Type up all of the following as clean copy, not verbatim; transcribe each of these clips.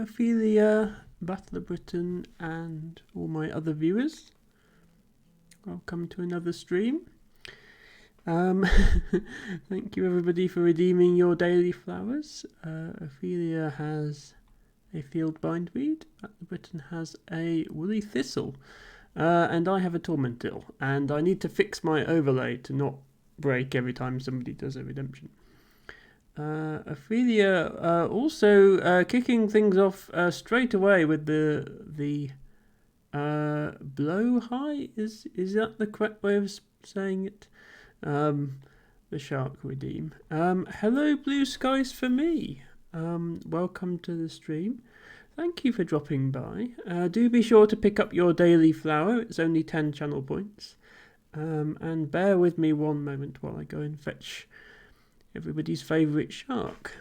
Ophelia, Battle of Britain, and all my other viewers. Welcome to another stream. Thank you everybody for redeeming your daily flowers. Ophelia has a field bindweed, Battle of Britain has a woolly thistle, and I have a tormentil, and I need to fix my overlay to not break every time somebody does a redemption. Ophelia also kicking things off straight away with the blow high. Is that the correct way of saying it? The shark redeem. Hello, blue skies for me. Welcome to the stream. Thank you for dropping by. Do be sure to pick up your daily flower. It's only 10 channel points. And bear with me one moment while I go and fetch everybody's favourite shark.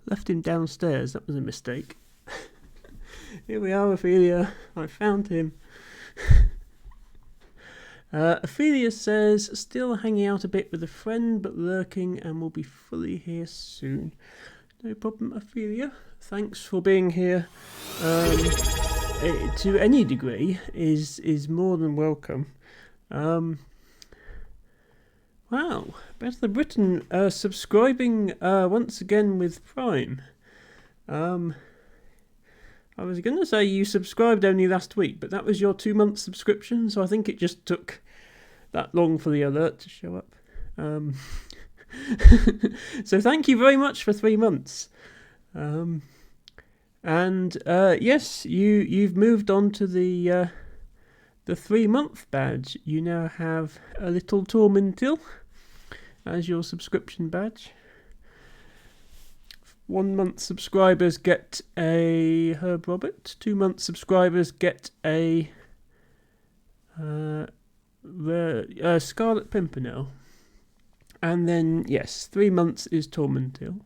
Left him downstairs, that was a mistake. Here we are, Ophelia. I found him. Ophelia says, still hanging out a bit with a friend, but lurking and will be fully here soon. No problem, Ophelia. Thanks for being here. To any degree is more than welcome. Wow, Battle of Britain subscribing once again with Prime. I was going to say you subscribed only last week, but that was your 2-month subscription, so I think it just took that long for the alert to show up. So thank you very much for 3 months. Yes, you've moved on to the 3-month badge. You now have a little tormentil as your subscription badge. 1-month subscribers get a Herb Robert. 2-month subscribers get a Scarlet Pimpernel. And then, yes, 3 months is Tormentil.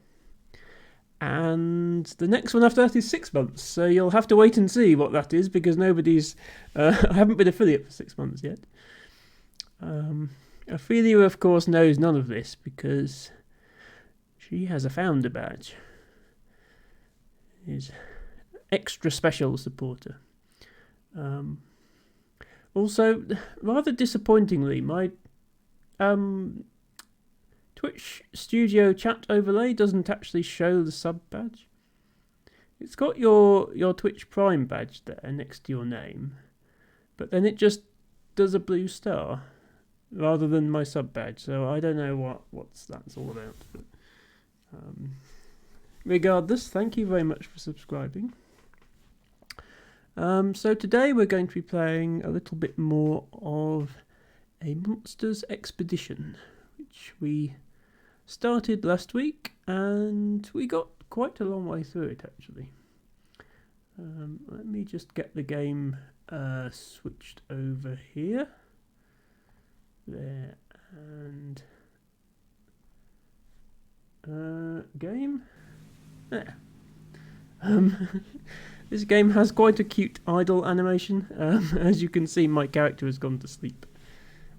And the next one after that is 6 months. So you'll have to wait and see what that is, because nobody's... I haven't been affiliate for 6 months yet. Ophelia, of course, knows none of this, because she has a founder badge. Is extra special supporter. Also, rather disappointingly, my Twitch Studio chat overlay doesn't actually show the sub badge. It's got your Twitch Prime badge there next to your name, but then it just does a blue star rather than my sub badge. So I don't know that's all about. But, regardless, thank you very much for subscribing. So today we're going to be playing a little bit more of a Monsters Expedition, which we started last week, and we got quite a long way through it actually. Let me just get the game switched over here. There, and game. There. This game has quite a cute idle animation. As you can see, my character has gone to sleep,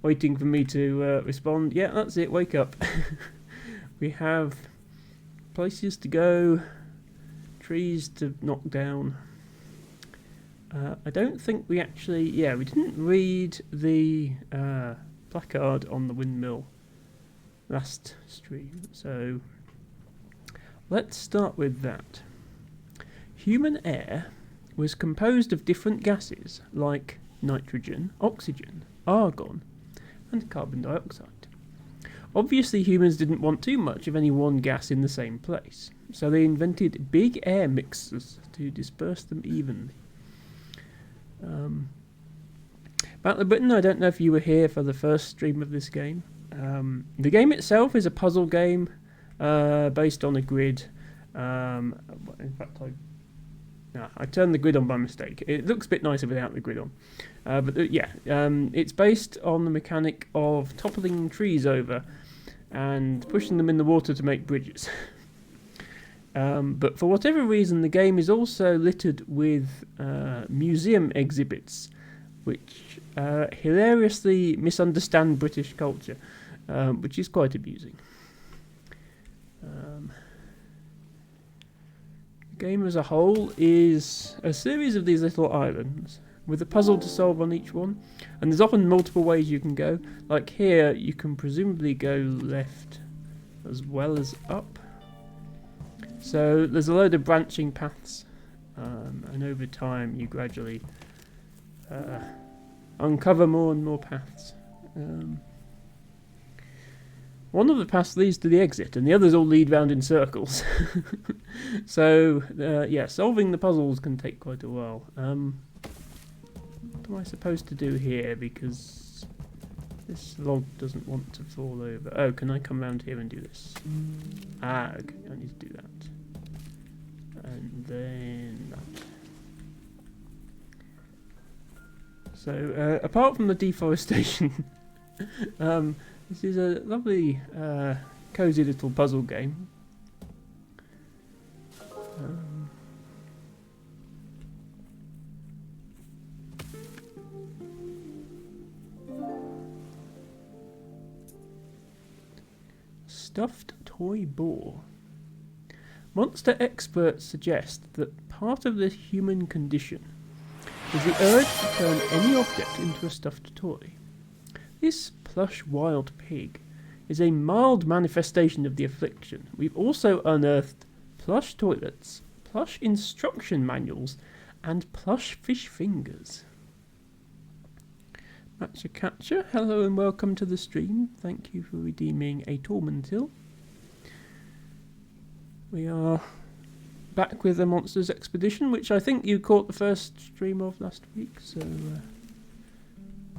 waiting for me to respond. Yeah, that's it, wake up. We have places to go, trees to knock down. I don't think we actually... Yeah, we didn't read the placard on the windmill last stream, so let's start with that. Human air was composed of different gases like nitrogen, oxygen, argon, and carbon dioxide. Obviously, humans didn't want too much of any one gas in the same place, so they invented big air mixers to disperse them evenly. Battler Britain, I don't know if you were here for the first stream of this game. The game itself is a puzzle game based on a grid. In fact, I turned the grid on by mistake. It looks a bit nicer without the grid on. It's based on the mechanic of toppling trees over and pushing them in the water to make bridges. But for whatever reason, the game is also littered with museum exhibits, which hilariously misunderstand British culture, which is quite amusing. The game as a whole is a series of these little islands with a puzzle to solve on each one, and there's often multiple ways you can go. Like here, you can presumably go left as well as up. So there's a load of branching paths, and over time you gradually uncover more and more paths. One of the paths leads to the exit, and the others all lead round in circles. So, solving the puzzles can take quite a while. What am I supposed to do here? Because this log doesn't want to fall over. Oh, can I come round here and do this? Okay, I need to do that. And then that. So, apart from the deforestation, this is a lovely, cosy little puzzle game. Stuffed toy boar. Monster experts suggest that part of the human condition is the urge to turn any object into a stuffed toy. This plush wild pig is a mild manifestation of the affliction. We've also unearthed plush toilets, plush instruction manuals, and plush fish fingers. Matcha Catcher, hello and welcome to the stream. Thank you for redeeming a Tormentil. We are back with the Monsters Expedition, which I think you caught the first stream of last week, so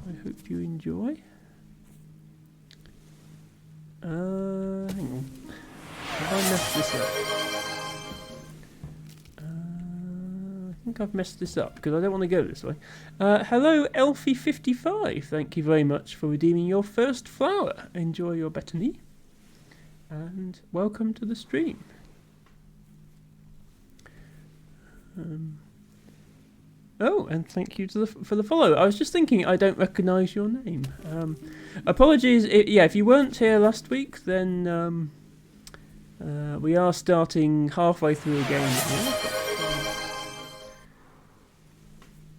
I hope you enjoy. Hang on. Have I messed this up? I think I've messed this up because I don't want to go this way. Hello, Elfie55. Thank you very much for redeeming your first flower. Enjoy your Bethany. And welcome to the stream. And thank you for the follow. I was just thinking I don't recognise your name. Apologies. If you weren't here last week, then we are starting halfway through a game here.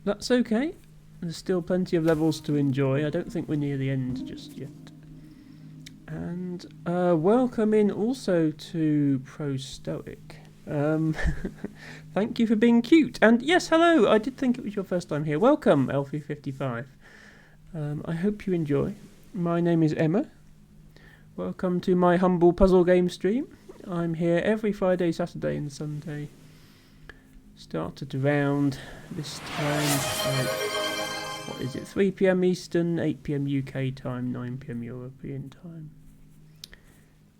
That's okay. There's still plenty of levels to enjoy. I don't think we're near the end just yet. And welcome in also to Pro Stoic. Thank you for being cute. And yes, hello. I did think it was your first time here. Welcome, Elfie55. I hope you enjoy. My name is Emma. Welcome to my humble puzzle game stream. I'm here every Friday, Saturday and Sunday. Started around this time, 3 PM Eastern, 8 PM UK time, 9 PM European time.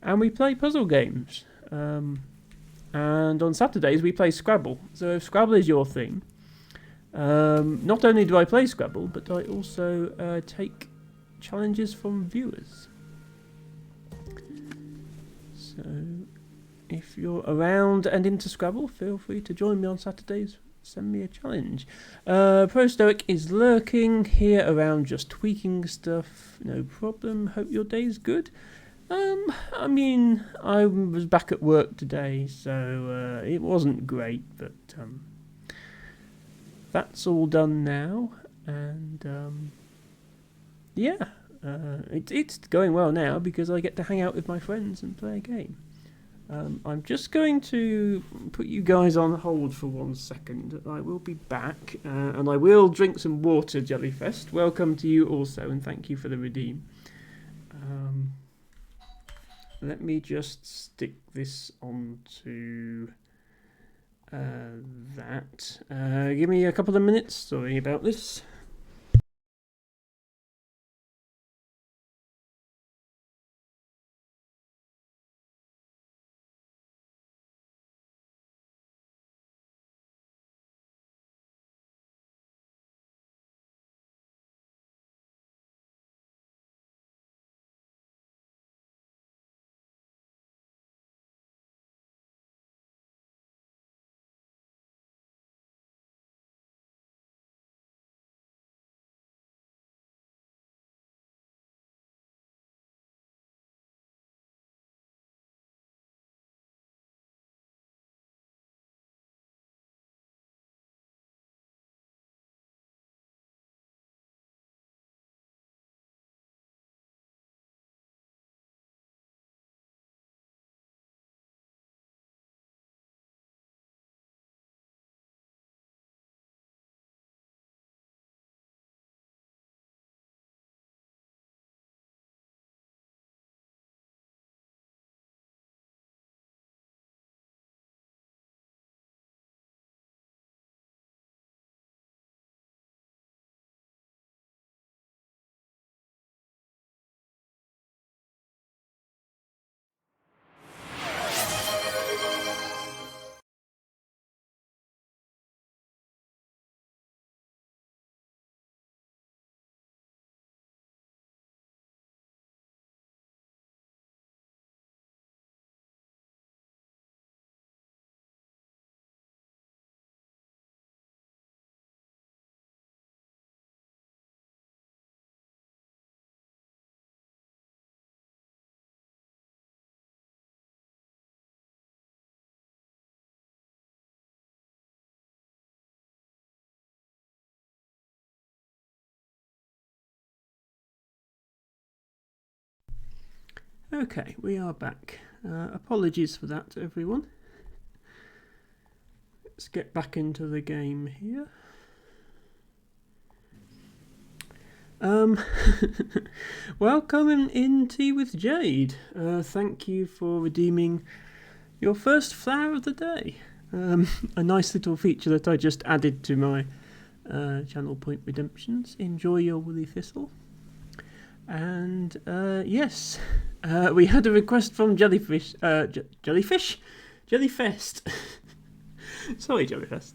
And we play puzzle games. And on Saturdays we play Scrabble. So if Scrabble is your thing, not only do I play Scrabble, but I also take challenges from viewers. So if you're around and into Scrabble, feel free to join me on Saturdays. Send me a challenge. Pro Stoic is lurking here around, just tweaking stuff. No problem. Hope your day's good. I mean, I was back at work today, so it wasn't great, but that's all done now, and it's going well now because I get to hang out with my friends and play a game. I'm just going to put you guys on hold for 1 second. I will be back, and I will drink some water, Jellyfest. Welcome to you also, and thank you for the redeem. let me just stick this onto that. Give me a couple of minutes. Sorry about this. Okay, we are back. Apologies for that, everyone. Let's get back into the game here. Welcome in Tea with Jade. Thank you for redeeming your first flower of the day. A nice little feature that I just added to my channel point redemptions. Enjoy your woolly thistle. And yes, we had a request from Jellyfish. Jellyfest. Sorry, Jellyfest.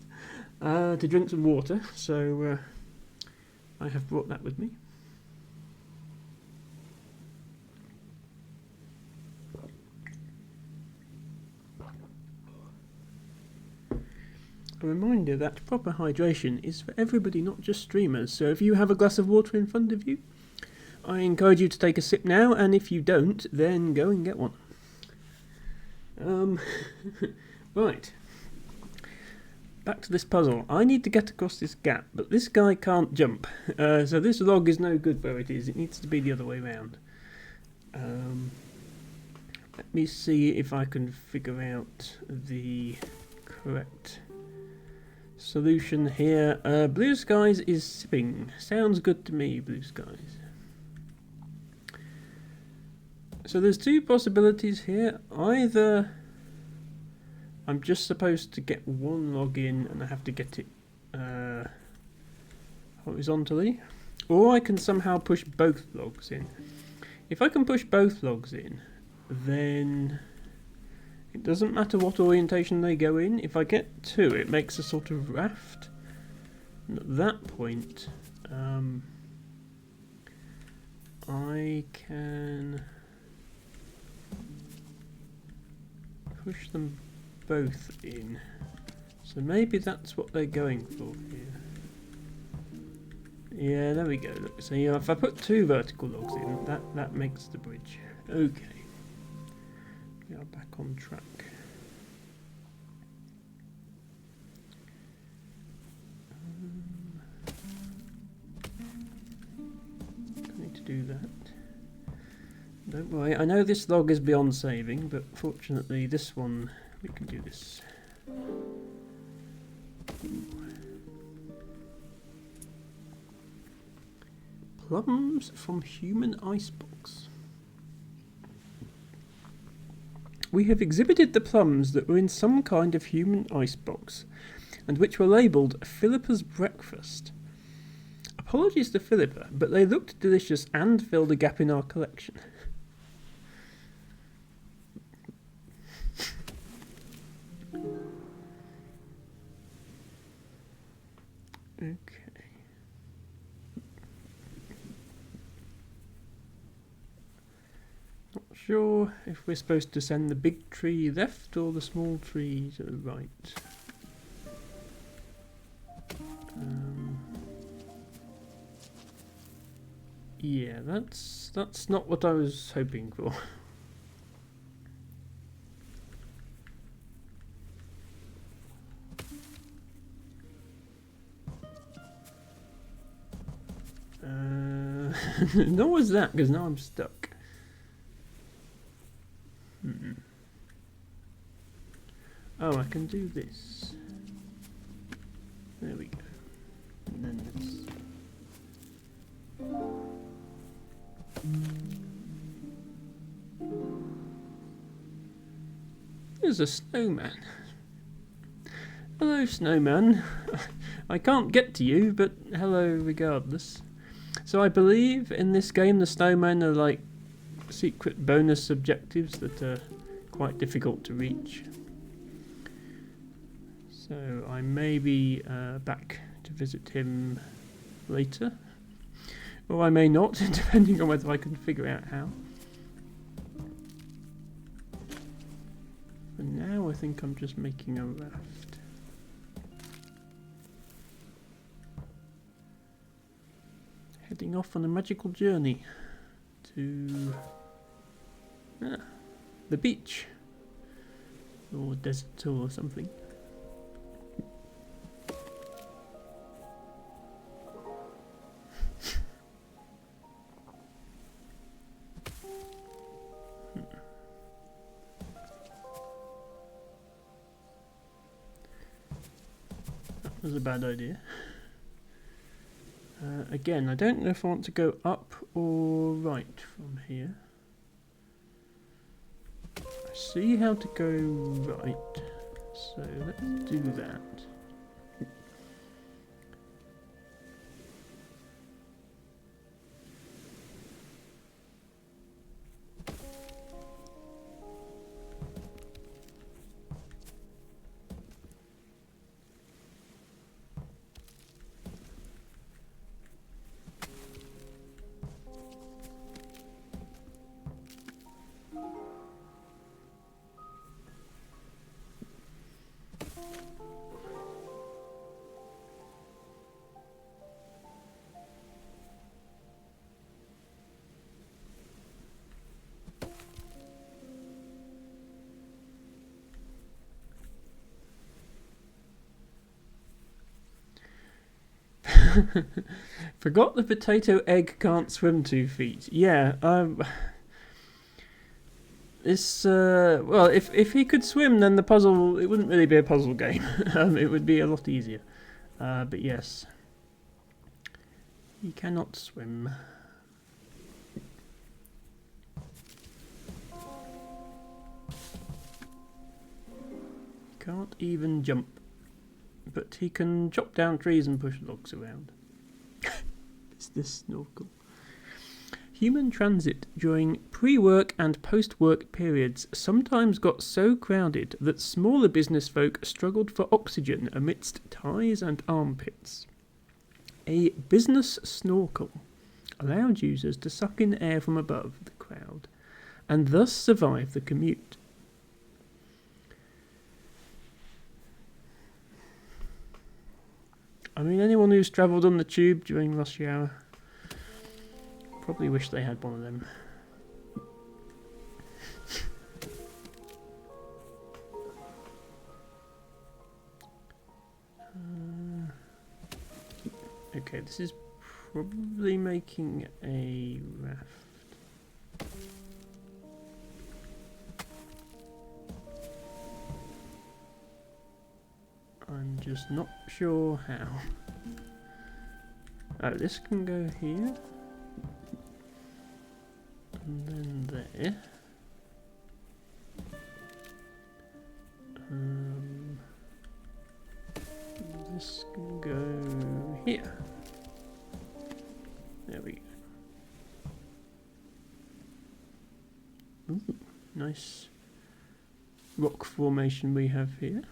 To drink some water. So I have brought that with me. A reminder that proper hydration is for everybody, not just streamers. So if you have a glass of water in front of you, I encourage you to take a sip now, and if you don't, then go and get one. Right. Back to this puzzle. I need to get across this gap, but this guy can't jump. So this log is no good where it is. It needs to be the other way around. Let me see if I can figure out the correct solution here. Blue skies is sipping. Sounds good to me, blue skies. So there's two possibilities here. Either I'm just supposed to get one log in and I have to get it horizontally, or I can somehow push both logs in. If I can push both logs in, then it doesn't matter what orientation they go in. If I get two, it makes a sort of raft. And at that point, I can push them both in. So maybe that's what they're going for here. Yeah, there we go. Look, so yeah, if I put two vertical logs in, that makes the bridge. Okay. We are back on track. I need to do that. Don't worry, I know this log is beyond saving, but fortunately this one, we can do this. Plums from Human Icebox. We have exhibited the plums that were in some kind of human icebox, and which were labelled Philippa's breakfast. Apologies to Philippa, but they looked delicious and filled a gap in our collection. Okay. Not sure if we're supposed to send the big tree left or the small tree to the right. Yeah, that's not what I was hoping for. Nor was that, because now I'm stuck. Oh, I can do this. There we go. And then this. There's a snowman. Hello, snowman. I can't get to you, but hello regardless. So I believe in this game the snowmen are like secret bonus objectives that are quite difficult to reach. So I may be back to visit him later. Or I may not, depending on whether I can figure out how. For now I think I'm just making a raft. Heading off on a magical journey to the beach or desert tour or something. That was a bad idea. Again, I don't know if I want to go up or right from here. I see how to go right, so let's do that. Forgot the potato egg can't swim 2 feet. Yeah, this well, if he could swim, then the puzzle, it wouldn't really be a puzzle game. It would be a lot easier. But yes, he cannot swim. Can't even jump. But he can chop down trees and push logs around. It's this snorkel. Human transit during pre-work and post-work periods sometimes got so crowded that smaller business folk struggled for oxygen amidst ties and armpits. A business snorkel allowed users to suck in air from above the crowd and thus survive the commute. I mean, anyone who's travelled on the tube during rush hour probably wish they had one of them. Okay, this is probably making a raft. I'm just not sure how. Oh, this can go here. And then there. here. There we go. Ooh, nice rock formation we have here.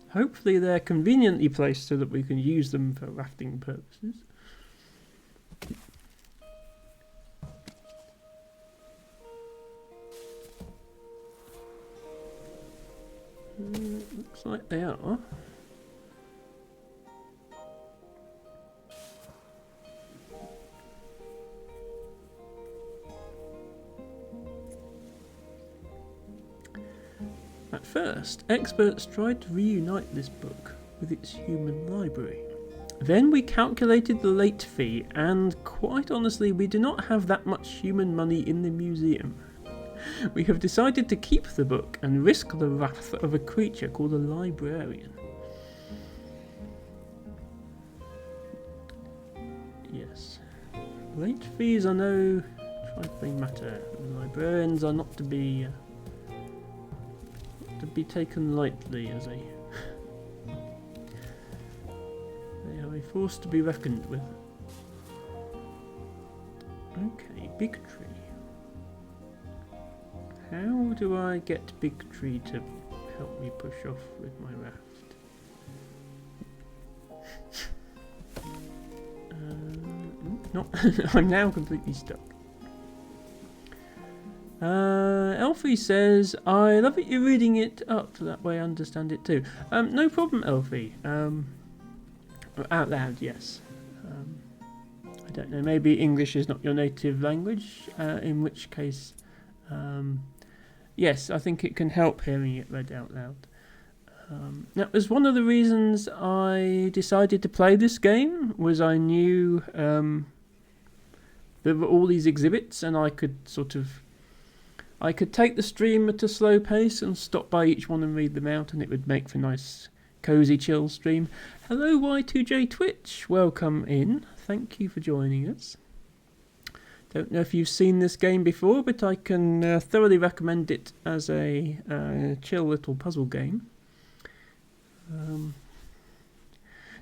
Hopefully they're conveniently placed so that we can use them for rafting purposes. Looks like they are. At first, experts tried to reunite this book with its human library. Then we calculated the late fee, and quite honestly, we do not have that much human money in the museum. We have decided to keep the book and risk the wrath of a creature called a librarian. Yes. Late fees are no trifling matter. Librarians are not to be taken lightly as they are a force to be reckoned with. Okay, Big Tree. How do I get Big Tree to help me push off with my raft? No, I'm now completely stuck. Elfie says, I love it you're reading it up, that way I understand it too. No problem, Elfie. Out loud, yes. I don't know, maybe English is not your native language, in which case, yes, I think it can help hearing it read out loud. That was one of the reasons I decided to play this game, was I knew there were all these exhibits and I could I could take the stream at a slow pace and stop by each one and read them out, and it would make for a nice, cozy, chill stream. Hello Y2J Twitch, welcome in. Thank you for joining us. Don't know if you've seen this game before, but I can thoroughly recommend it as a chill little puzzle game.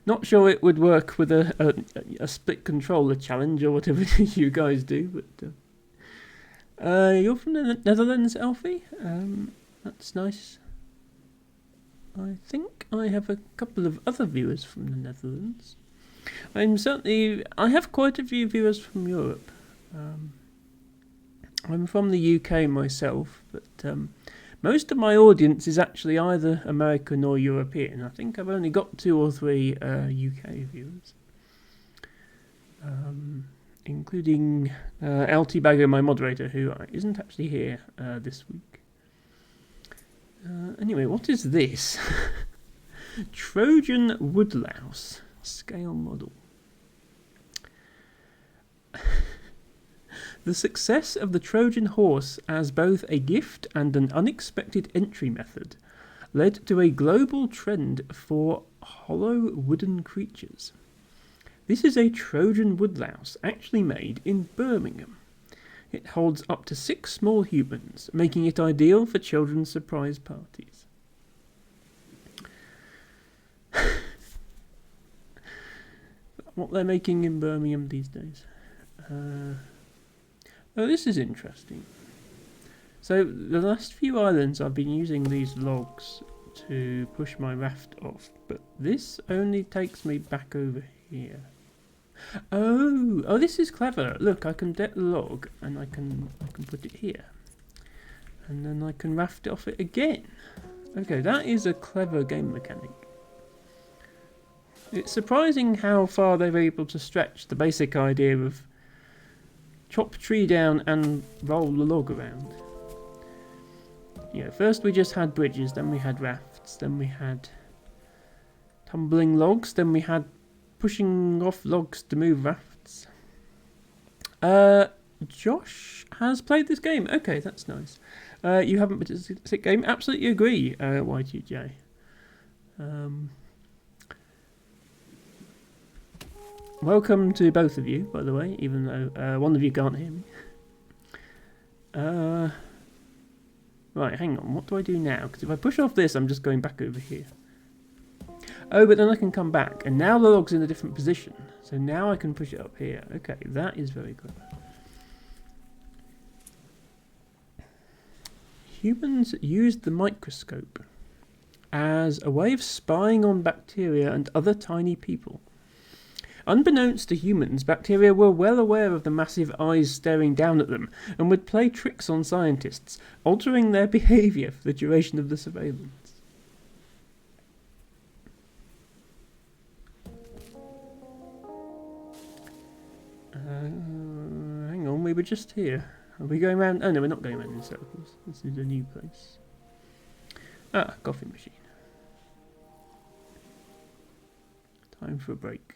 Not sure it would work with a split controller challenge or whatever you guys do, but... you're from the Netherlands, Alfie? That's nice. I think I have a couple of other viewers from the Netherlands. I have quite a few viewers from Europe. I'm from the UK myself, but most of my audience is actually either American or European. I think I've only got 2 or 3 UK viewers. Including LT Bagger, my moderator, who isn't actually here this week. Anyway, what is this? Trojan Woodlouse scale model. The success of the Trojan horse as both a gift and an unexpected entry method led to a global trend for hollow wooden creatures. This is a Trojan woodlouse, actually made in Birmingham. It holds up to 6 small humans, making it ideal for children's surprise parties. What they're making in Birmingham these days. Oh, this is interesting. So, the last few islands I've been using these logs to push my raft off, but this only takes me back over here. Oh, this is clever. Look, I can get the log and I can put it here, and then I can raft it off it again. Okay, that is a clever game mechanic. It's surprising how far they're able to stretch the basic idea of chop tree down and roll the log around. You know, first we just had bridges, then we had rafts, then we had tumbling logs, then we had pushing off logs to move rafts. Josh has played this game. Okay, that's nice. You haven't played this game? Absolutely agree, Y2J. Welcome to both of you, by the way, even though one of you can't hear me. Right, hang on. What do I do now? Because if I push off this, I'm just going back over here. Oh, but then I can come back, and now the log's in a different position. So now I can push it up here. Okay, that is very clever. Humans used the microscope as a way of spying on bacteria and other tiny people. Unbeknownst to humans, bacteria were well aware of the massive eyes staring down at them and would play tricks on scientists, altering their behaviour for the duration of the surveillance. Hang on, we were just here. Are we going around? Oh no, we're not going around in circles. This is a new place. Ah, coffee machine. Time for a break.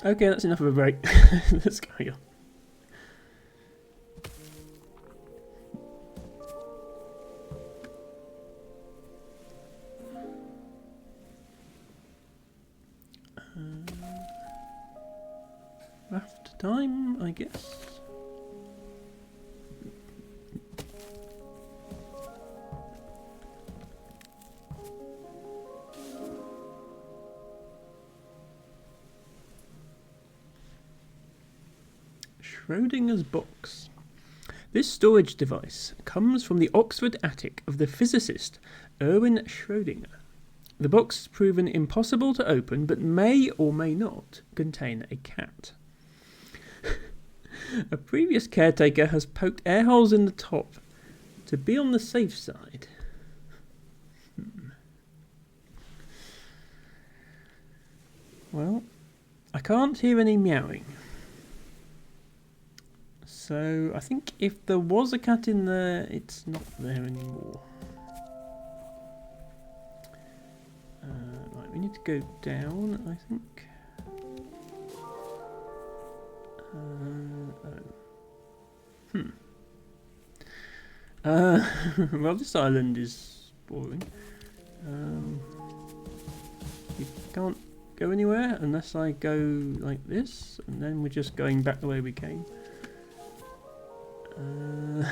Okay, that's enough of a break. Let's carry on. Raft time, I guess. Schrödinger's box. This storage device comes from the Oxford attic of the physicist Erwin Schrödinger. The box is proven impossible to open, but may or may not contain a cat. A previous caretaker has poked air holes in the top to be on the safe side. Well, I can't hear any meowing. So I think if there was a cat in there, it's not there anymore. Right, we need to go down, I think. Well, this island is boring. You can't go anywhere unless I go like this, and then we're just going back the way we came. Oh.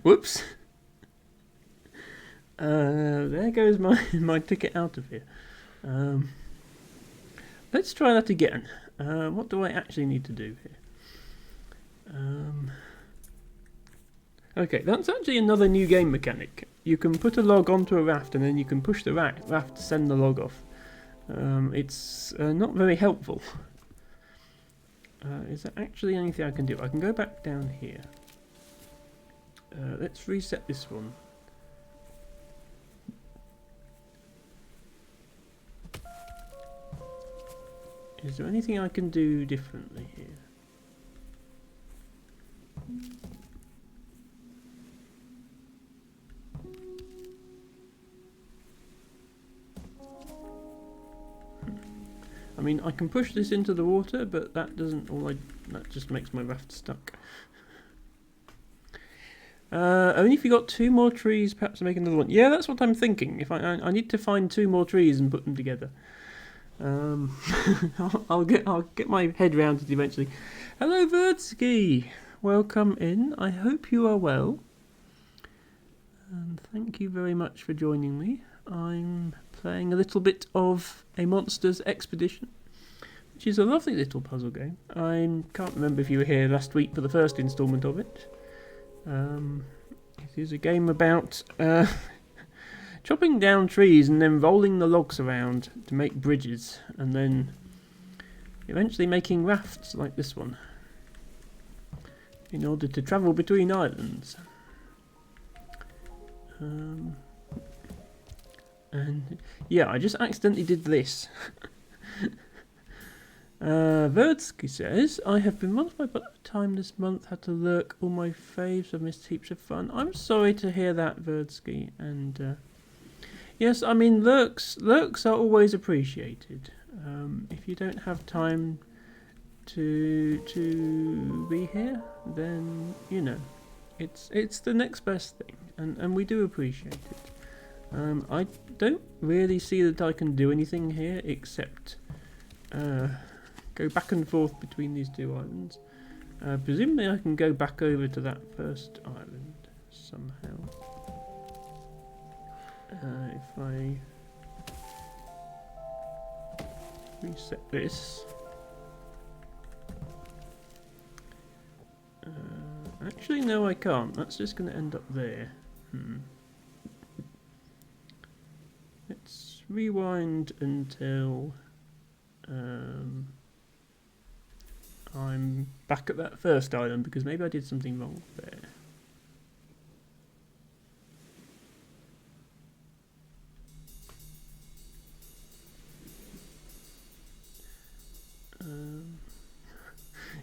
Whoops. There goes my ticket out of here. Let's try that again. What do I actually need to do here? Okay, that's actually another new game mechanic. You can put a log onto a raft and then you can push the raft to send the log off. It's not very helpful. Is there actually anything I can do? I can go back down here. Let's reset this one. Is there anything I can do differently here? I mean, I can push this into the water, but that doesn't. That just makes my raft stuck. Only if you got 2 more trees, perhaps make another one. Yeah, that's what I'm thinking. If I need to find 2 more trees and put them together. I'll get my head round it eventually. Hello, Verdsky. Welcome in. I hope you are well. And thank you very much for joining me. I'm playing a little bit of A Monsters Expedition, which is a lovely little puzzle game. I can't remember if you were here last week for the first instalment of it. It is a game about chopping down trees and then rolling the logs around to make bridges, and then eventually making rafts like this one in order to travel between islands. And yeah, I just accidentally did this. Verdsky says, I have been multiplied by the time this month, had to lurk all my faves, I've missed heaps of fun. I'm sorry to hear that, Verdsky, and yes, I mean, lurks are always appreciated. If you don't have time to be here, then, you know, it's the next best thing, and we do appreciate it. I don't really see that I can do anything here except go back and forth between these two islands. Presumably I can go back over to that first island somehow. If I reset this. Actually, no, I can't. That's just going to end up there. Let's rewind until I'm back at that first island, because maybe I did something wrong there.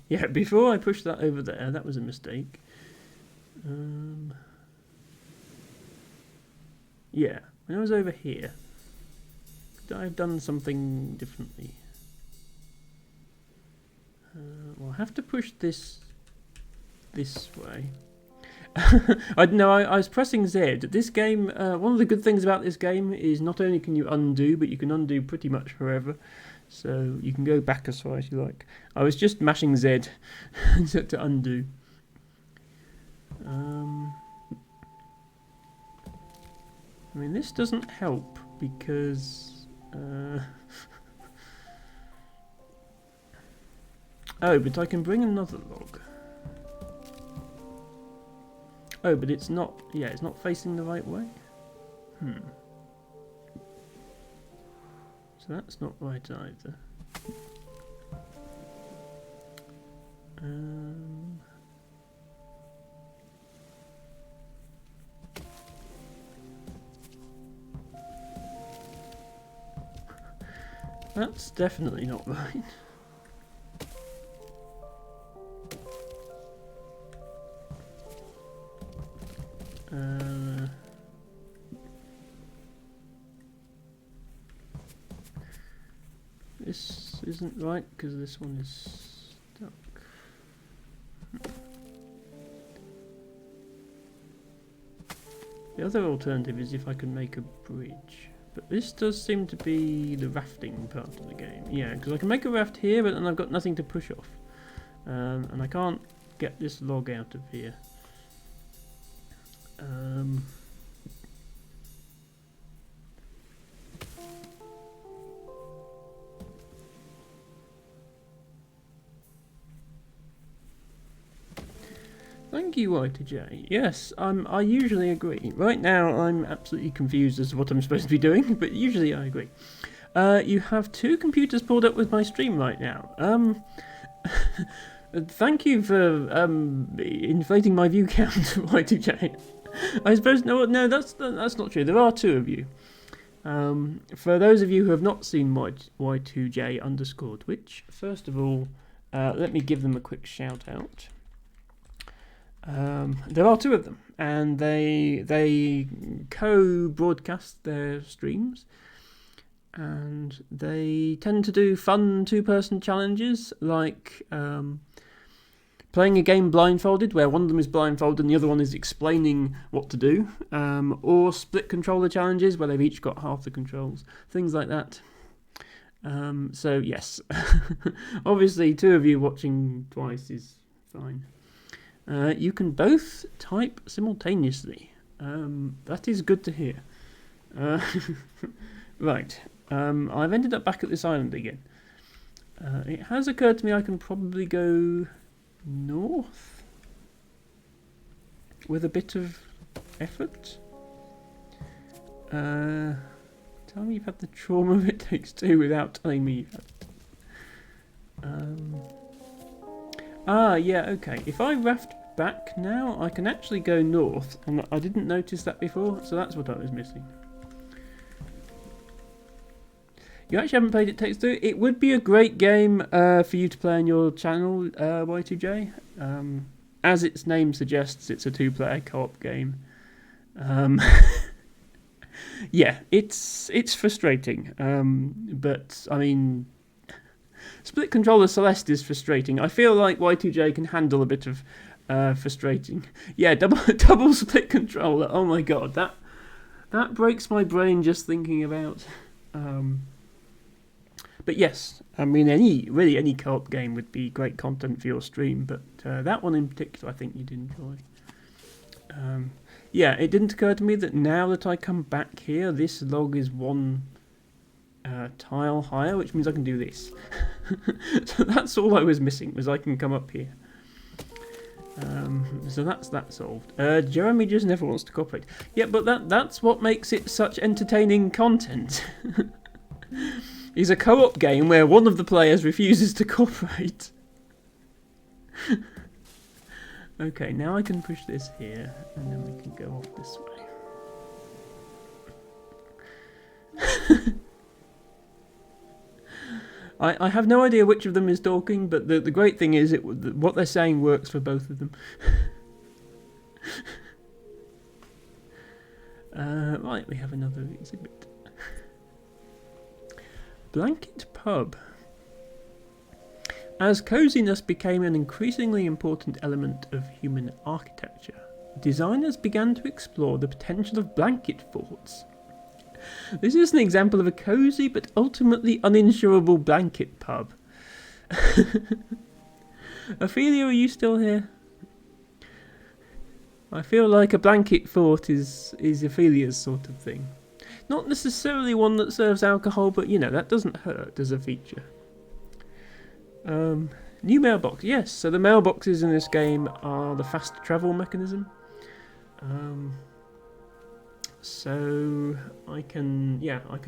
Yeah, before I pushed that over there, that was a mistake. Yeah, when I was over here, could I have done something differently? Well, I have to push this way. I don't know, I was pressing Z. This game, one of the good things about this game is not only can you undo, but you can undo pretty much forever. So you can go back as far as you like. I was just mashing Z to undo. I mean, this doesn't help because... oh, but I can bring another log. Oh, but it's not... yeah, it's not facing the right way? So that's not right either. That's definitely not right. This isn't right because this one is stuck. The other alternative is if I can make a bridge. But this does seem to be the rafting part of the game. Yeah, because I can make a raft here, but then I've got nothing to push off. And I can't get this log out of here. Thank you, Y2J. Yes, I usually agree. Right now, I'm absolutely confused as to what I'm supposed to be doing, but usually I agree. You have two computers pulled up with my stream right now. Thank you for inflating my view count, Y2J. I suppose no, that's not true. There are two of you. For those of you who have not seen Y2J underscore Twitch, first of all, let me give them a quick shout out. There are two of them, and they co-broadcast their streams, and they tend to do fun two-person challenges, like playing a game blindfolded, where one of them is blindfolded and the other one is explaining what to do, or split controller challenges, where they've each got half the controls, things like that. So yes, obviously two of you watching twice is fine. You can both type simultaneously. That is good to hear. Right. I've ended up back at this island again. It has occurred to me I can probably go north with a bit of effort. Tell me you've had the trauma it takes two without telling me you've had it. Yeah, okay. If I raft back now, I can actually go north, and I didn't notice that before, so that's what I was missing. You actually haven't played It Takes Two? It would be a great game for you to play on your channel, Y2J. As its name suggests, it's a two-player co-op game. Yeah, it's frustrating. But, I mean, Split Controller Celeste is frustrating. I feel like Y2J can handle a bit of frustrating. Yeah, double split controller. Oh my god, that breaks my brain just thinking about. But yes, I mean any co-op game would be great content for your stream. But that one in particular, I think you'd enjoy. Yeah, it didn't occur to me that now that I come back here, this log is one tile higher, which means I can do this. So that's all I was missing, was I can come up here. So that's that solved. Jeremy just never wants to cooperate. Yeah, but that's what makes it such entertaining content. It's a co-op game where one of the players refuses to cooperate. Okay, now I can push this here, and then we can go off this way. I have no idea which of them is talking, but the great thing is what they're saying works for both of them. Right, we have another exhibit. Blanket Pub. As coziness became an increasingly important element of human architecture, designers began to explore the potential of blanket forts. This is an example of a cosy but ultimately uninsurable blanket pub. Ophelia, are you still here? I feel like a blanket fort is Ophelia's sort of thing. Not necessarily one that serves alcohol, but you know, that doesn't hurt as a feature. New mailbox, yes. So the mailboxes in this game are the fast travel mechanism. So I can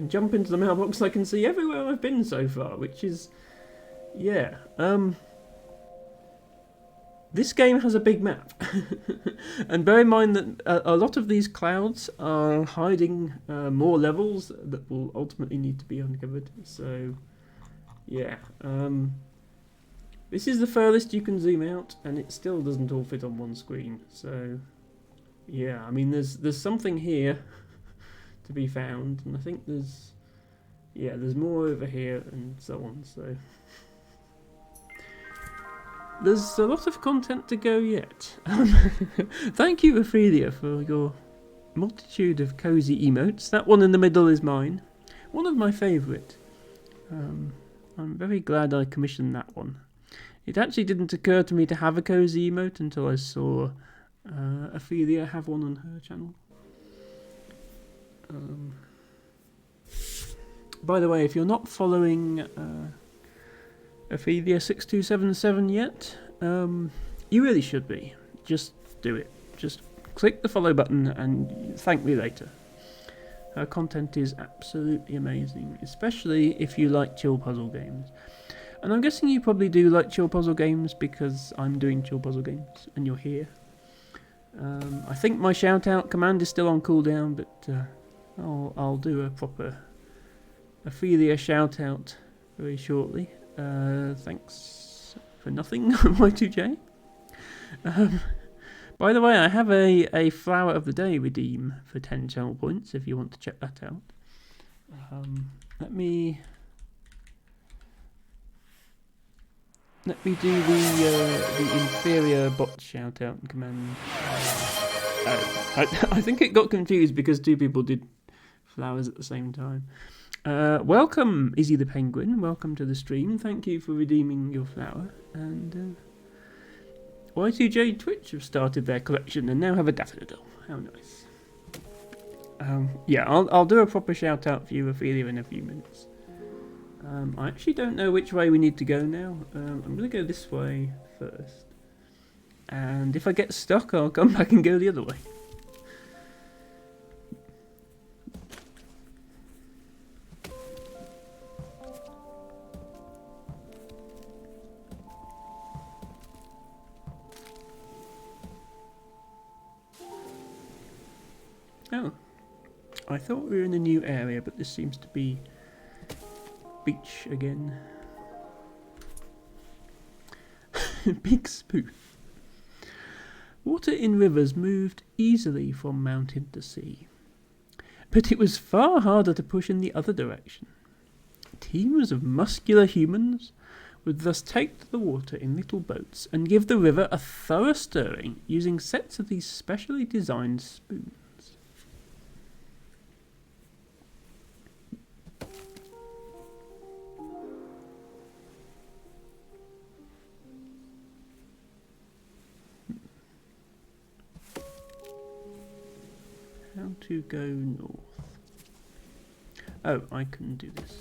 jump into the mailbox. I can see everywhere I've been so far, which is, yeah. This game has a big map, and bear in mind that a lot of these clouds are hiding more levels that will ultimately need to be uncovered. So, yeah. This is the furthest you can zoom out, and it still doesn't all fit on one screen. So, yeah, I mean, there's something here to be found, and I think there's more over here, and so on. So, there's a lot of content to go yet. Thank you, Ophelia, for your multitude of cozy emotes. That one in the middle is mine, one of my favourite. I'm very glad I commissioned that one. It actually didn't occur to me to have a cozy emote until I saw Ophelia have one on her channel. By the way, if you're not following Ophelia6277 yet, you really should be. Just do it. Just click the follow button and thank me later. Her content is absolutely amazing, especially if you like chill puzzle games. And I'm guessing you probably do like chill puzzle games because I'm doing chill puzzle games and you're here. I think my shout out command is still on cooldown, but I'll do a proper Ophelia shout out very shortly. Thanks for nothing, Y2J. By the way, I have a Flower of the Day redeem for 10 channel points if you want to check that out. Let me do the inferior bot shout out command. I think it got confused because two people did flowers at the same time. Welcome, Izzy the Penguin. Welcome to the stream. Thank you for redeeming your flower. And Y2J Twitch have started their collection and now have a daffodil. How nice. Yeah, I'll do a proper shout out for you, Ophelia, in a few minutes. I actually don't know which way we need to go now. I'm going to go this way first. And if I get stuck, I'll come back and go the other way. Oh, I thought we were in a new area, but this seems to be beach again. Big spoon. Water in rivers moved easily from mountain to sea, but it was far harder to push in the other direction. Teams of muscular humans would thus take to the water in little boats and give the river a thorough stirring using sets of these specially designed spoons. How to go north? Oh, I can do this.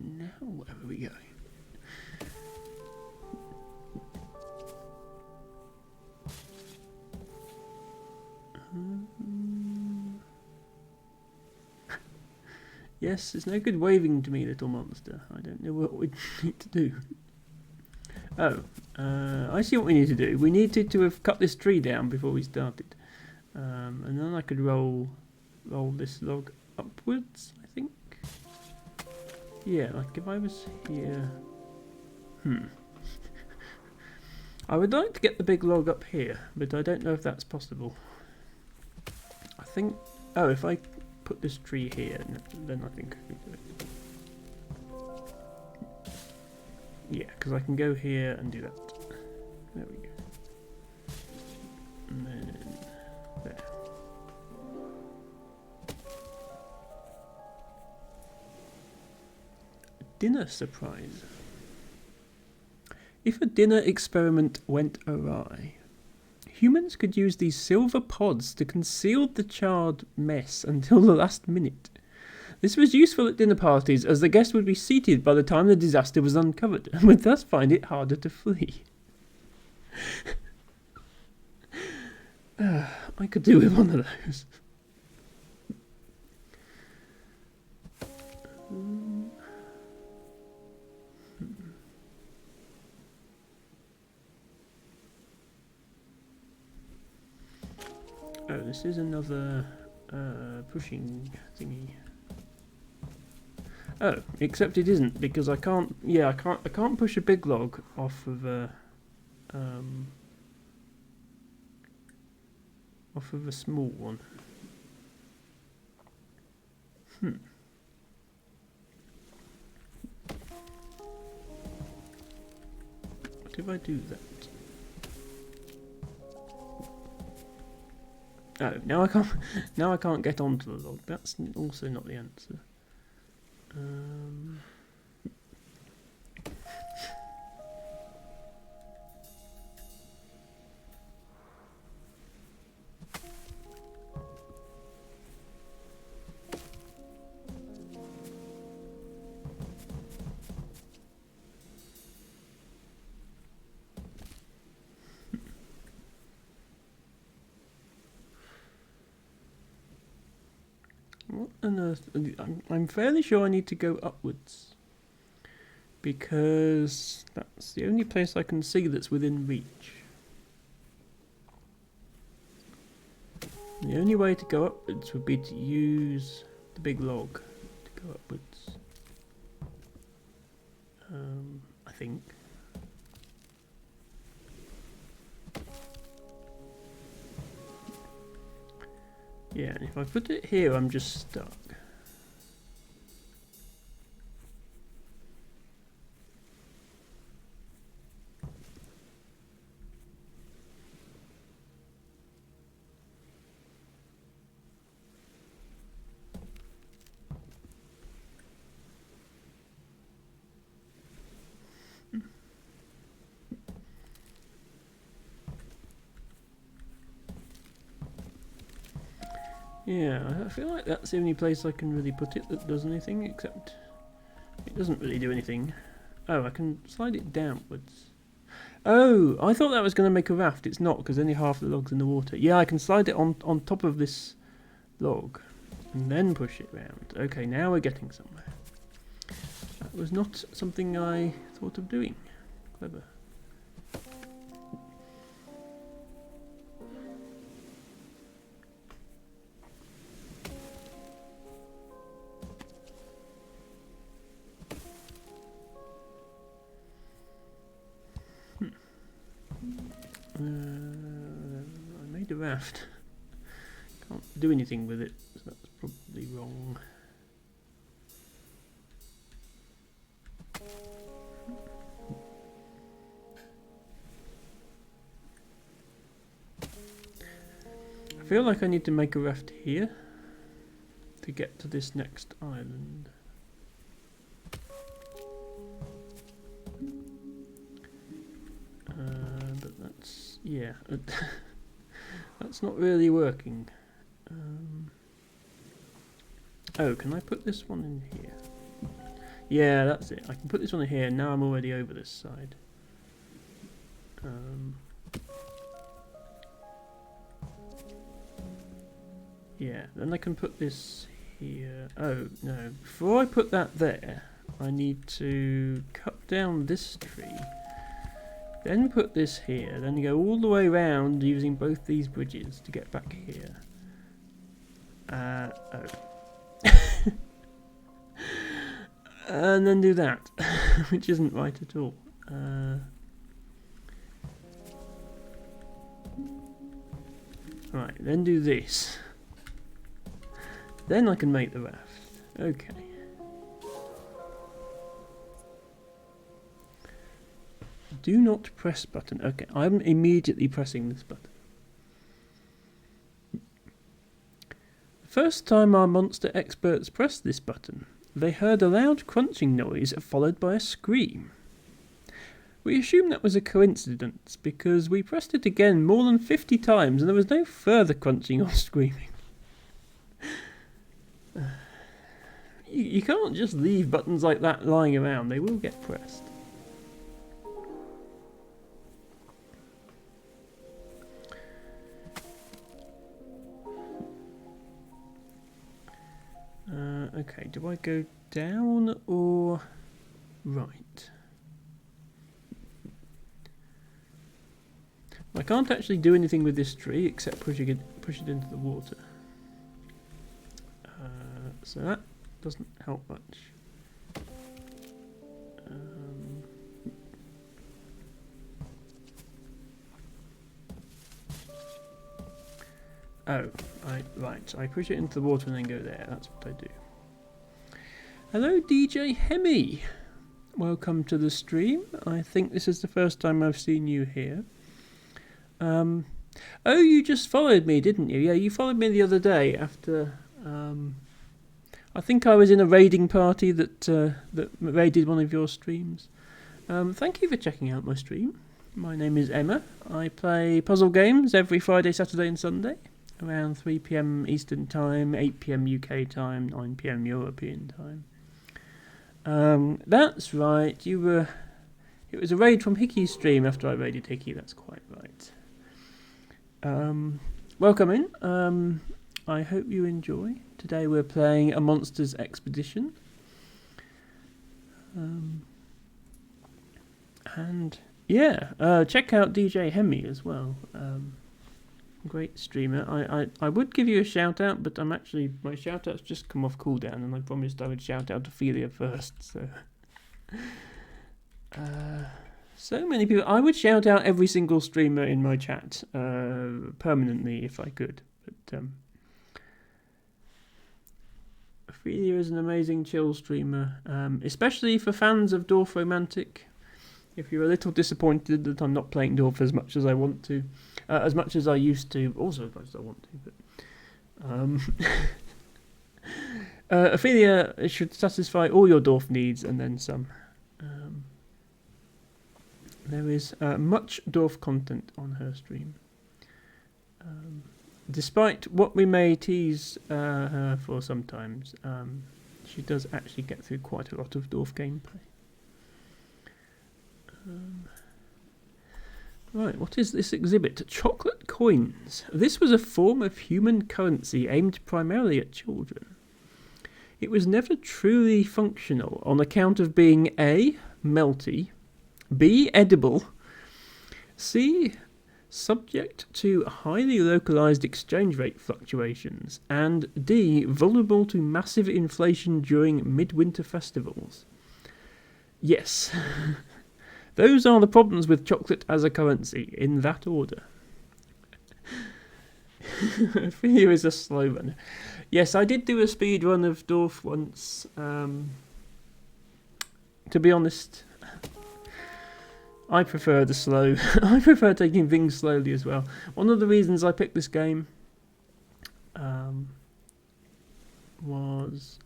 Now where are we going? Yes, it's no good waving to me, little monster. I don't know what we need to do. Oh, I see what we need to do. We needed to have cut this tree down before we started. And then I could roll this log upwards, I think. Yeah, like if I was here... I would like to get the big log up here, but I don't know if that's possible. I think... Oh, if I put this tree here, then I think I can do it. Yeah, because I can go here and do that. There we go. And then... there. Dinner surprise. If a dinner experiment went awry, humans could use these silver pods to conceal the charred mess until the last minute. This was useful at dinner parties, as the guest would be seated by the time the disaster was uncovered, and would thus find it harder to flee. I could do with one of those. Oh, this is another pushing thingy. Oh, except it isn't, because I can't. Yeah, I can't push a big log off of a small one. What if I do that? Oh, now I can't. Now I can't get onto the log. That's also not the answer. What on earth? I'm fairly sure I need to go upwards, because that's the only place I can see that's within reach. The only way to go upwards would be to use the big log to go upwards. I think. Yeah, and if I put it here, I'm just stuck. Yeah, I feel like that's the only place I can really put it that does anything, except it doesn't really do anything. Oh, I can slide it downwards. Oh, I thought that was going to make a raft. It's not, because only half the log's in the water. Yeah, I can slide it on top of this log and then push it round. Okay, now we're getting somewhere. That was not something I thought of doing. Clever. I made a raft. Can't do anything with it, so that's probably wrong. I feel like I need to make a raft here to get to this next island. But that's, yeah, that's not really working. Oh, can I put this one in here? Yeah, that's it. I can put this one in here. Now I'm already over this side. Yeah, then I can put this here. Oh, no. Before I put that there, I need to cut down this tree. Then put this here. Then go all the way around using both these bridges to get back here. Oh. And then do that, which isn't right at all. Right, then do this. Then I can make the raft. Okay. Do not press button. Okay, I'm immediately pressing this button. The first time our monster experts pressed this button, they heard a loud crunching noise followed by a scream. We assumed that was a coincidence because we pressed it again more than 50 times and there was no further crunching or screaming. You can't just leave buttons like that lying around, they will get pressed. Okay, do I go down or right? I can't actually do anything with this tree except push it into the water. So that doesn't help much. Right, I push it into the water and then go there, that's what I do. Hello DJ Hemi, welcome to the stream. I think this is the first time I've seen you here. Oh, you just followed me, didn't you? Yeah, you followed me the other day after, I think I was in a raiding party that raided one of your streams. Thank you for checking out my stream. My name is Emma. I play puzzle games every Friday, Saturday and Sunday, around 3 PM Eastern Time, 8 PM UK time, 9 PM European time. That's right, it was a raid from Hickey's stream after I raided Hickey, that's quite right. Welcome in, I hope you enjoy. Today we're playing A Monster's Expedition. And yeah, check out DJ Hemi as well. Great streamer. I would give you a shout out, but my shout out's just come off cooldown and I promised I would shout out Ophelia first, so so many people. I would shout out every single streamer in my chat permanently if I could, but Ophelia is an amazing chill streamer, especially for fans of Dwarf Romantic. If you're a little disappointed that I'm not playing Dwarf as much as I want to, as much as I used to, also as much as I want to, but Ophelia should satisfy all your Dwarf needs and then some. There is much Dwarf content on her stream. Despite what we may tease her for sometimes, she does actually get through quite a lot of Dwarf gameplay. Right, what is this exhibit? Chocolate coins. This was a form of human currency aimed primarily at children. It was never truly functional on account of being A. melty, B. edible, C. subject to highly localized exchange rate fluctuations, and D. vulnerable to massive inflation during midwinter festivals. Yes, those are the problems with chocolate as a currency, in that order. Fear is a slow run. Yes, I did do a speed run of Dorf once. To be honest, I prefer the slow. I prefer taking things slowly as well. One of the reasons I picked this game was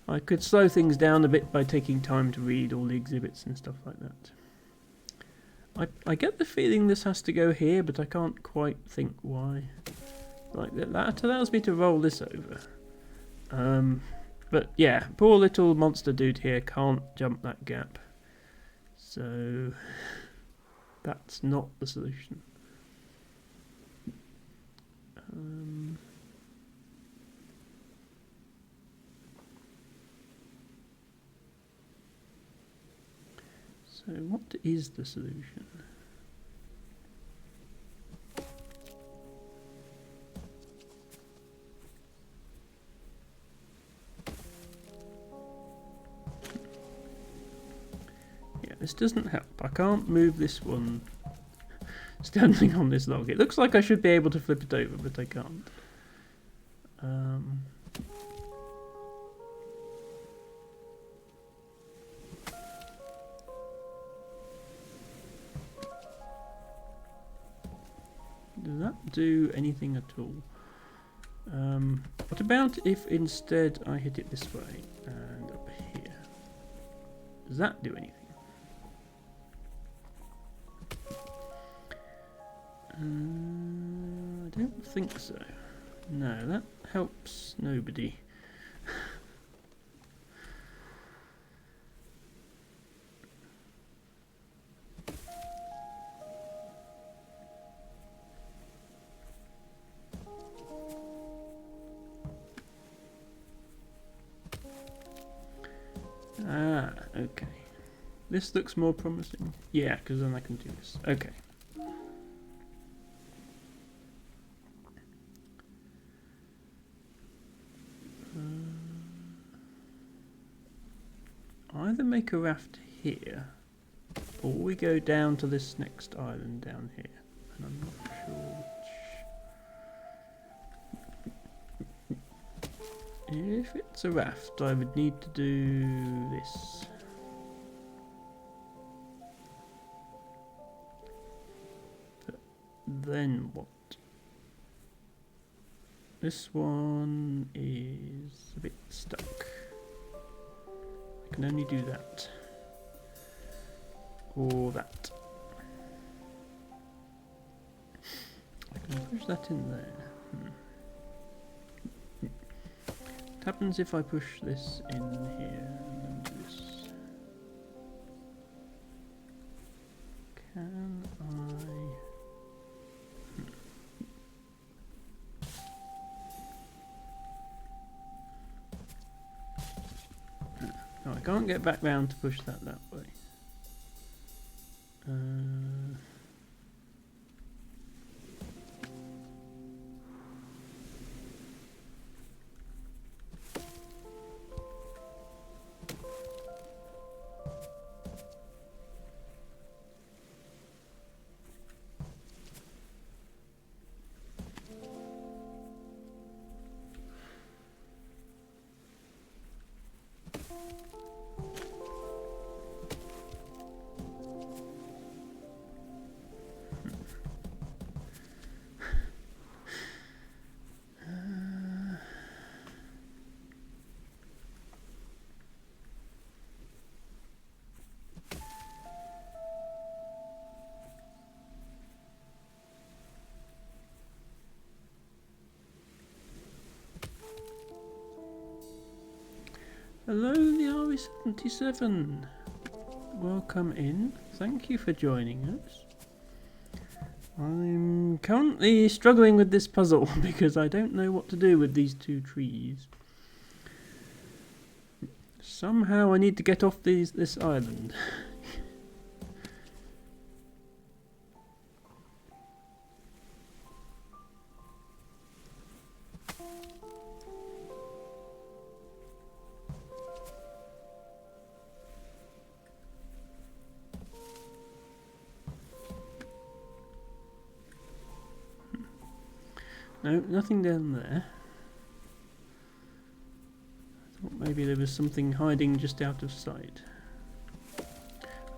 I could slow things down a bit by taking time to read all the exhibits and stuff like that. I get the feeling this has to go here, but I can't quite think why. Like that allows me to roll this over. But yeah, poor little monster dude here can't jump that gap. So that's not the solution. So what is the solution? Yeah, this doesn't help. I can't move this one standing on this log. It looks like I should be able to flip it over, but I can't. Does that do anything at all? What about if instead I hit it this way and up here? Does that do anything? I don't think so. No, that helps nobody. Ah, okay. This looks more promising. Yeah, because then I can do this. Okay. Either make a raft here, or we go down to this next island down here. And I'm not sure which. If it's a raft, I would need to do this. But then what? This one is a bit stuck. I can only do that. Or that. I can push that in there. What happens if I push this in here and then do this? Can I... No, I can't get back round to push that way. Hello, the RE77. Welcome in. Thank you for joining us. currently struggling with this puzzle because I don't know what to do with these two trees. Somehow I need to get off this island. No, nothing down there. I thought maybe there was something hiding just out of sight.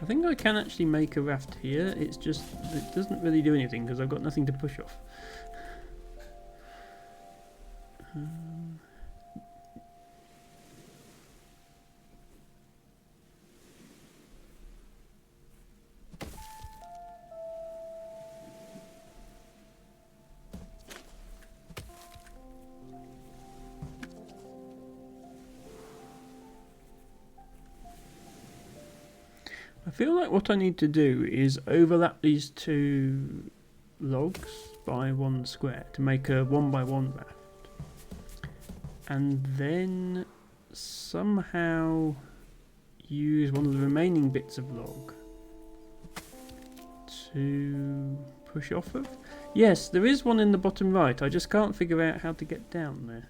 I think I can actually make a raft here, it's just, it doesn't really do anything because I've got nothing to push off. I feel like what I need to do is overlap these two logs by 1 square to make a 1x1 raft, and then somehow use one of the remaining bits of log to push off of. Yes, there is one in the bottom right, I just can't figure out how to get down there.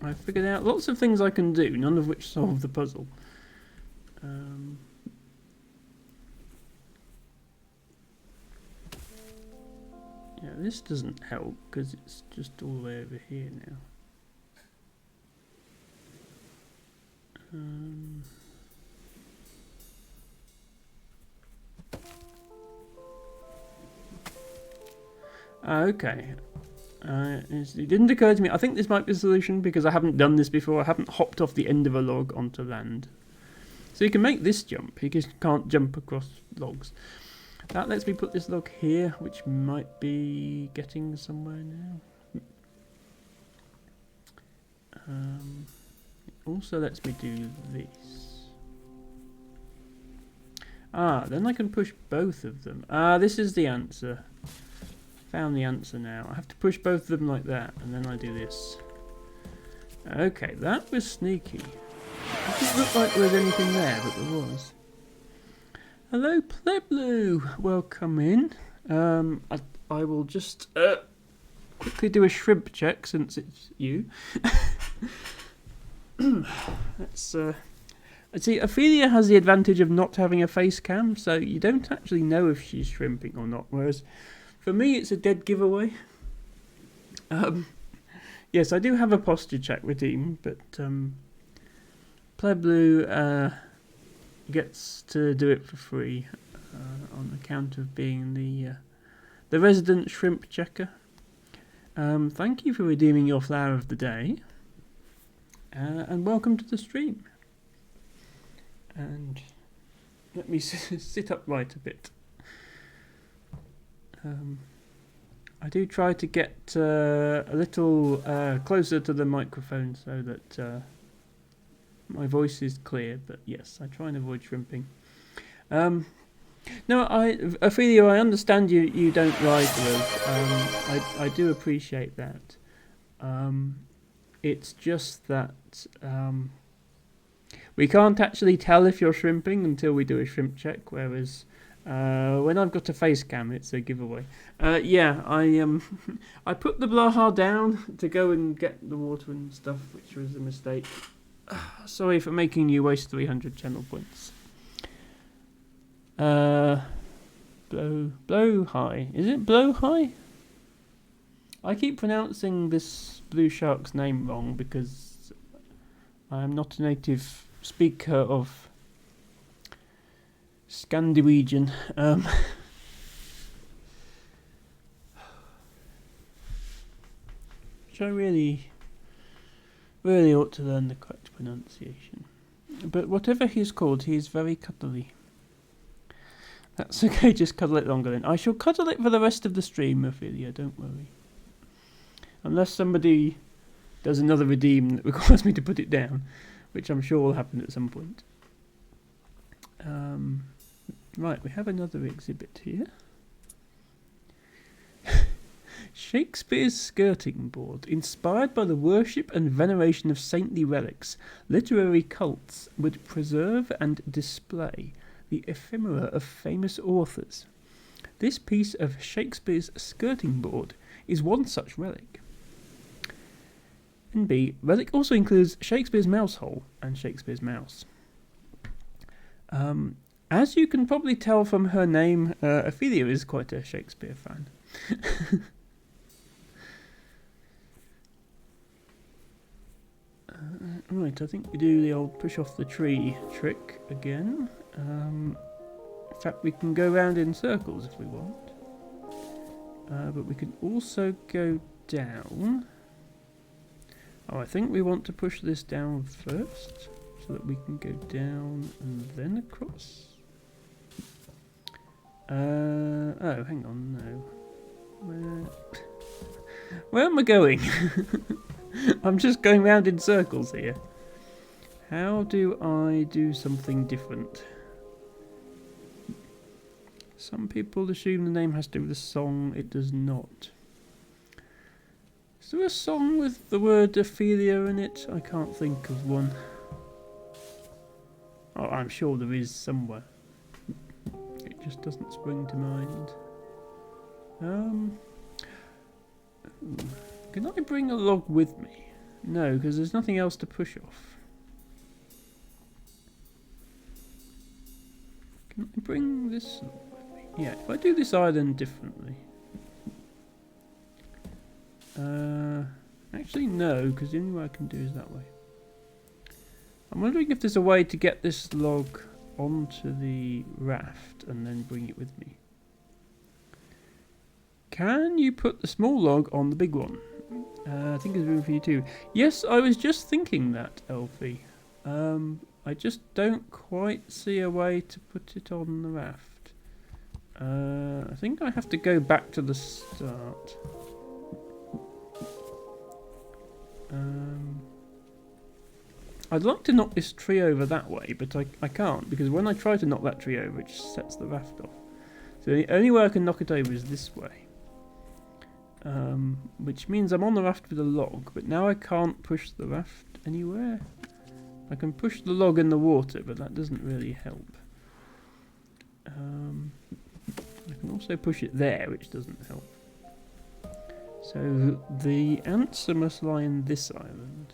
I figured out lots of things I can do, none of which solve the puzzle. Yeah, this doesn't help because it's just all the way over here now. Okay. It didn't occur to me. I think this might be the solution because I haven't done this before. I haven't hopped off the end of a log onto land. So you can make this jump. You just can't jump across logs. That lets me put this log here, which might be getting somewhere now. It also lets me do this. Then I can push both of them. This is the answer. Found the answer now. I have to push both of them like that, and then I do this. Okay, that was sneaky. It didn't look like there was anything there, but there was. Hello, Pleblu! Welcome in. I will just quickly do a shrimp check since it's you. Let's see, Ophelia has the advantage of not having a face cam, so you don't actually know if she's shrimping or not, whereas for me, it's a dead giveaway. Yes, I do have a posture check redeem, but Pleblu gets to do it for free on account of being the resident shrimp checker. Thank you for redeeming your flower of the day, and welcome to the stream. And let me sit upright a bit. I do try to get a little closer to the microphone so that my voice is clear, but yes, I try and avoid shrimping. No, Ophelia, I understand you don't lie to us. I do appreciate that. It's just that we can't actually tell if you're shrimping until we do a shrimp check, whereas when I've got a face cam, it's a giveaway. Yeah, I put the Blaha down to go and get the water and stuff, which was a mistake. Sorry for making you waste 300 channel points. Blow high. Is it blow high? I keep pronouncing this blue shark's name wrong because I am not a native speaker of Scandinavian. Which I really ought to learn the correct pronunciation. But whatever he's called, he's very cuddly. That's okay, just cuddle it longer then. I shall cuddle it for the rest of the stream, Ophelia, don't worry. Unless somebody does another redeem that requires me to put it down, which I'm sure will happen at some point. Right, we have another exhibit here. Shakespeare's skirting board, inspired by the worship and veneration of saintly relics, literary cults would preserve and display the ephemera of famous authors. This piece of Shakespeare's skirting board is one such relic. And B, relic also includes Shakespeare's mouse hole and Shakespeare's mouse. As you can probably tell from her name, Ophelia is quite a Shakespeare fan. Right, I think we do the old push off the tree trick again. In fact, we can go round in circles if we want. But we can also go down. Oh, I think we want to push this down first, so that we can go down and then across. Oh, hang on, no. Where am I going? I'm just going round in circles here. How do I do something different? Some people assume the name has to do with a song. It does not. Is there a song with the word Ophelia in it? I can't think of one. Oh, I'm sure there is somewhere. It just doesn't spring to mind. Can I bring a log with me? No, because there's nothing else to push off. Can I bring this log with me? Yeah, if I do this island differently. Actually no, because the only way I can do is that way. I'm wondering if there's a way to get this log onto the raft and then bring it with me. Can you put the small log on the big one? I think there's room for you too. Yes, I was just thinking that, Elfie. I just don't quite see a way to put it on the raft. I think I have to go back to the start. I'd like to knock this tree over that way, but I can't, because when I try to knock that tree over, it just sets the raft off. So the only way I can knock it over is this way. Which means I'm on the raft with a log, but now I can't push the raft anywhere. I can push the log in the water, but that doesn't really help. I can also push it there, which doesn't help. So the answer must lie in this island.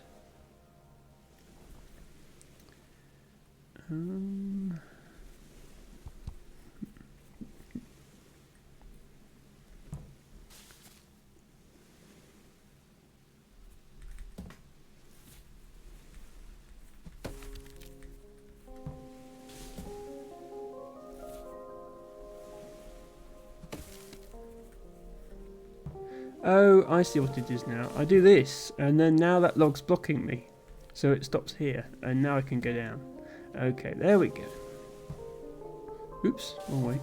Oh, I see what it is now. I do this, and then now that log's blocking me. So it stops here, and now I can go down. Okay, there we go. Oops, wrong way.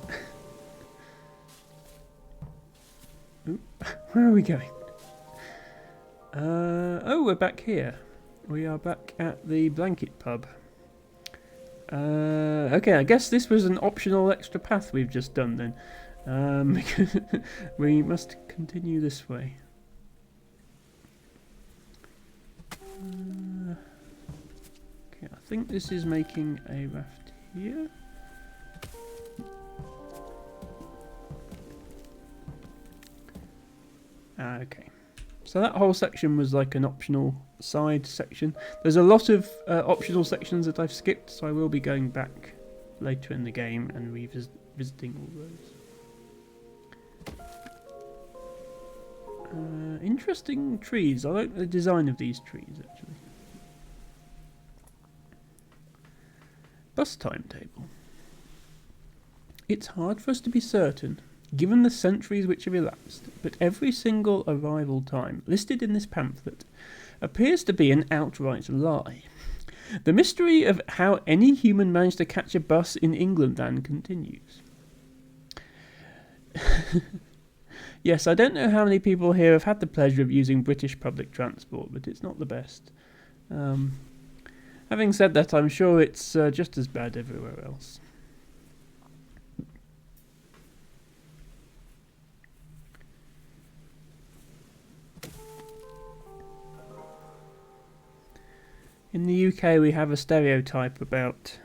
Oop, where are we going? Oh, we're back here. We are back at the Blanket Pub. Okay, I guess this was an optional extra path we've just done then. We must continue this way. Okay, I think this is making a raft here. Okay, so that whole section was like an optional side section. There's a lot of optional sections that I've skipped, so I will be going back later in the game and revisiting all those. Interesting trees. I like the design of these trees, actually. Bus timetable. It's hard for us to be certain, given the centuries which have elapsed, but every single arrival time listed in this pamphlet appears to be an outright lie. The mystery of how any human managed to catch a bus in England then continues. Yes, I don't know how many people here have had the pleasure of using British public transport, but it's not the best. Having said that, I'm sure it's just as bad everywhere else. In the UK, we have a stereotype about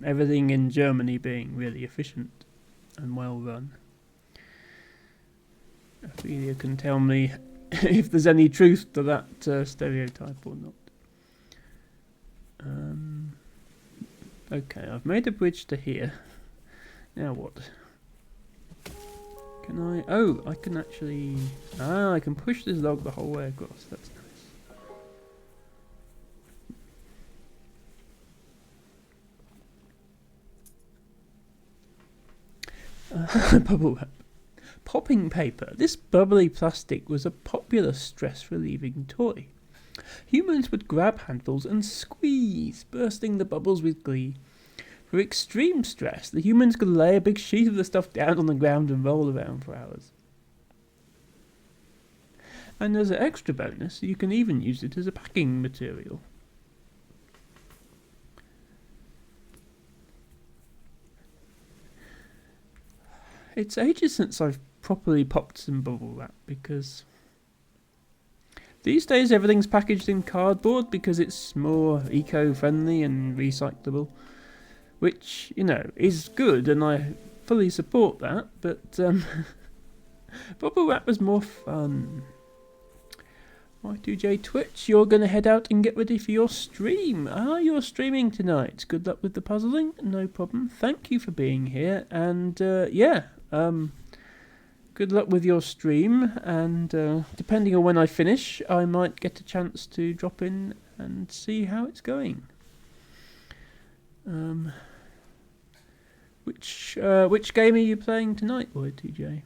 everything in Germany being really efficient and well run. Ophelia can tell me if there's any truth to that stereotype or not. Okay, I've made a bridge to here. Now what? Can I... Oh, I can actually... Ah, I can push this log the whole way across. That's nice. Bubble wrap. Popping paper. This bubbly plastic was a popular stress-relieving toy. Humans would grab handfuls and squeeze, bursting the bubbles with glee. For extreme stress, the humans could lay a big sheet of the stuff down on the ground and roll around for hours. And as an extra bonus, you can even use it as a packing material. It's ages since I've properly popped some bubble wrap, because these days everything's packaged in cardboard because it's more eco-friendly and recyclable, which, you know, is good, and I fully support that, but bubble wrap was more fun. Y2J Twitch, you're going to head out and get ready for your stream. Ah, you're streaming tonight. Good luck with the puzzling. No problem. Thank you for being here, and good luck with your stream, and depending on when I finish, I might get a chance to drop in and see how it's going. Which game are you playing tonight, Y2J?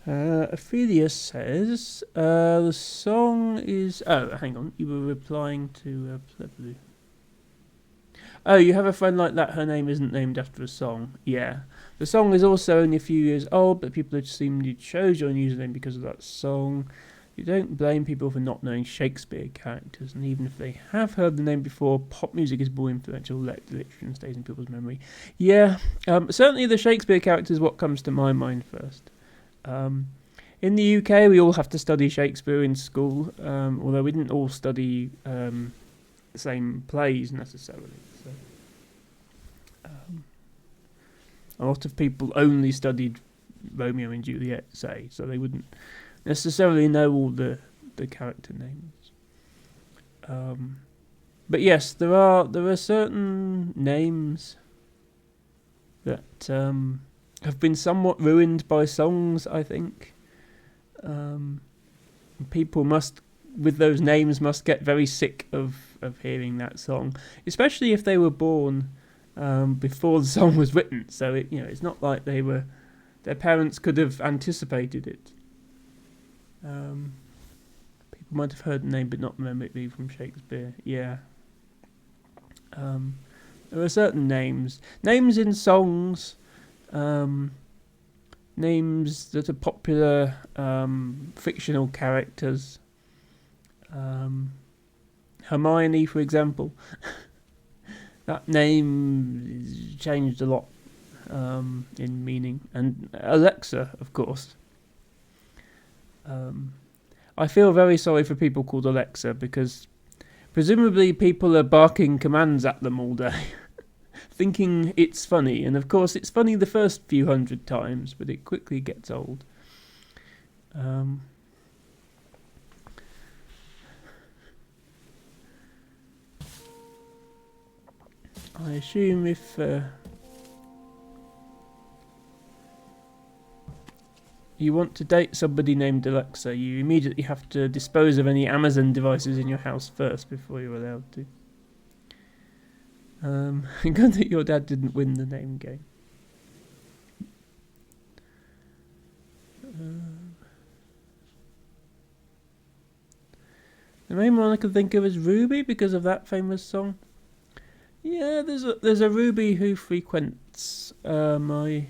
Ophelia says the song is... Oh, hang on, you were replying to Pleblu. Oh, you have a friend like that, her name isn't named after a song. Yeah. The song is also only a few years old, but people assumed you chose your username because of that song. You don't blame people for not knowing Shakespeare characters, and even if they have heard the name before, pop music is more influential, literature and stays in people's memory. Yeah, certainly the Shakespeare character is what comes to my mind first. In the UK, we all have to study Shakespeare in school, although we didn't all study the same plays necessarily. So, a lot of people only studied Romeo and Juliet, say, so they wouldn't necessarily know all the character names. But yes, there are certain names that have been somewhat ruined by songs, I think. People with those names must get very sick of hearing that song, especially if they were born before the song was written. So it's not like their parents could have anticipated it. People might have heard the name but not remember it being from Shakespeare. Yeah. There are certain names in songs, names that are popular, fictional characters. Hermione, for example. That name changed a lot in meaning. And Alexa, of course. I feel very sorry for people called Alexa, because presumably people are barking commands at them all day, thinking it's funny. And of course it's funny the first few hundred times, but it quickly gets old. I assume if you want to date somebody named Alexa, you immediately have to dispose of any Amazon devices in your house first before you're allowed to. Good that your dad didn't win the name game. The main one I can think of is Ruby, because of that famous song. Yeah, there's a Ruby who frequents my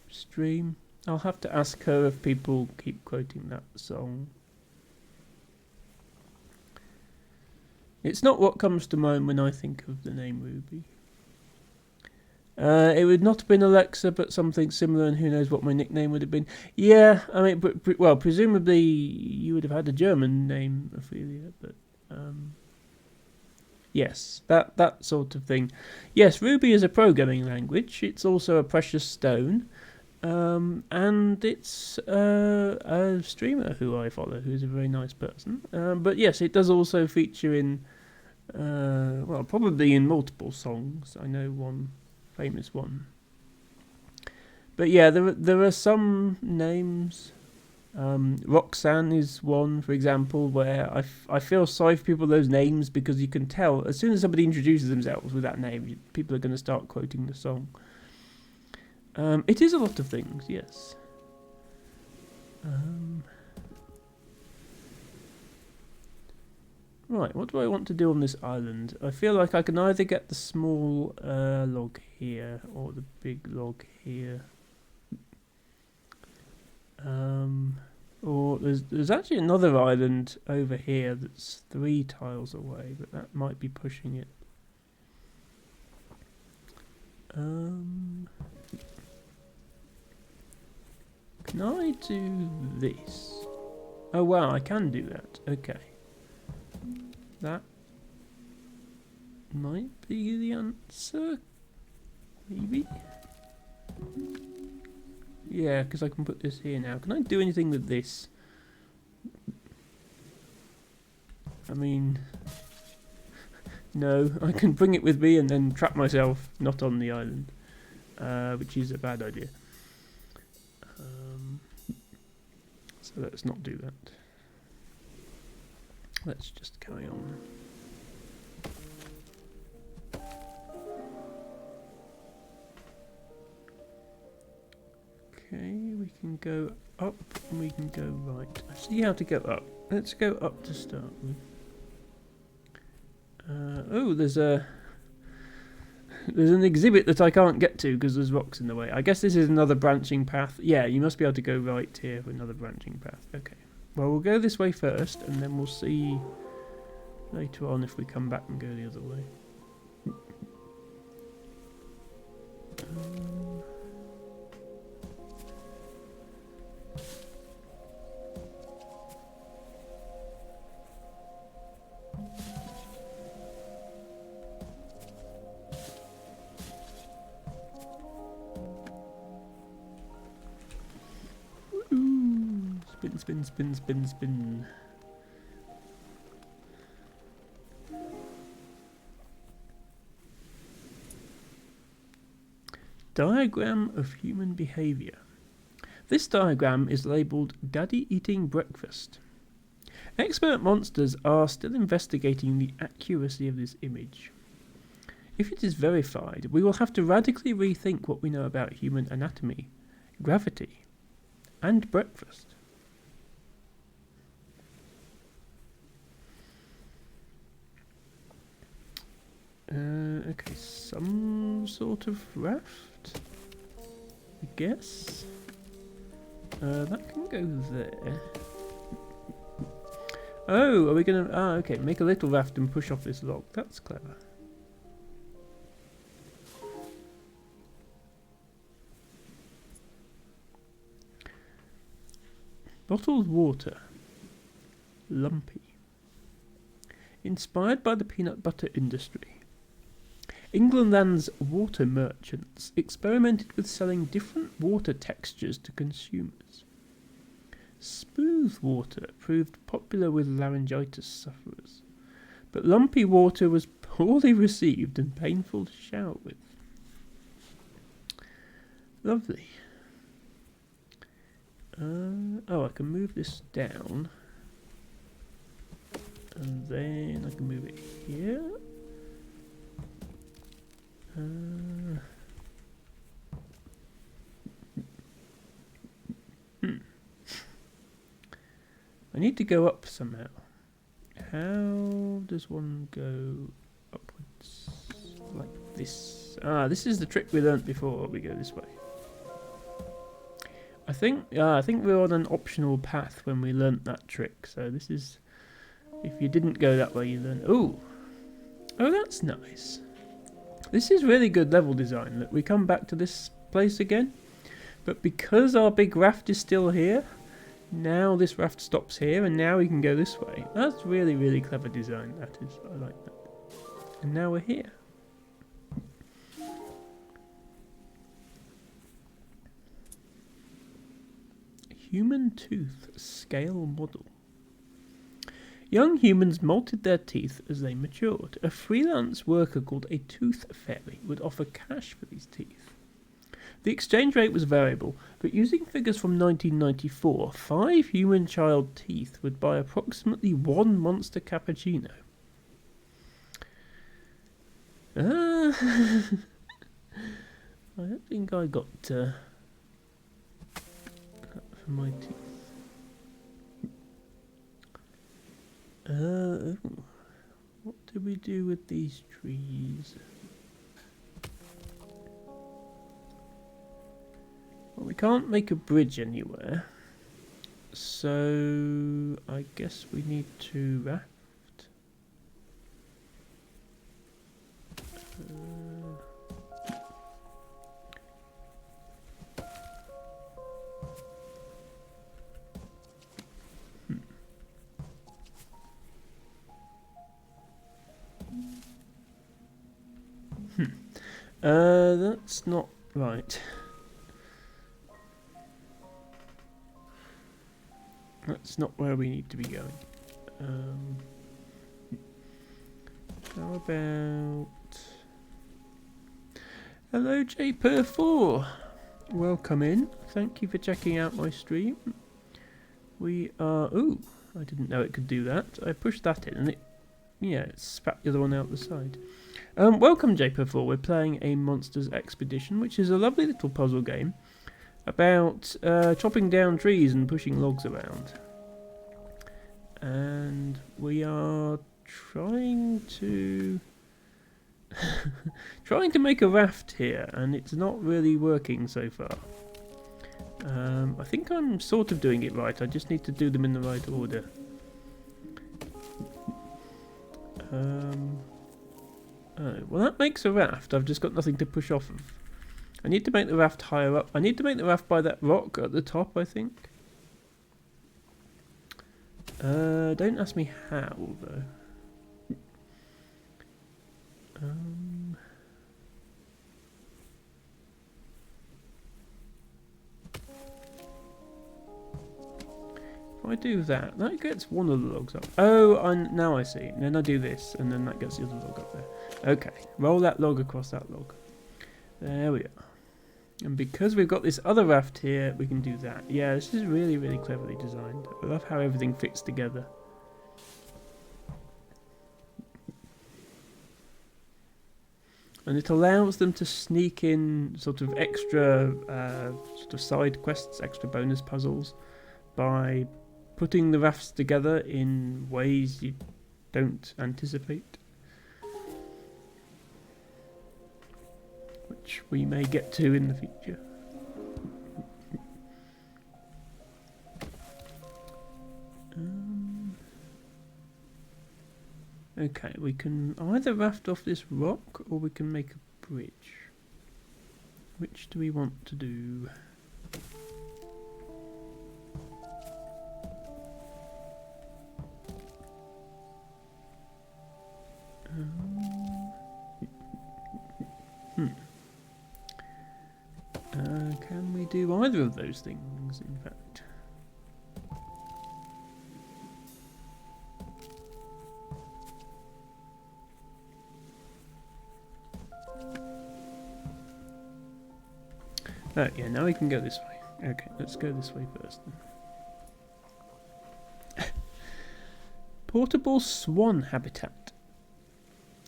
stream. I'll have to ask her if people keep quoting that song. It's not what comes to mind when I think of the name Ruby. It would not have been Alexa, but something similar, and who knows what my nickname would have been. Yeah, I mean, well, presumably you would have had a German name, Ophelia, but Yes, that sort of thing. Yes, Ruby is a programming language. It's also a precious stone. And it's a streamer who I follow, who's a very nice person. But yes, it does also feature in, well, probably in multiple songs. I know one famous one. But yeah, there are some names. Roxanne is one, for example, where I feel sorry for people with those names, because you can tell as soon as somebody introduces themselves with that name, people are going to start quoting the song. It is a lot of things, yes. Right, what do I want to do on this island? I feel like I can either get the small log here or the big log here. Or there's actually another island over here that's 3 tiles away, but that might be pushing it. Can I do this? Oh wow, I can do that. Okay. That might be the answer. Maybe. Yeah, because I can put this here now. Can I do anything with this? I mean, no. I can bring it with me and then trap myself not on the island, which is a bad idea. So let's not do that. Let's just carry on. Okay, we can go up and we can go right. I see how to go up. Let's go up to start with. Oh, there's an exhibit that I can't get to because there's rocks in the way. I guess this is another branching path. Yeah, you must be able to go right here for another branching path. Okay. Well, we'll go this way first, and then we'll see later on if we come back and go the other way. Spin, spin, spin, spin. Diagram of human behaviour. This diagram is labelled Daddy Eating Breakfast. Expert monsters are still investigating the accuracy of this image. If it is verified, we will have to radically rethink what we know about human anatomy, gravity, and breakfast. Okay, some sort of raft, I guess. That can go there. Oh, are we gonna... Ah, okay, make a little raft and push off this log. That's clever. Bottled water. Lumpy. Inspired by the peanut butter industry, England's water merchants experimented with selling different water textures to consumers. Smooth water proved popular with laryngitis sufferers, but lumpy water was poorly received and painful to shower with. Lovely. Oh, I can move this down. And then I can move it here. I need to go up somehow. How does one go upwards? Like this. Ah, this is the trick we learnt before. We go this way. I think we're on an optional path when we learnt that trick. So this is, if you didn't go that way, you learn. Oh, that's nice. This is really good level design. Look, we come back to this place again, but because our big raft is still here, now this raft stops here, and now we can go this way. That's really, really clever design. That is, I like that. And now we're here. Human tooth scale model. Young humans molted their teeth as they matured. A freelance worker called a tooth fairy would offer cash for these teeth. The exchange rate was variable, but using figures from 1994, 5 human child teeth would buy approximately 1 monster cappuccino. I don't think I got that for my teeth. What do we do with these trees? Well, we can't make a bridge anywhere, so I guess we need to raft. That's not right. That's not where we need to be going. How about... Hello JPer4! Welcome in. Thank you for checking out my stream. We are... Ooh, I didn't know it could do that. I pushed that in and it... Yeah, it spat the other one out the side. Welcome JPer4. We're playing a Monsters Expedition, which is a lovely little puzzle game about chopping down trees and pushing logs around. And we are trying to trying to make a raft here, and it's not really working so far. I think I'm sort of doing it right. I just need to do them in the right order. Oh, well, that makes a raft. I've just got nothing to push off of. I need to make the raft higher up. I need to make the raft by that rock at the top, I think. Don't ask me how, though. If I do that, that gets one of the logs up. Oh, now I see. And then I do this, and then that gets the other log up there. Okay, roll that log across that log. There we are. And because we've got this other raft here, we can do that. Yeah, this is really, really cleverly designed. I love how everything fits together. And it allows them to sneak in sort of extra sort of side quests, extra bonus puzzles, by putting the rafts together in ways you don't anticipate. Which we may get to in the future. Okay, we can either raft off this rock or we can make a bridge. Which do we want to do? Can we do either of those things, in fact? Oh, yeah, now we can go this way. Okay, let's go this way first then. Portable swan habitat.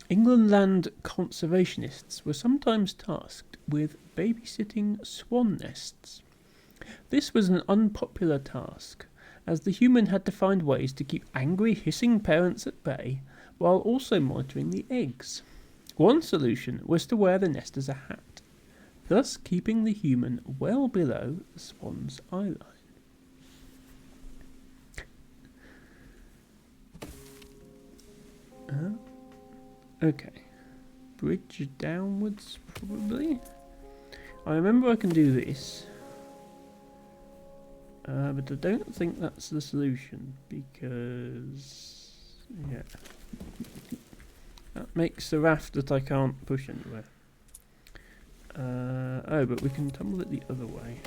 England conservationists were sometimes tasked with babysitting swan nests. This was an unpopular task, as the human had to find ways to keep angry, hissing parents at bay, while also monitoring the eggs. One solution was to wear the nest as a hat, thus keeping the human well below the swan's eye line. Okay. Bridge downwards, probably. I remember I can do this. But I don't think that's the solution, because... yeah. That makes a raft that I can't push anywhere. Oh, but we can tumble it the other way.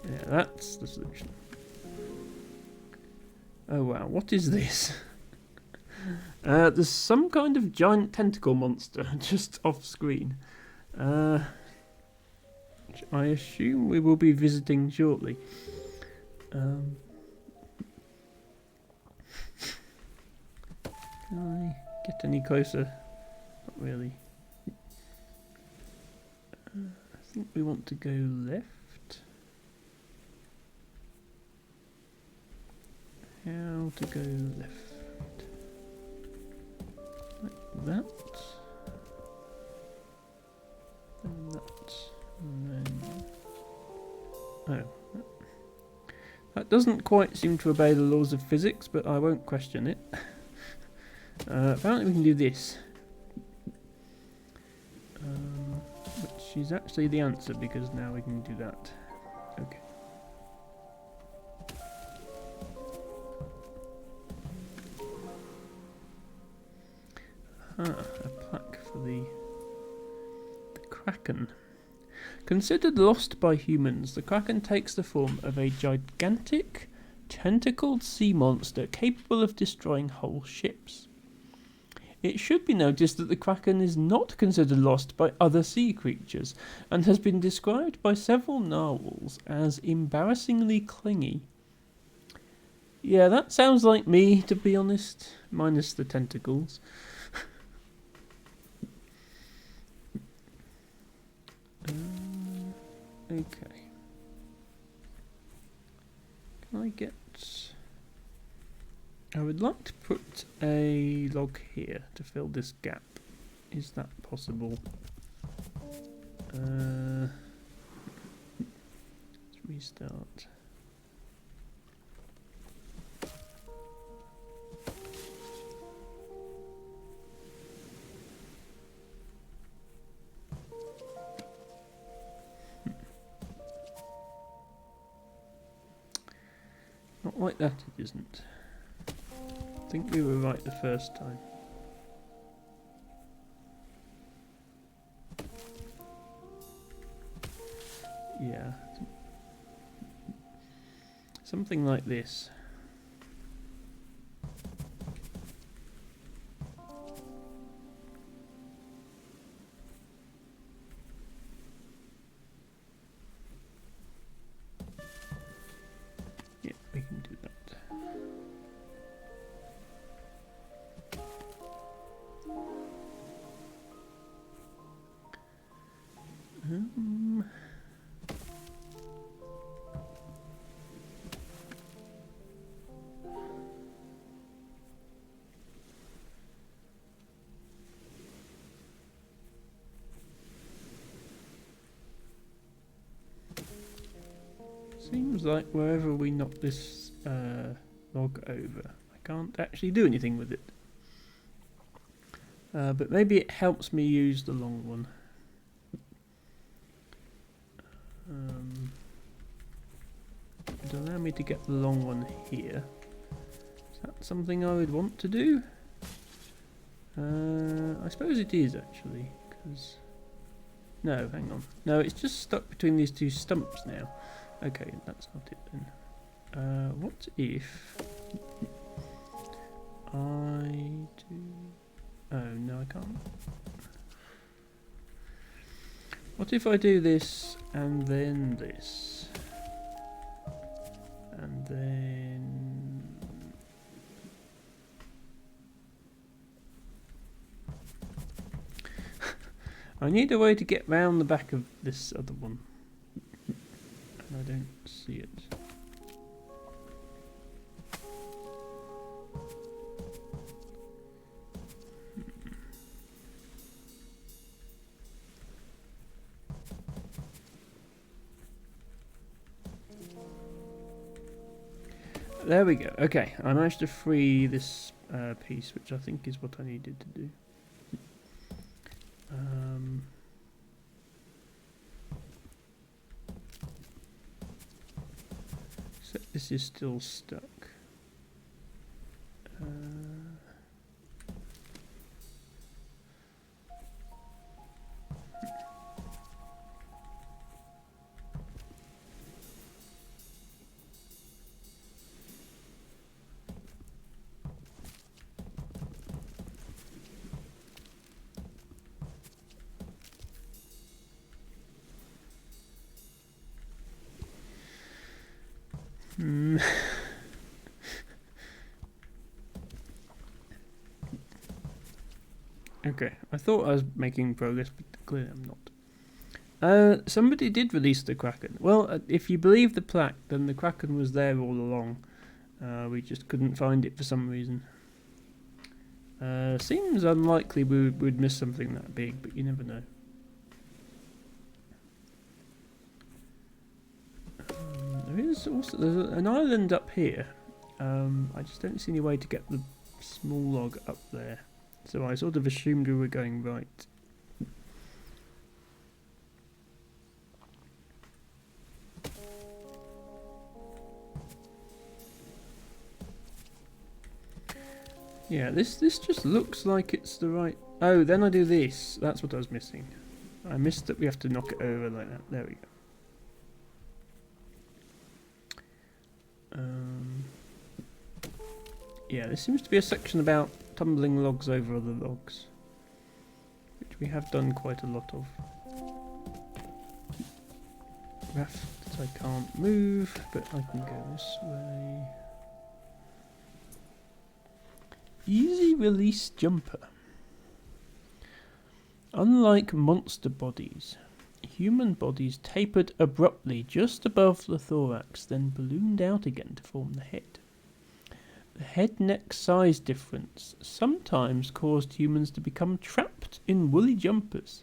Yeah, that's the solution. Oh wow, what is this? There's some kind of giant tentacle monster just off screen. Which I assume we will be visiting shortly. Can I get any closer? Not really. I think we want to go left. How to go left? Like that. And that. And then... Oh. That doesn't quite seem to obey the laws of physics, but I won't question it. Apparently we can do this. Which is actually the answer, because now we can do that. Okay. A plaque for the Kraken. Considered lost by humans, the Kraken takes the form of a gigantic, tentacled sea monster capable of destroying whole ships. It should be noticed that the Kraken is not considered lost by other sea creatures, and has been described by several narwhals as embarrassingly clingy. Yeah, that sounds like me, to be honest, minus the tentacles. Okay. Can I get... I would like to put a log here to fill this gap. Is that possible? Let's restart. Not like that, it isn't. I think we were right the first time. Yeah. Something like this. Yeah, we can do that. Seems like wherever we knock this log over, I can't actually do anything with it. But maybe it helps me use the long one. It'd allow me to get the long one here. Is that something I would want to do? I suppose it is actually, because... No, hang on. No, it's just stuck between these two stumps now. Okay, that's not it then. What if I do... Oh, no I can't. What if I do this, and then this? And then... I need a way to get round the back of this other one. And I don't see it. There we go. Okay, I managed to free this piece, which I think is what I needed to do. Except this is still stuck. Hmm. Okay, I thought I was making progress, but clearly I'm not. Somebody did release the Kraken. Well, if you believe the plaque, then the Kraken was there all along. We just couldn't find it for some reason. Seems unlikely we'd miss something that big, but you never know. There's an island up here. I just don't see any way to get the small log up there. So I sort of assumed we were going right. Yeah, this just looks like it's the right... Oh, then I do this. That's what I was missing. I missed that we have to knock it over like that. There we go. Yeah, there seems to be a section about tumbling logs over other logs, which we have done quite a lot of. Raft I can't move, but I can go this way. Easy release jumper. Unlike monster bodies, human bodies tapered abruptly just above the thorax, then ballooned out again to form the head. The head-neck size difference sometimes caused humans to become trapped in woolly jumpers.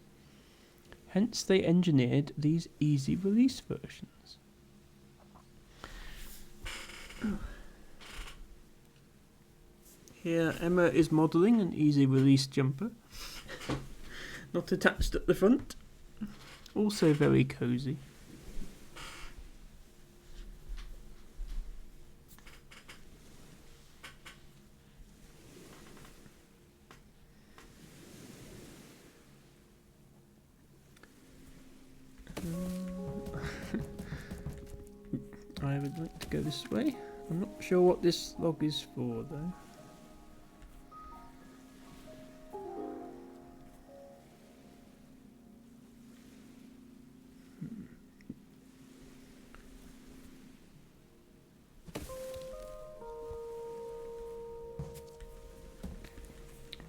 Hence they engineered these easy release versions. Here Emma is modelling an easy release jumper. Not attached at the front. Also very cosy. I would like to go this way. I'm not sure what this log is for though.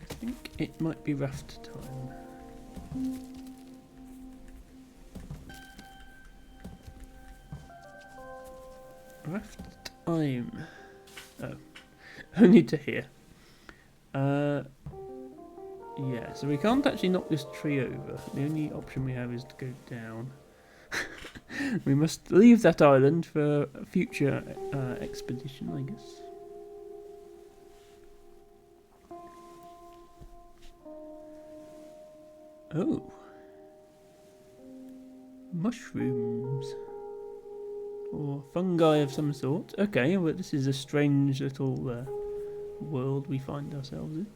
I think it might be raft time. Raft time. Oh, only to here. Yeah, so we can't actually knock this tree over. The only option we have is to go down. We must leave that island for a future expedition, I guess. Oh. Mushrooms. Or fungi of some sort. Okay, well this is a strange little world we find ourselves in.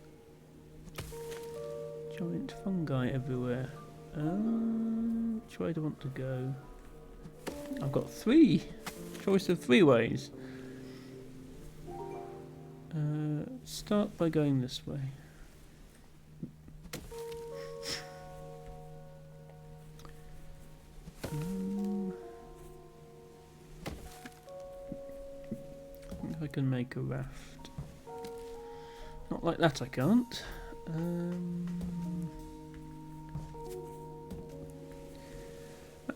Giant fungi everywhere. Which way do I want to go? I've got choice of 3 ways. Start by going this way. If I can make a raft. Not like that I can't.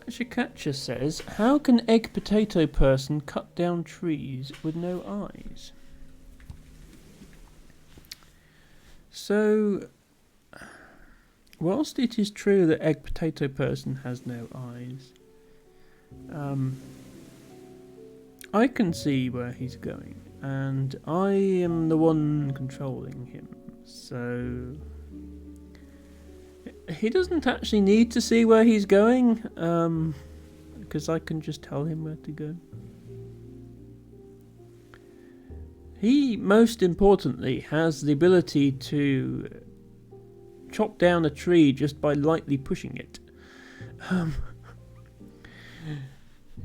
Shikacha says, how can egg potato person cut down trees with no eyes? So, whilst it is true that egg potato person has no eyes, I can see where he's going, and I am the one controlling him, so he doesn't actually need to see where he's going, because I can just tell him where to go. He, most importantly, has the ability to chop down a tree just by lightly pushing it.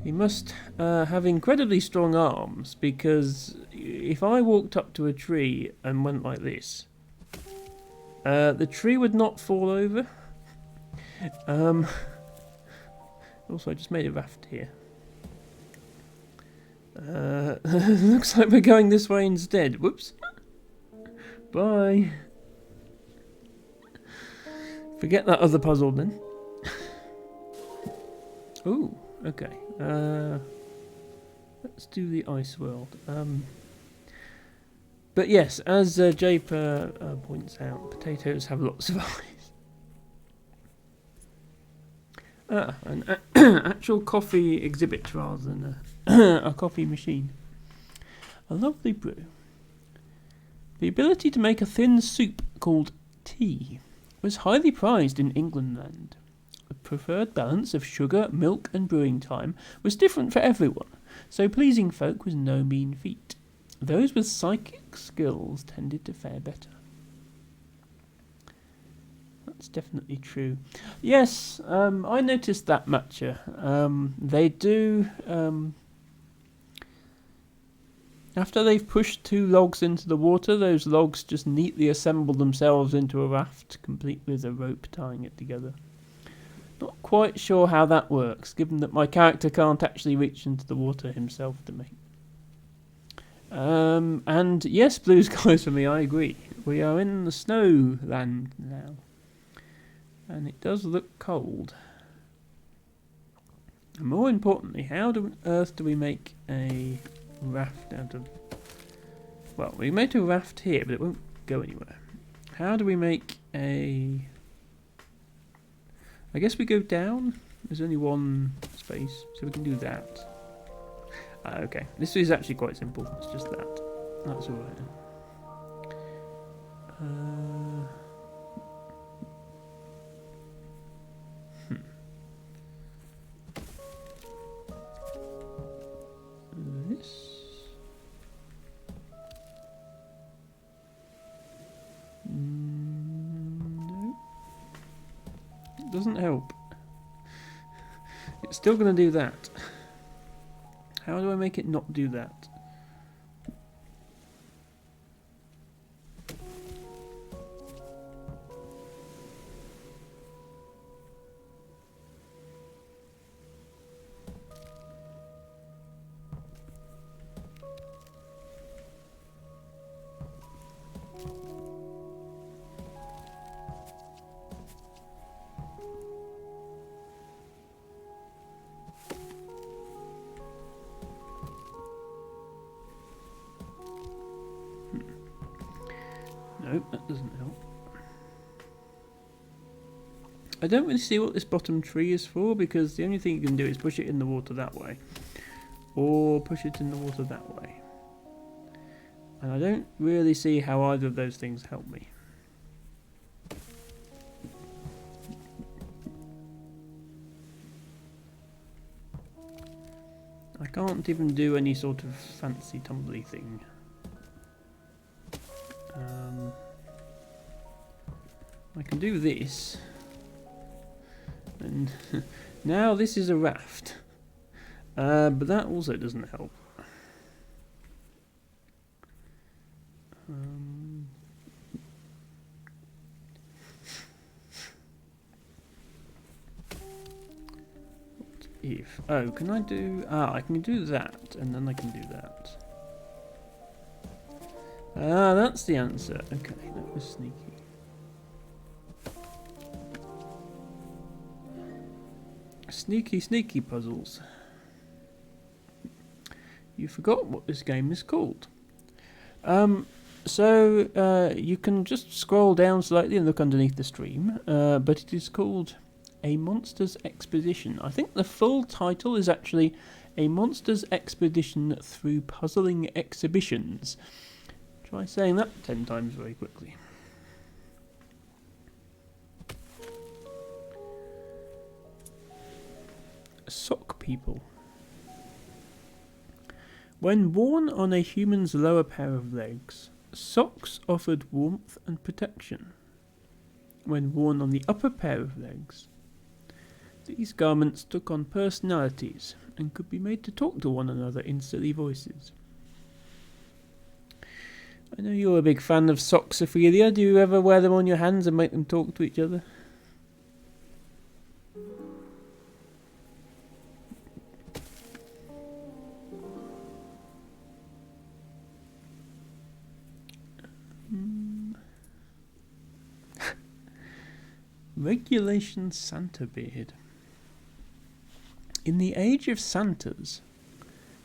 He must have incredibly strong arms, because if I walked up to a tree and went like this, the tree would not fall over. Also, I just made a raft here. Looks like we're going this way instead. Whoops. Bye. Forget that other puzzle then. Ooh, okay. Let's do the ice world. But yes, as Japer points out, potatoes have lots of eyes. An actual coffee exhibit rather than a coffee machine. A lovely brew. The ability to make a thin soup called tea was highly prized in Englandland. The preferred balance of sugar, milk and brewing time was different for everyone, so pleasing folk was no mean feat. Those with psychic skills tended to fare better. That's definitely true. Yes, I noticed that, Matcha. They do... after they've pushed 2 logs into the water, those logs just neatly assemble themselves into a raft, complete with a rope tying it together. Not quite sure how that works, given that my character can't actually reach into the water himself to make. And yes, blue skies for me, I agree. We are in the snow land now. And it does look cold. And more importantly, how on earth do we make a raft out of... Well, we made a raft here, but it won't go anywhere. How do we make a... I guess we go down. There's only one space, so we can do that. Okay, this is actually quite simple. It's just that. That's alright. This. No. It doesn't help. It's still going to do that. How do I make it not do that? Nope, that doesn't help. I don't really see what this bottom tree is for, because the only thing you can do is push it in the water that way. Or push it in the water that way. And I don't really see how either of those things help me. I can't even do any sort of fancy tumbly thing. I can do this, and now this is a raft, but that also doesn't help. What if? Oh, can I do? I can do that, and then I can do that. That's the answer. Okay, that was sneaky. Sneaky, sneaky puzzles. You forgot what this game is called. So you can just scroll down slightly and look underneath the stream, but it is called A Monster's Expedition. I think the full title is actually A Monster's Expedition Through Puzzling Exhibitions. Try saying that 10 times very quickly. Sock people. When worn on a human's lower pair of legs, socks offered warmth and protection. When worn on the upper pair of legs, these garments took on personalities and could be made to talk to one another in silly voices. I know you're a big fan of socks, Ophelia. Do you ever wear them on your hands and make them talk to each other? Regulation Santa beard. In the age of Santas,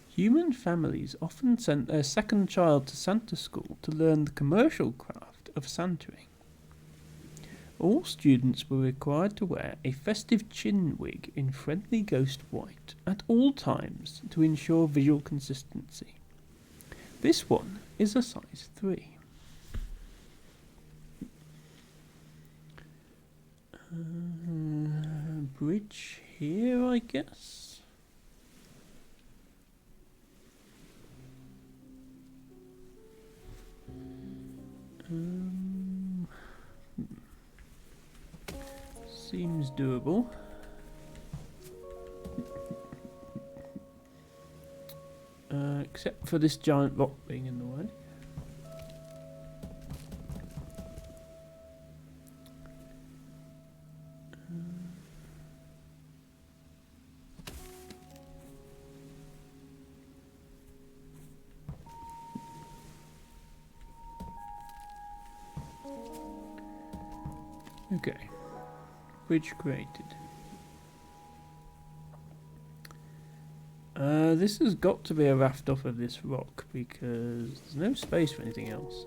human families often sent their second child to Santa school to learn the commercial craft of Santaing. All students were required to wear a festive chin wig in friendly ghost white at all times to ensure visual consistency. This one is a size 3. Bridge here, I guess. Seems doable. Except for this giant rock being in the way. Okay, bridge created. This has got to be a raft off of this rock because there's no space for anything else.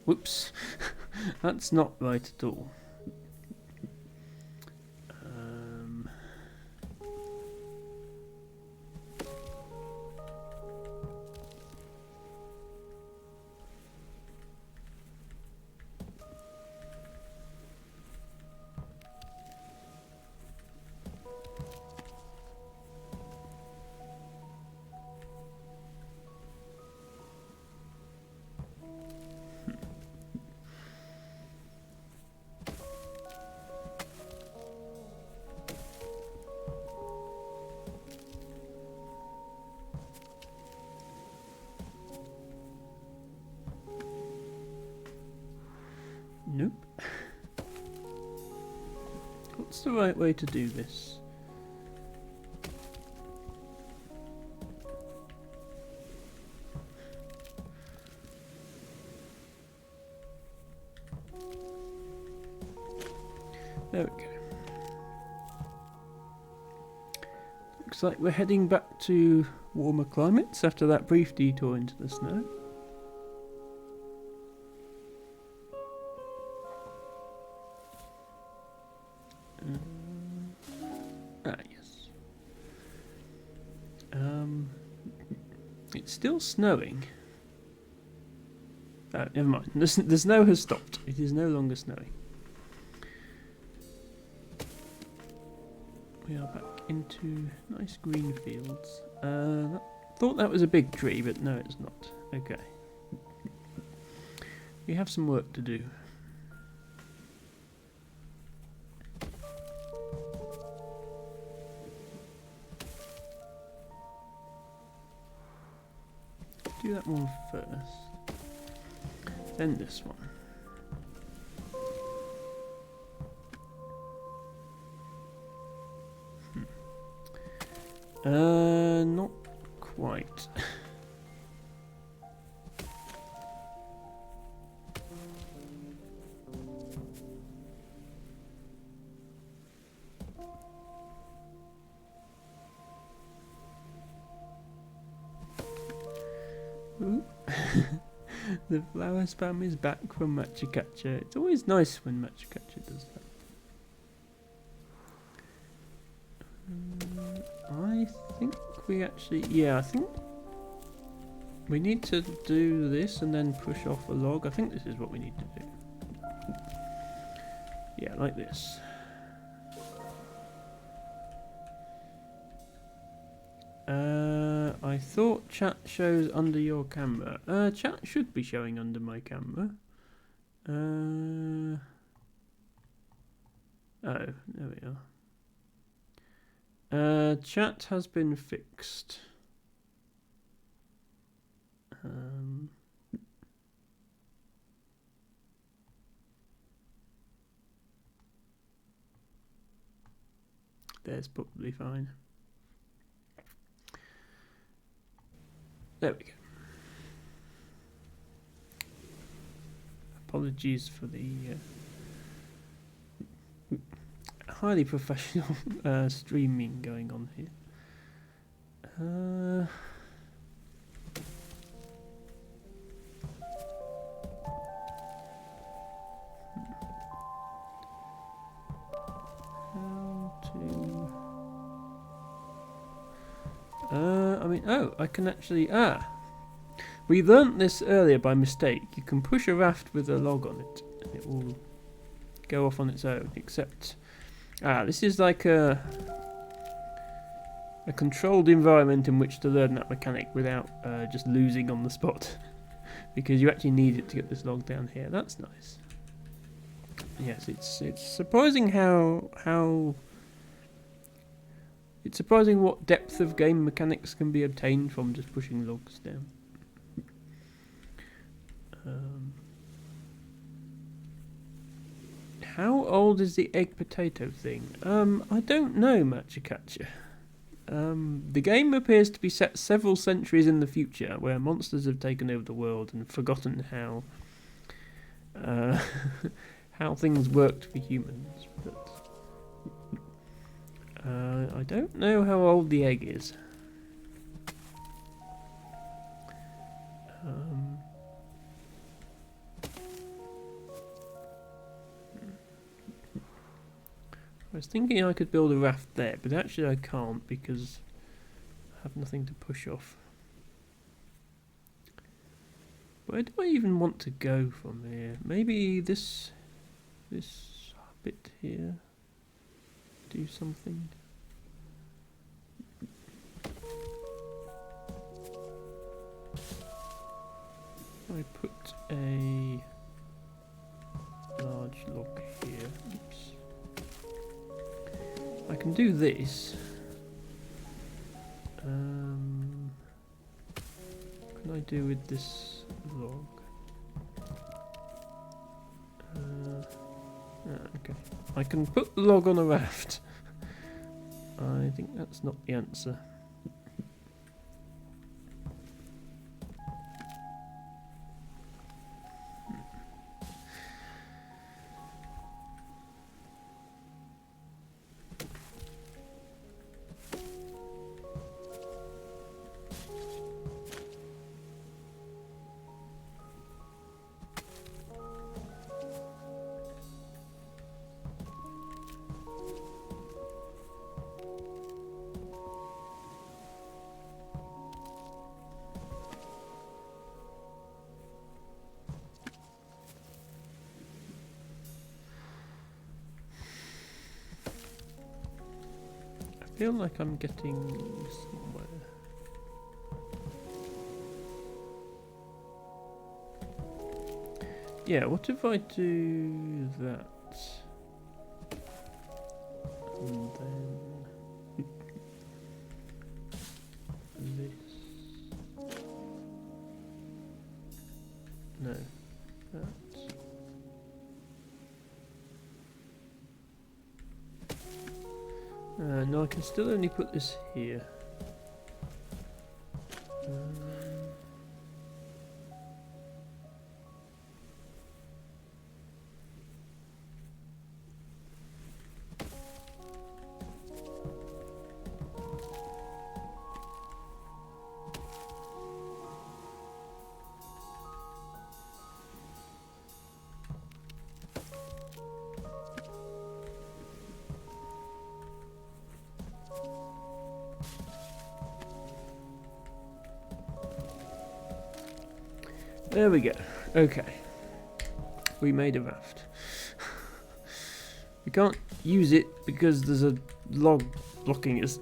Whoops, that's not right at all. Nope. What's the right way to do this? There we go. Looks like we're heading back to warmer climates after that brief detour into the snow. Yes. It's still snowing. Oh, never mind. The snow has stopped. It is no longer snowing. We are back into nice green fields. Thought that was a big tree, but no, it's not. Okay. We have some work to do. Do that one first, then this one. Not quite. The flower spam is back from Machicacha. It's always nice when Machicacha does that. I think we actually... Yeah, I think we need to do this and then push off a log. I think this is what we need to do. Yeah, like this. I thought chat shows under your camera. Chat should be showing under my camera. Oh, there we are. Chat has been fixed. There's probably fine. There we apologies for the highly professional streaming going on here. I mean, oh, I can actually, we learnt this earlier by mistake. You can push a raft with a log on it, and it will go off on its own, except, this is like a controlled environment in which to learn that mechanic without just losing on the spot, because you actually need it to get this log down here. That's nice. Yes, it's surprising how it's surprising what depth of game mechanics can be obtained from just pushing logs down. How old is the egg potato thing? I don't know, Machikacha. The game appears to be set several centuries in the future, where monsters have taken over the world and forgotten how how things worked for humans. But I don't know how old the egg is. I was thinking I could build a raft there, but actually I can't because I have nothing to push off. Where do I even want to go from here? Maybe this bit here. Do something. I put a large log here. Oops. I can do this. What can I do with this log? Okay. I can put the log on a raft. I think that's not the answer. I feel like I'm getting somewhere. Yeah, what if I do that? And then this. No, that. No, I can still only put this here. There we go. Okay. We made a raft. We can't use it because there's a log blocking us.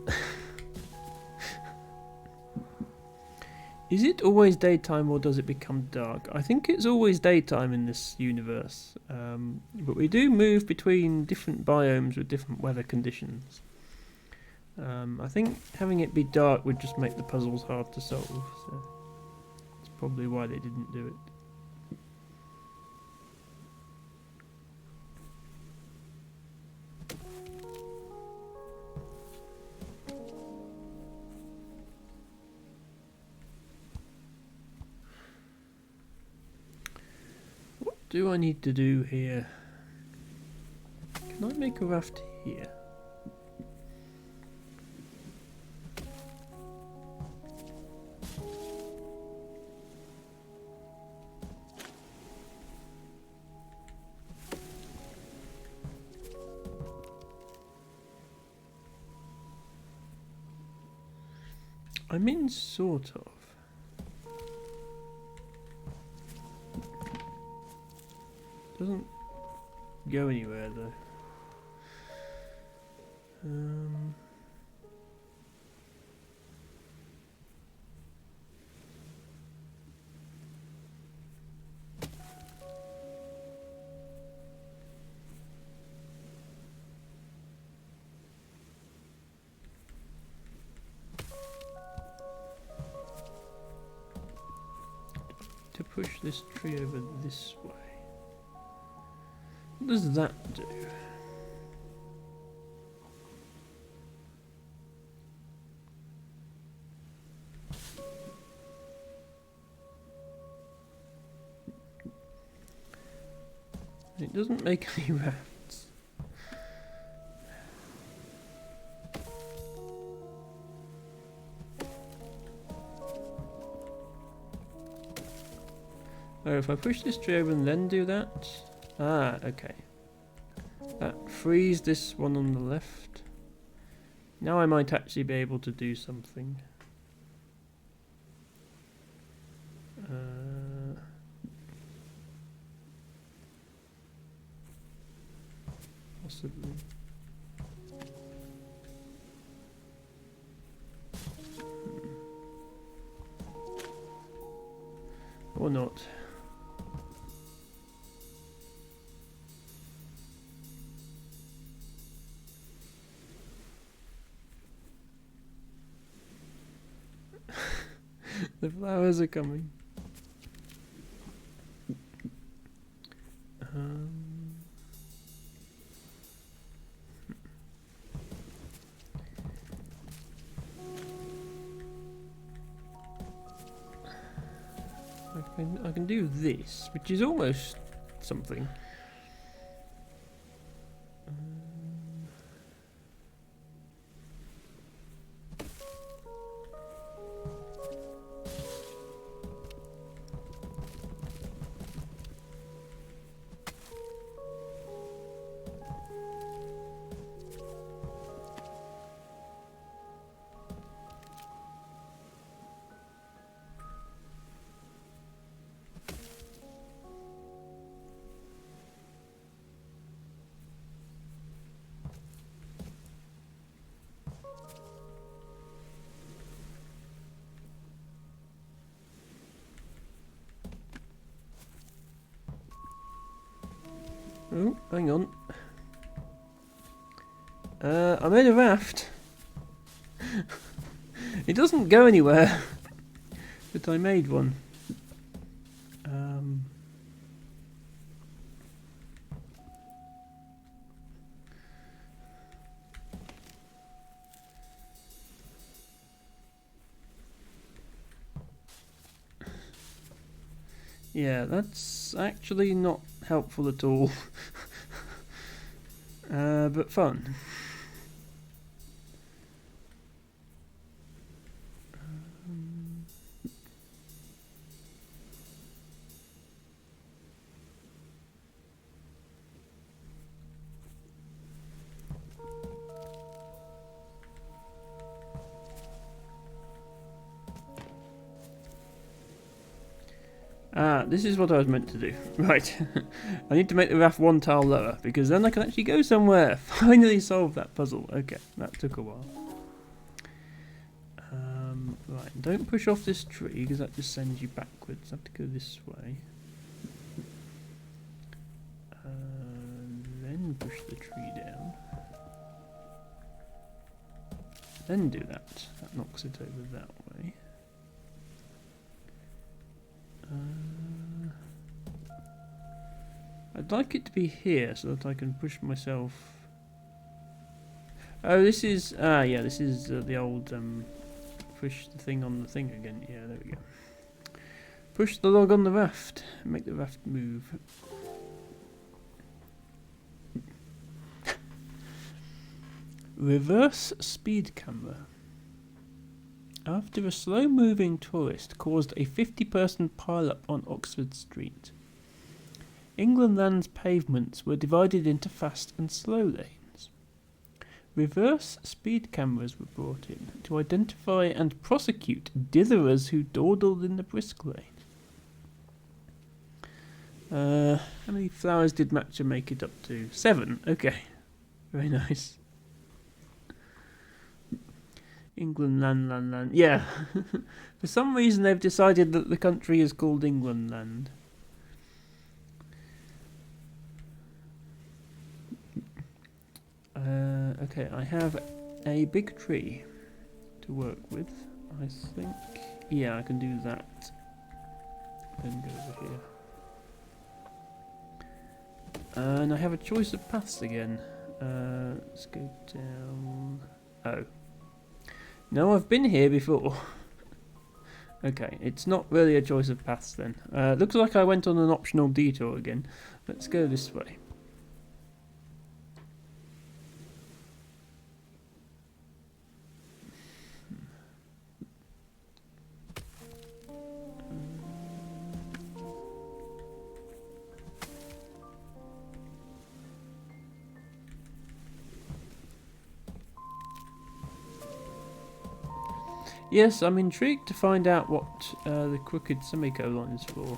Is it always daytime or does it become dark? I think it's always daytime in this universe. But we do move between different biomes with different weather conditions. I think having it be dark would just make the puzzles hard to solve. So. Probably why they didn't do it. What do I need to do here? Can I make a raft here? I mean, sort of. Doesn't go anywhere though. To push this tree over this way. What does that do? It doesn't make any rafts. Oh, if I push this tree over and then do that? Ah, okay. That frees this one on the left. Now I might actually be able to do something. Possibly. Or not. The flowers are coming. I can do this, which is almost something. Oh, hang on. I made a raft. It doesn't go anywhere, but I made one. Yeah, that's actually not helpful at all. But fun. This is what I was meant to do. Right. I need to make the raft one tile lower, because then I can actually go somewhere. Finally solve that puzzle. Okay, that took a while. Right, don't push off this tree, because that just sends you backwards. I have to go this way. Then push the tree down. Then do that. That knocks it over that way. I'd like it to be here so that I can push myself. Oh, this is yeah, this is the old push the thing on the thing again. Yeah, there we go. Push the log on the raft. Make the raft move. Reverse speed camera. After a slow-moving tourist caused a 50-person pile-up on Oxford Street, England Land's pavements were divided into fast and slow lanes. Reverse speed cameras were brought in to identify and prosecute ditherers who dawdled in the brisk lane. How many flowers did Matcha make it up to? 7. Okay. Very nice. England land. Yeah. For some reason they've decided that the country is called England Land. Okay, I have a big tree to work with, I think. Yeah, I can do that. Then go over here. And I have a choice of paths again. Let's go down. Oh. No, I've been here before. Okay, it's not really a choice of paths then. Looks like I went on an optional detour again. Let's go this way. Yes, I'm intrigued to find out what the crooked semicolon is for.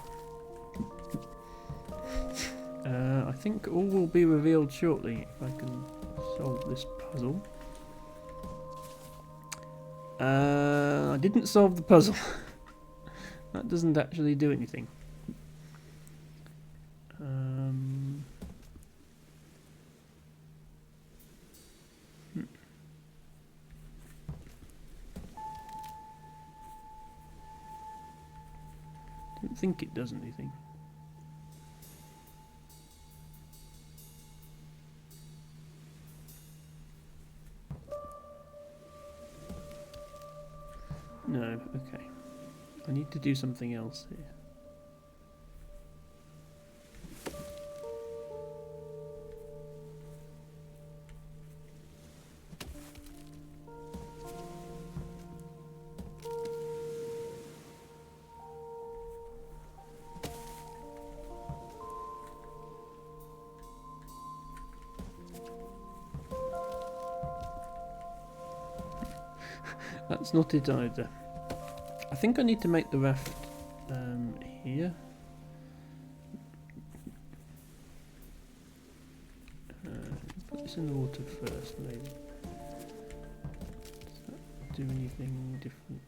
I think all will be revealed shortly if I can solve this puzzle. I didn't solve the puzzle. That doesn't actually do anything. Don't think it does anything. No, okay. I need to do something else here. That's not it either. I think I need to make the raft here. Put this in the water first, maybe. Does that do anything different?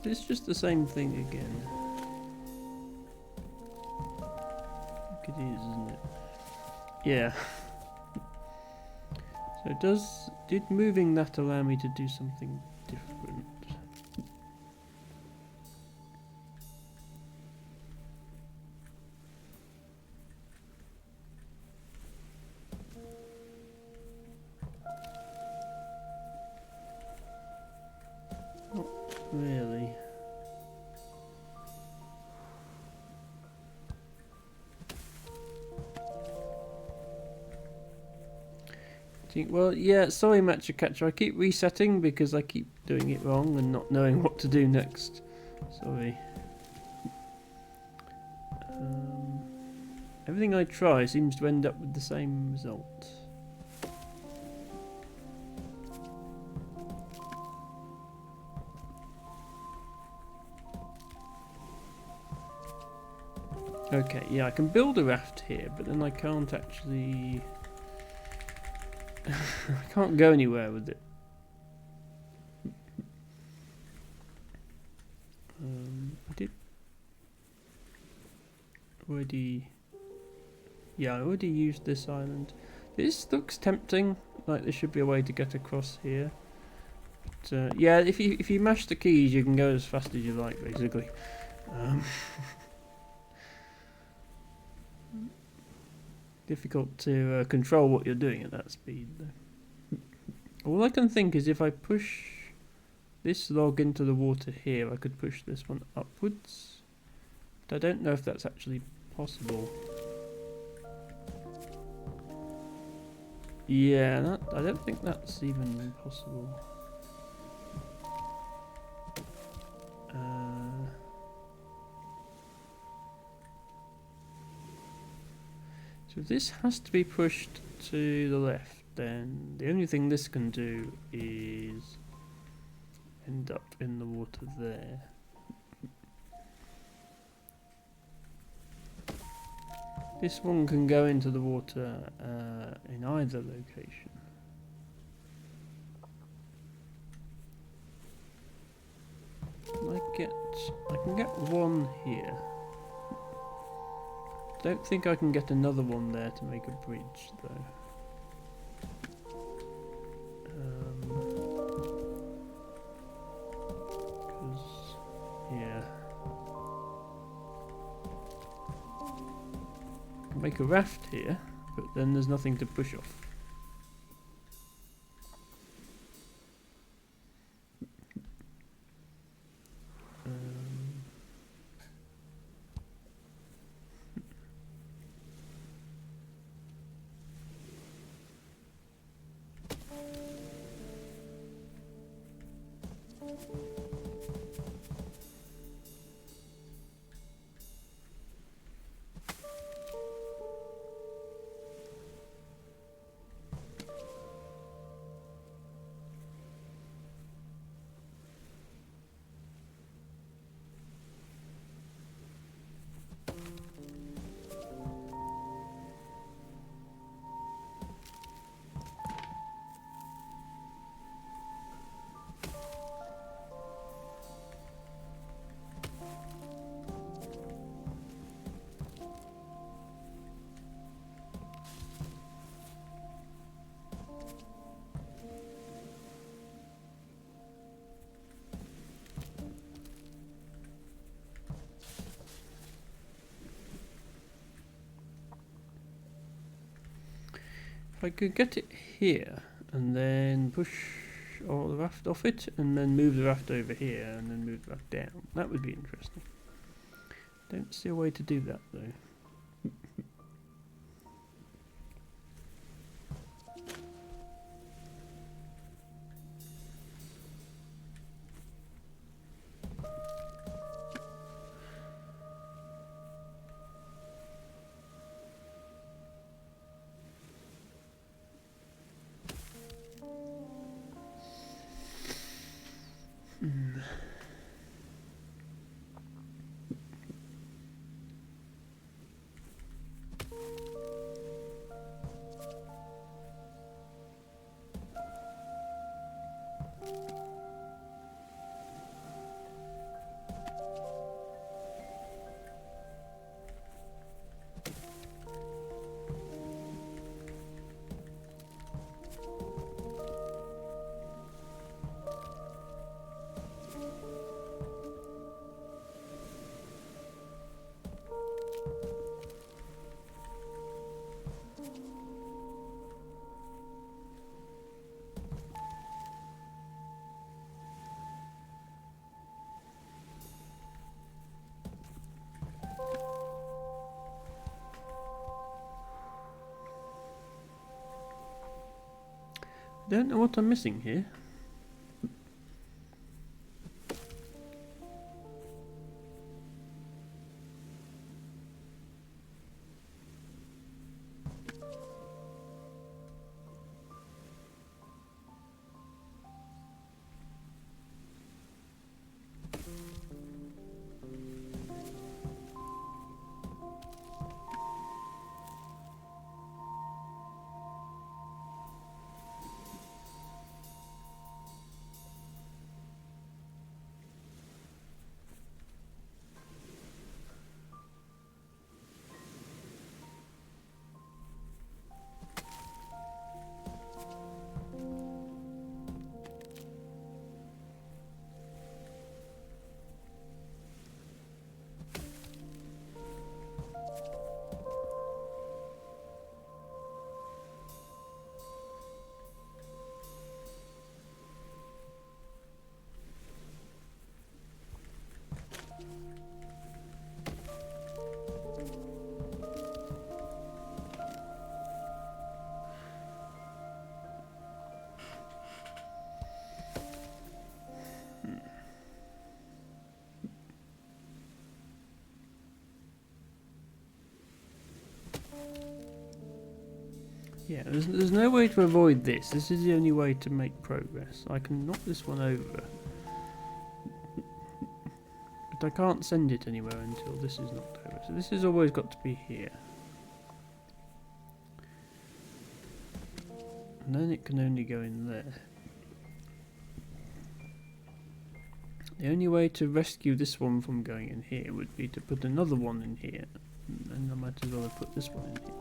It's just the same thing again. I think it is, isn't it? Yeah. So did moving that allow me to do something different? Not really. Well, yeah, sorry Matcha Catcher, I keep resetting because I keep doing it wrong and not knowing what to do next. Sorry. Everything I try seems to end up with the same result. Okay, yeah, I can build a raft here, but then I can't actually... I can't go anywhere with it. I did already... Yeah, I already used this island. This looks tempting. Like there should be a way to get across here. But, yeah, if you mash the keys, you can go as fast as you like, basically. Difficult to control what you're doing at that speed, though. All I can think is if I push this log into the water here, I could push this one upwards. But I don't know if that's actually possible. Yeah, I don't think that's even possible. So if this has to be pushed to the left, then the only thing this can do is end up in the water there. This one can go into the water in either location. I can get one here. Don't think I can get another one there to make a bridge, though. Yeah. I can make a raft here, but then there's nothing to push off. If I could get it here and then push all the raft off it and then move the raft over here and then move the raft down, that would be interesting. Don't see a way to do that though. Don't know what I'm missing here. Yeah, there's no way to avoid this. This is the only way to make progress. I can knock this one over. But I can't send it anywhere until this is knocked over. So this has always got to be here. And then it can only go in there. The only way to rescue this one from going in here would be to put another one in here. And I might as well have put this one in here.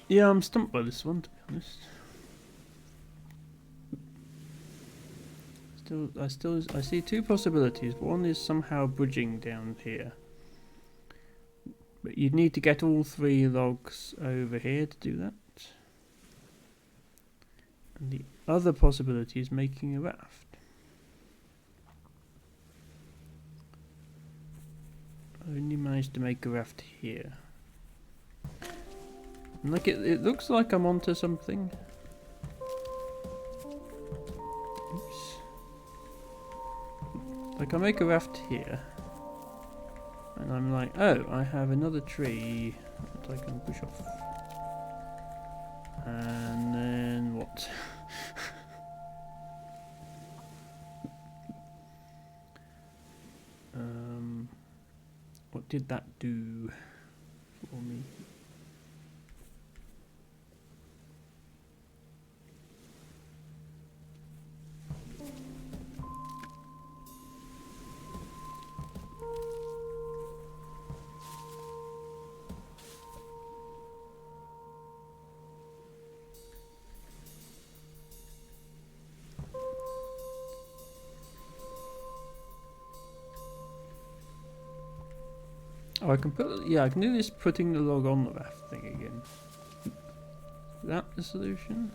Yeah, I'm stumped by this one, to be honest. I see two possibilities. One is somehow bridging down here. But you'd need to get all 3 logs over here to do that. And the other possibility is making a raft. I only managed to make a raft here. And like it looks like I'm onto something. Oops. Like I make a raft here. And I'm like, oh, I have another tree that I can push off. And then what? What did that do for me? Oh, I can put, yeah, I can do this putting the log on the raft thing again. Is that the solution?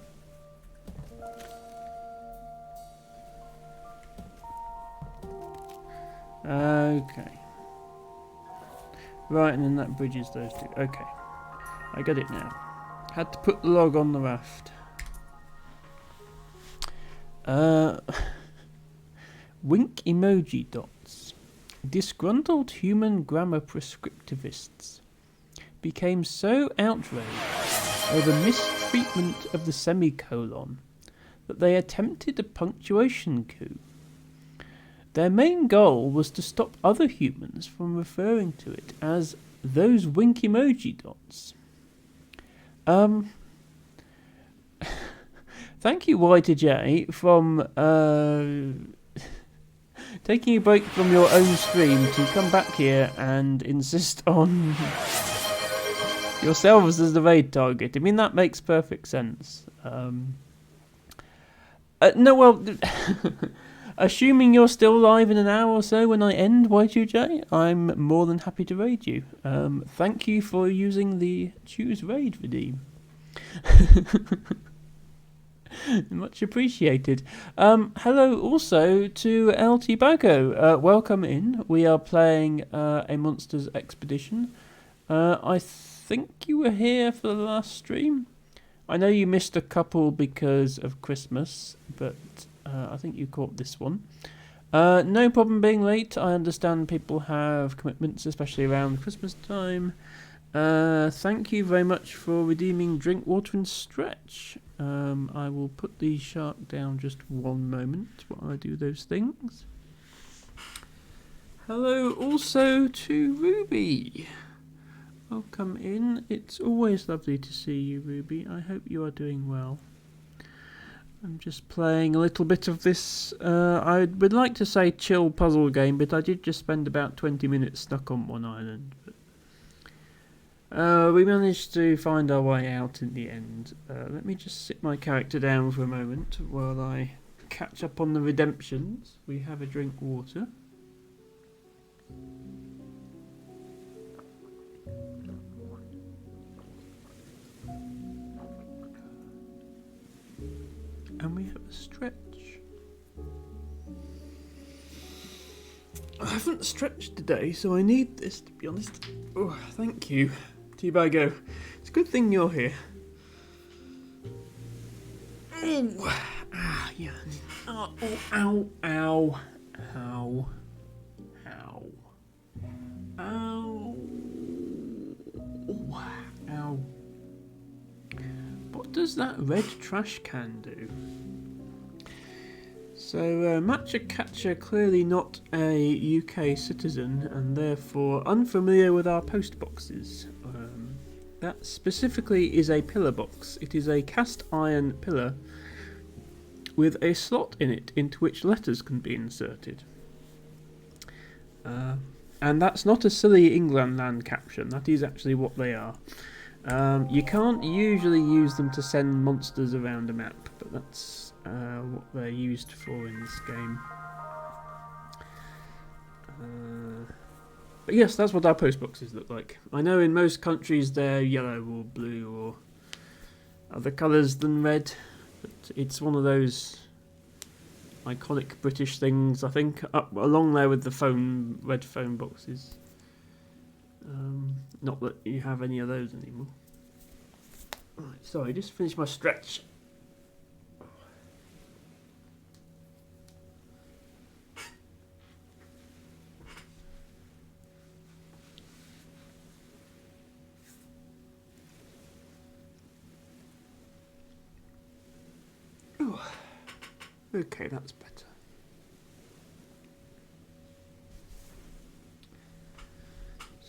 Okay. Right, and then that bridges those two. Okay. I get it now. Had to put the log on the raft. Wink emoji dots. Disgruntled human grammar prescriptivists became so outraged over mistreatment of the semicolon that they attempted a punctuation coup. Their main goal was to stop other humans from referring to it as those wink emoji dots. Thank you, Y2J, from taking a break from your own stream to come back here and insist on yourselves as the raid target. I mean, that makes perfect sense. No, well, Assuming you're still live in an hour or so when I end Y2J, I'm more than happy to raid you. Thank you for using the choose raid redeem. Much appreciated. Hello also to LT Bago. Welcome in. We are playing a Monsters Expedition. I think you were here for the last stream. I know you missed a couple because of Christmas, but I think you caught this one. No problem being late. I understand people have commitments, especially around Christmas time. Thank you very much for redeeming Drink Water and Stretch. I will put the shark down just one moment while I do those things. Hello also to Ruby. Welcome in. It's always lovely to see you, Ruby. I hope you are doing well. I'm just playing a little bit of this, I would like to say chill puzzle game, but I did just spend about 20 minutes stuck on one island. But, we managed to find our way out in the end. Let me just sit my character down for a moment while I catch up on the redemptions. We have a drink water. And we have a stretch. I haven't stretched today, so I need this, to be honest. Oh, thank you, T-Bago. It's a good thing you're here. Oh, yeah. Oh, ow, ow, ow, ow, ow, ow. What does that red trash can do? So, Matcha Catcher clearly not a UK citizen and therefore unfamiliar with our post boxes. That specifically is a pillar box. It is a cast iron pillar with a slot in it into which letters can be inserted. And that's not a silly England caption, that is actually what they are. You can't usually use them to send monsters around a map, but that's what they're used for in this game. But yes, that's what our post boxes look like. I know in most countries they're yellow or blue or other colours than red, but it's one of those iconic British things, I think, up along there with the red phone boxes. Not that you have any of those anymore. Right, sorry, just finished my stretch. Oh, okay, that's better.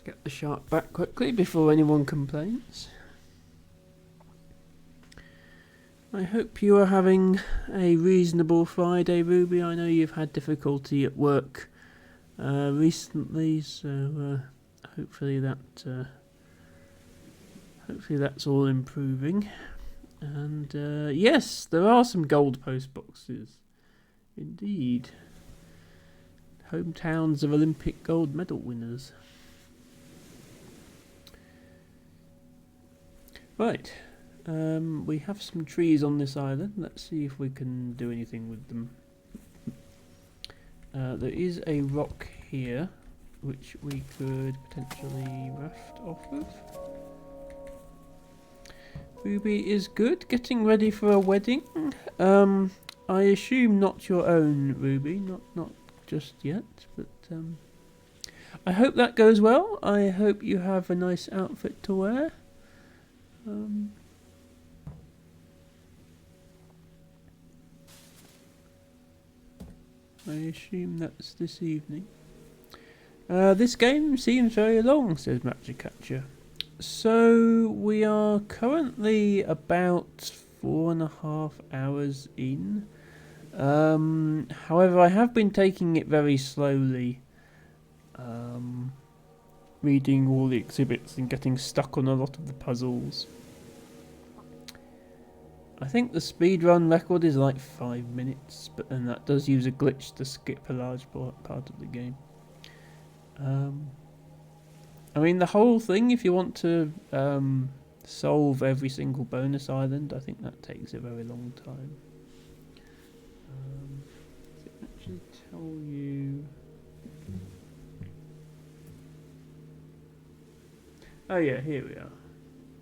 Get the shark back quickly before anyone complains. I hope you are having a reasonable Friday, Ruby. I know you've had difficulty at work recently, so hopefully that's all improving. And yes, there are some gold post boxes, indeed. Hometowns of Olympic gold medal winners. Right, we have some trees on this island. Let's see if we can do anything with them. There is a rock here, which we could potentially raft off of. Ruby is good, getting ready for a wedding. I assume not your own, Ruby, not just yet, but I hope that goes well. I hope you have a nice outfit to wear. I assume that's this evening. This game seems very long, says Matcha Catcher. So we are currently about 4.5 hours in. However, I have been taking it very slowly. Reading all the exhibits and getting stuck on a lot of the puzzles. I think the speedrun record is like 5 minutes, but then that does use a glitch to skip a large part of the game. I mean, the whole thing, if you want to solve every single bonus island, I think that takes a very long time. Does it actually tell you? Oh yeah, here we are.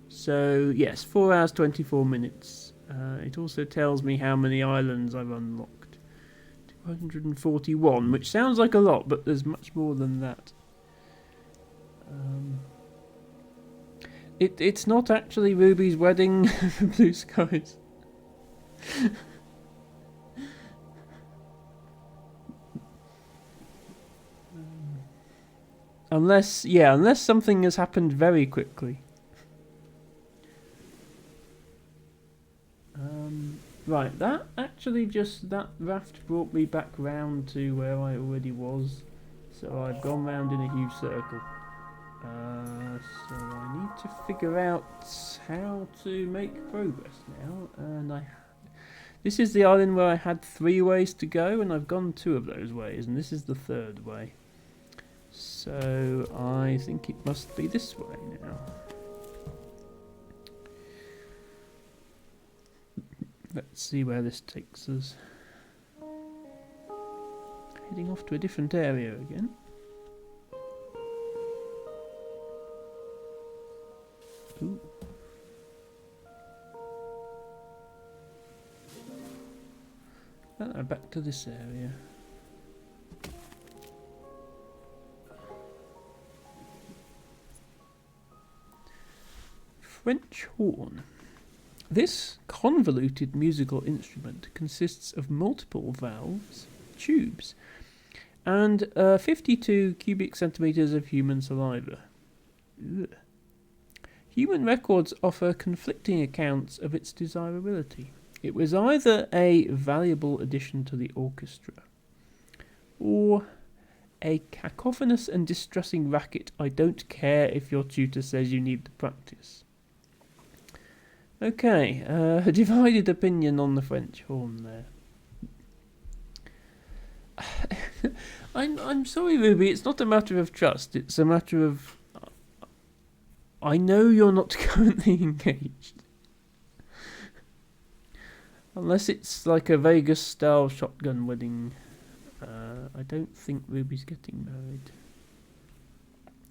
So yes, 4 hours 24 minutes. It also tells me how many islands I've unlocked. 241, which sounds like a lot, but there's much more than that. It's not actually Ruby's wedding for Blue Skies. Unless something has happened very quickly. Right, that raft brought me back round to where I already was. So I've gone round in a huge circle. So I need to figure out how to make progress now. And this is the island where I had 3 ways to go, and I've gone 2 of those ways, and this is the 3rd way. So I think it must be this way now. Let's see where this takes us. Heading off to a different area again. Ooh. Back to this area. French horn. This convoluted musical instrument consists of multiple valves, tubes, and 52 cubic centimeters of human saliva. Ugh. Human records offer conflicting accounts of its desirability. It was either a valuable addition to the orchestra, or a cacophonous and distressing racket. I don't care if your tutor says you need to practice. Okay, a divided opinion on the French horn there. I'm sorry, Ruby, it's not a matter of trust, it's a matter of... I know you're not currently engaged. Unless it's like a Vegas-style shotgun wedding. I don't think Ruby's getting married.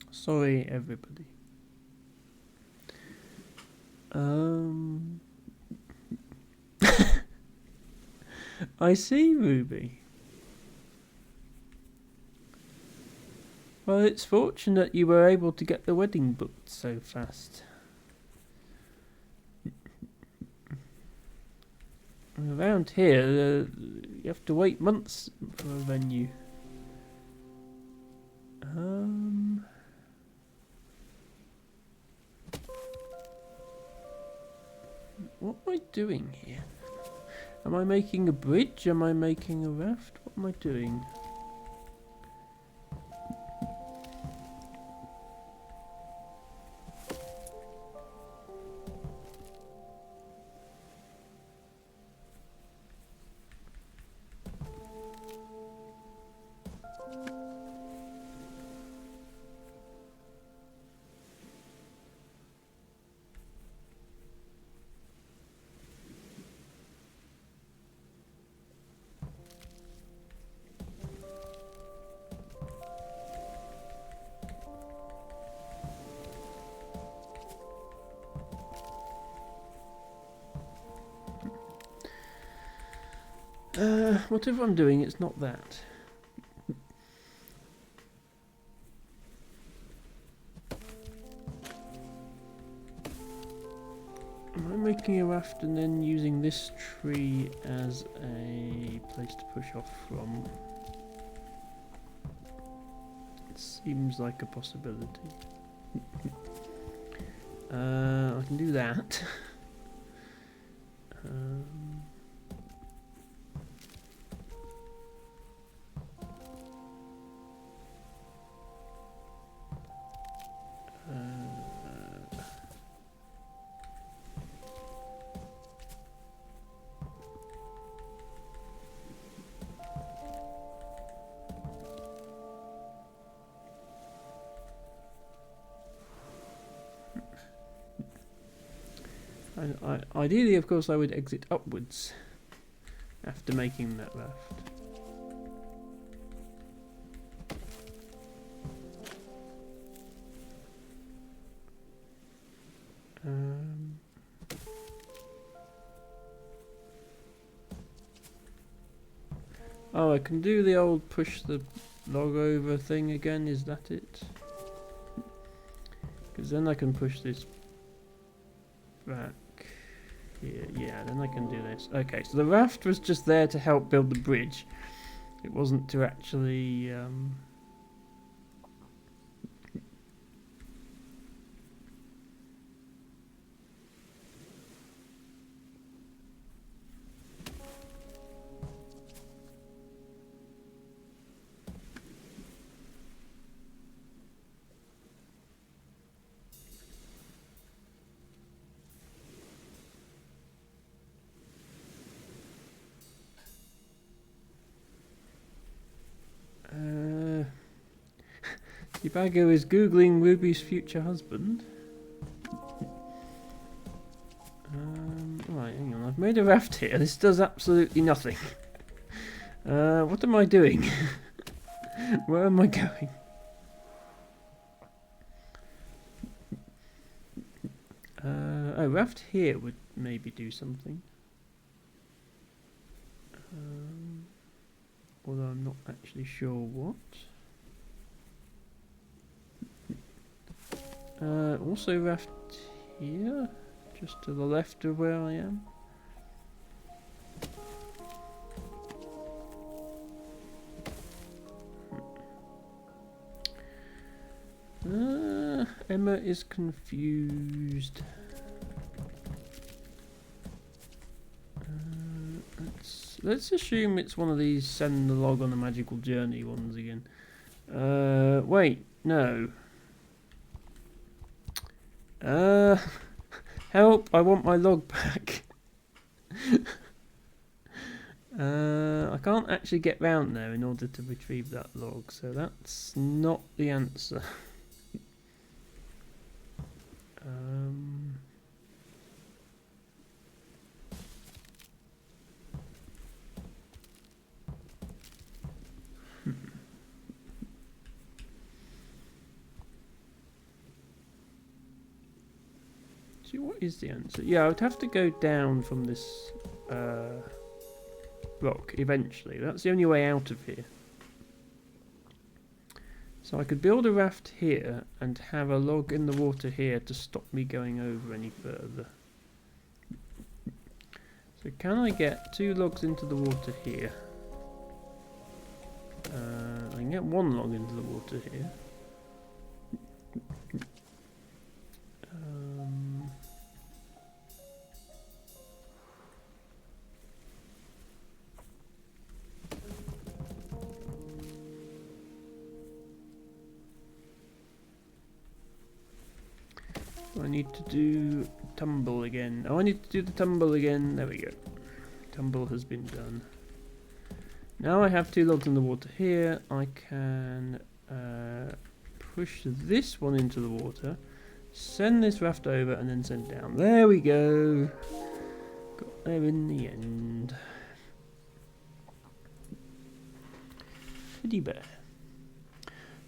Sorry, everybody. I see, Ruby. Well, it's fortunate you were able to get the wedding booked so fast. Around here, you have to wait months for a venue. What am I doing here? Am I making a bridge? Am I making a raft? What am I doing? Whatever I'm doing, it's not that. Am I making a raft and then using this tree as a place to push off from? It seems like a possibility. I can do that. Ideally, of course, I would exit upwards after making that raft. Oh, I can do the old push the log over thing again, is that it? Because then I can push this back here. Yeah, then I can do this. Okay, so the raft was just there to help build the bridge. It wasn't to actually... Ibago is googling Ruby's future husband. Right, hang on. I've made a raft here. This does absolutely nothing. What am I doing? Where am I going? Oh, raft here would maybe do something. Although I'm not actually sure what. Also raft here, just to the left of where I am. Emma is confused. Let's assume it's one of these send the log on a magical journey ones again. Wait, no. Help, I want my log back. I can't actually get round there in order to retrieve that log, so that's not the answer. See, what is the answer? Yeah, I would have to go down from this rock eventually. That's the only way out of here. So I could build a raft here and have a log in the water here to stop me going over any further. So can I get 2 logs into the water here? I can get 1 log into the water here. I need to do tumble again. Oh, I need to do the tumble again. There we go. Tumble has been done. Now I have 2 logs in the water here. I can push this one into the water, send this raft over, and then send down. There we go. Got there in the end. Teddy bear.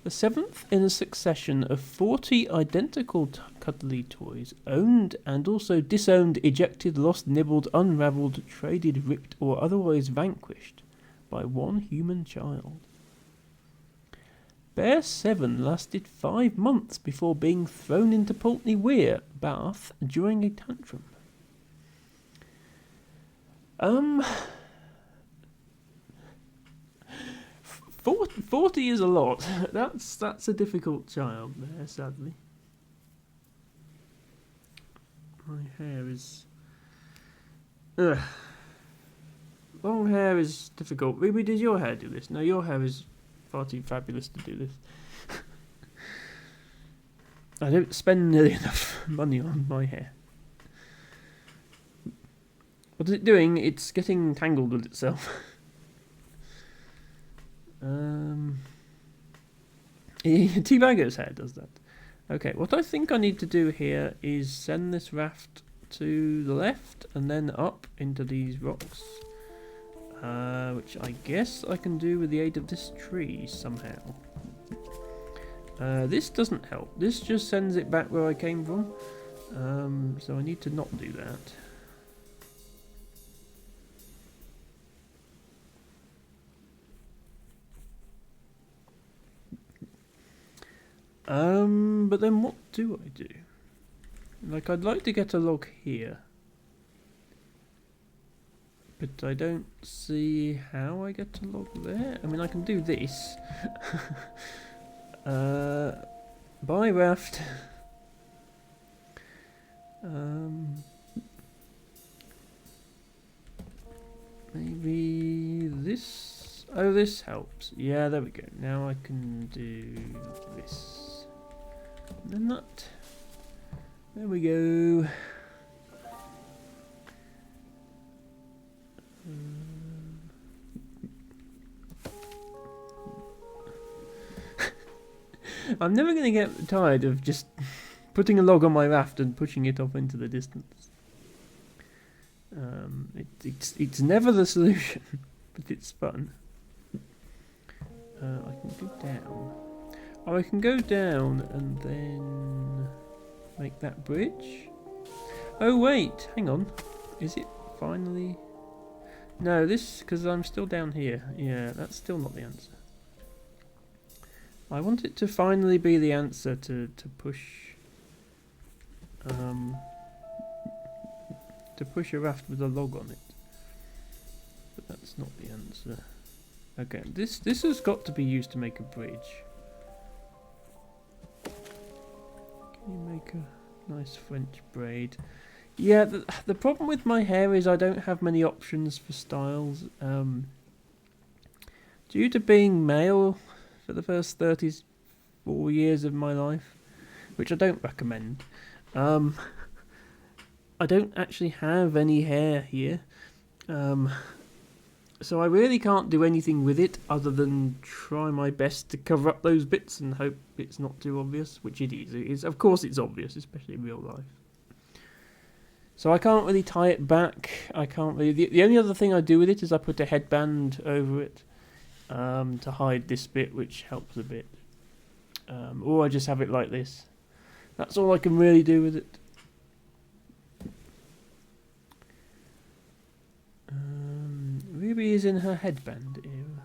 The 7th in a succession of 40 identical cuddly toys, owned and also disowned, ejected, lost, nibbled, unravelled, traded, ripped, or otherwise vanquished by one human child. Bear 7 lasted 5 months before being thrown into Pulteney Weir, Bath, during a tantrum. 40 is a lot. That's a difficult child there, sadly. My hair is... Long hair is difficult. Ruby, did your hair do this? No, your hair is far too fabulous to do this. I don't spend nearly enough money on my hair. What is it doing? It's getting tangled with itself. T-Bagger's hair does that. Okay, what I think I need to do here is send this raft to the left and then up into these rocks. Which I guess I can do with the aid of this tree somehow. This doesn't help. This just sends it back where I came from. So I need to not do that. But then what do I do? Like, I'd like to get a log here. But I don't see how I get a log there. I mean, I can do this. Buy raft. Maybe this. Oh, this helps. Yeah, there we go. Now I can do this. And then that. There we go. I'm never going to get tired of just putting a log on my raft and pushing it off into the distance. It's never the solution, but it's fun. I can go down. Oh, I can go down and then make that bridge. Oh wait, hang on. Is it finally? No, this, because I'm still down here. Yeah, that's still not the answer. I want it to finally be the answer to push a raft with a log on it. But that's not the answer. Okay, this has got to be used to make a bridge. Can you make a nice French braid? Yeah, the problem with my hair is I don't have many options for styles. Due to being male for the first 34 years of my life, which I don't recommend, I don't actually have any hair here. So I really can't do anything with it other than try my best to cover up those bits and hope it's not too obvious, which it is. It is, of course it's obvious, especially in real life. So I can't really tie it back. I can't really. The only other thing I do with it is I put a headband over it to hide this bit, which helps a bit. Or I just have it like this. That's all I can really do with it. Ruby is in her headband era.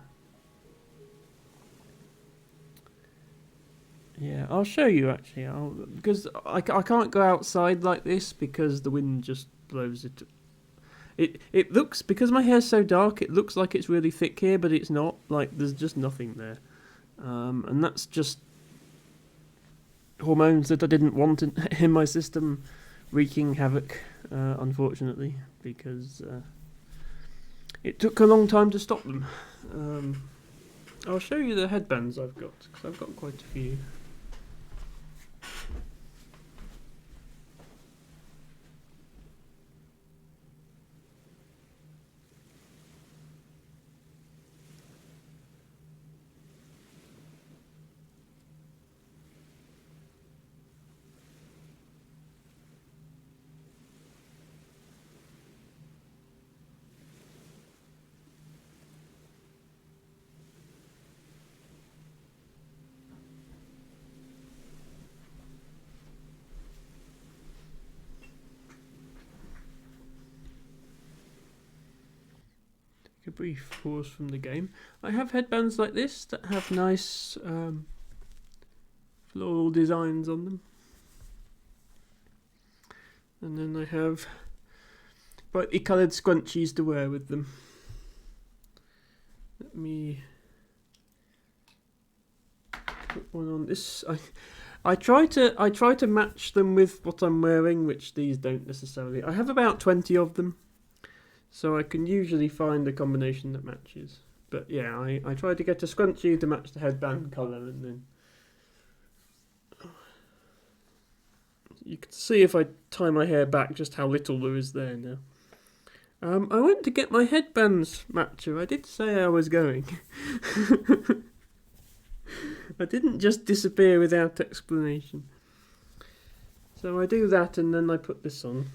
Yeah, I'll show you actually. Because I can't go outside like this because the wind just blows it. It looks, because my hair's so dark, it looks like it's really thick here, but it's not. Like, there's just nothing there. And that's just hormones that I didn't want in my system wreaking havoc, unfortunately, because it took a long time to stop them. I'll show you the headbands I've got, because I've got quite a few. A brief pause from the game. I have headbands like this that have nice floral designs on them, and then I have brightly coloured scrunchies to wear with them. Let me put one on. This I try to match them with what I'm wearing, which these don't necessarily. I have about 20 of them. So I can usually find a combination that matches. But yeah, I try to get a scrunchie to match the headband colour, and then you can see if I tie my hair back just how little there is there now. I went to get my headbands matcher. I did say I was going. I didn't just disappear without explanation. So I do that and then I put this on.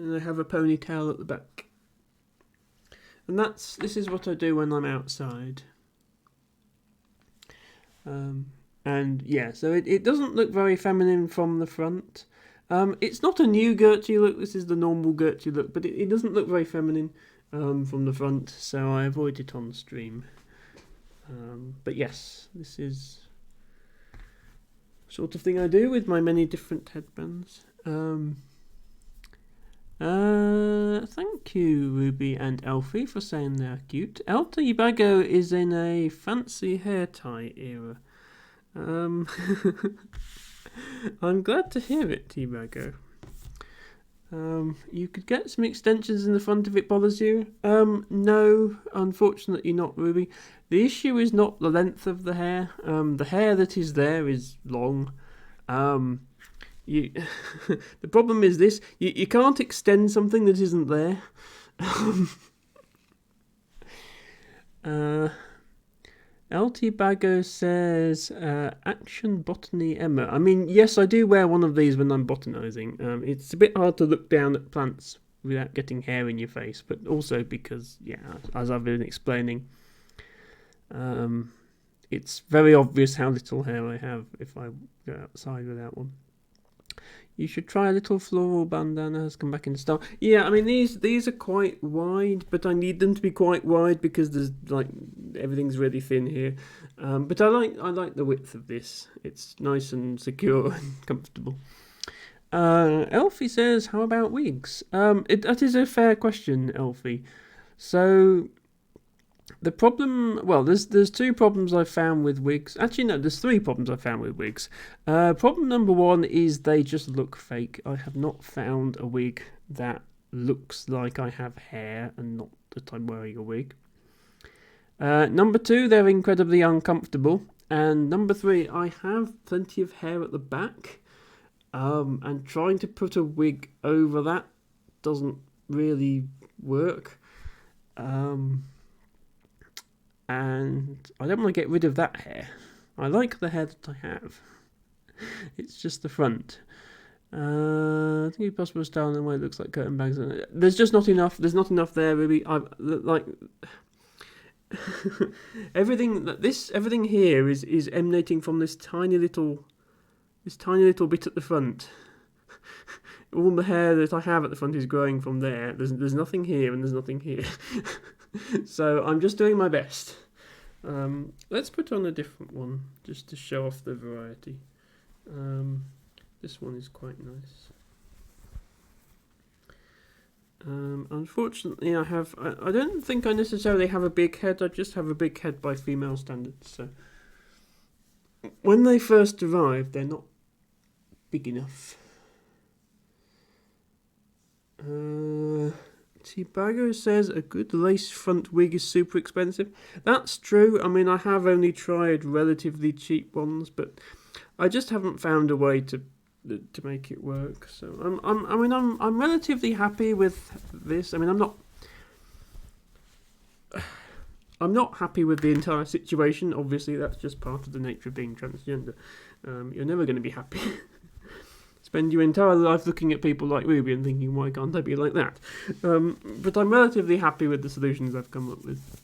and I have a ponytail at the back. And this is what I do when I'm outside. And yeah, so it doesn't look very feminine from the front. It's not a new Gertie look, this is the normal Gertie look, but it doesn't look very feminine from the front, so I avoid it on the stream. But yes, this is the sort of thing I do with my many different headbands. Thank you, Ruby and Elfie, for saying they're cute. LT Bago is in a fancy hair tie era. I'm glad to hear it, T-Bago. You could get some extensions in the front if it bothers you. No, unfortunately not, Ruby. The issue is not the length of the hair. The hair that is there is long. The problem is this: you can't extend something that isn't there. LT Bago says, Action Botany Emma. I mean, yes, I do wear one of these when I'm botanizing. It's a bit hard to look down at plants without getting hair in your face, but also because, yeah, as I've been explaining, it's very obvious how little hair I have if I go outside without one. You should try a little floral bandana has come back in style. Yeah, I mean these are quite wide, but I need them to be quite wide because there's like everything's really thin here. But I like the width of this. It's nice and secure and comfortable. Elfie says, "How about wigs?" That is a fair question, Elfie. So the problem, well, there's two problems I've found with wigs. Actually, no, there's three problems I've found with wigs. Problem number one is they just look fake. I have not found a wig that looks like I have hair and not that I'm wearing a wig. Number two, they're incredibly uncomfortable. And number three, I have plenty of hair at the back. And trying to put a wig over that doesn't really work. And I don't want to get rid of that hair. I like the hair that I have. It's just the front. I think it's possible to style in a way it looks like curtain bangs. There's just not enough. There's not enough there, really. Everything here is emanating from this tiny little bit at the front. All the hair that I have at the front is growing from there. There's nothing here and there's nothing here. So I'm just doing my best. Let's put on a different one just to show off the variety. This one is quite nice. Unfortunately, I don't think I necessarily have a big head. I just have a big head by female standards. So when they first arrive, they're not big enough. T-Bago says a good lace front wig is super expensive. That's true. I mean, I have only tried relatively cheap ones, but I just haven't found a way to make it work. So I'm relatively happy with this. I mean, I'm not happy with the entire situation. Obviously, that's just part of the nature of being transgender. You're never going to be happy. Spend your entire life looking at people like Ruby and thinking, why can't I be like that? But I'm relatively happy with the solutions I've come up with.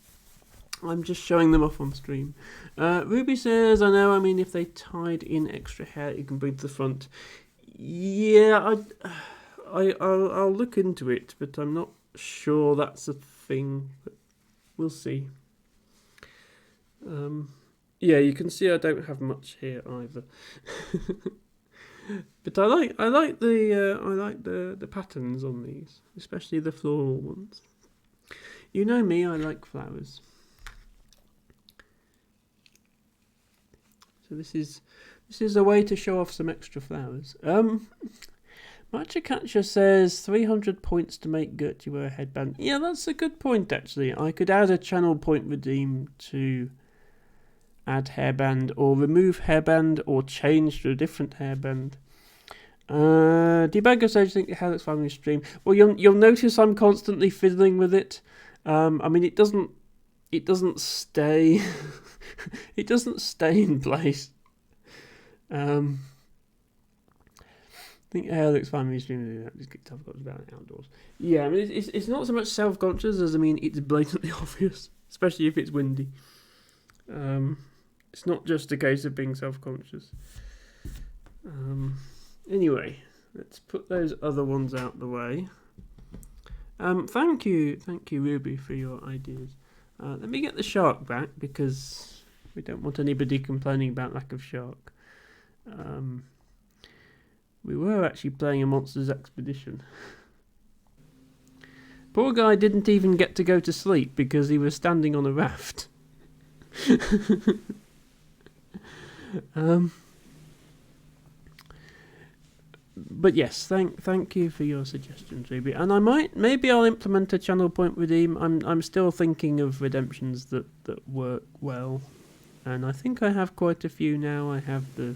I'm just showing them off on stream. Ruby says, I know, I mean, if they tied in extra hair, you can bring to the front. Yeah, I'll look into it, but I'm not sure that's a thing. But we'll see. Yeah, you can see I don't have much here either. But I like the patterns on these, especially the floral ones. You know me, I like flowers. So this is a way to show off some extra flowers. Matcha says 300 points to make Gertie wear a headband. Yeah, that's a good point actually. I could add a channel point redeem to add hairband, or remove hairband, or change to a different hairband. Debugger says, "You think how looks fine on your stream?" Well, you'll notice I'm constantly fiddling with it. I mean, it doesn't stay. It doesn't stay in place. think Alex family streaming that just get self-conscious about it outdoors. Yeah, I mean it's not so much self-conscious as it's blatantly obvious, especially if it's windy. It's not just a case of being self-conscious. Anyway, let's put those other ones out the way. Thank you, Ruby, for your ideas. Let me get the shark back because we don't want anybody complaining about lack of shark. We were actually playing a Monsters Expedition. Poor guy didn't even get to go to sleep because he was standing on a raft. But yes, thank you for your suggestions, Ruby. And maybe I'll implement a channel point redeem. I'm still thinking of redemptions that work well, and I think I have quite a few now. I have the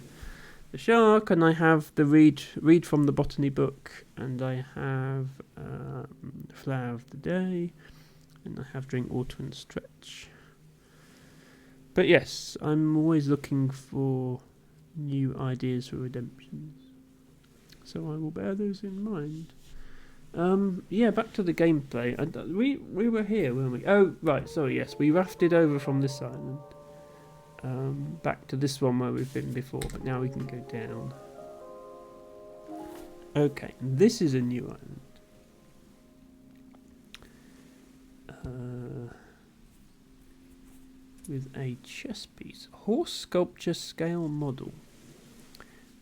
shark, and I have the read from the botany book, and I have flower of the day, and I have drink water and stretch. But yes, I'm always looking for new ideas for redemptions, so I will bear those in mind. Yeah, back to the gameplay. We were here, weren't we? Oh, right, sorry, yes. We rafted over from this island. Back to this one where we've been before, but now we can go down. Okay, this is a new island. With a chess piece. Horse sculpture scale model.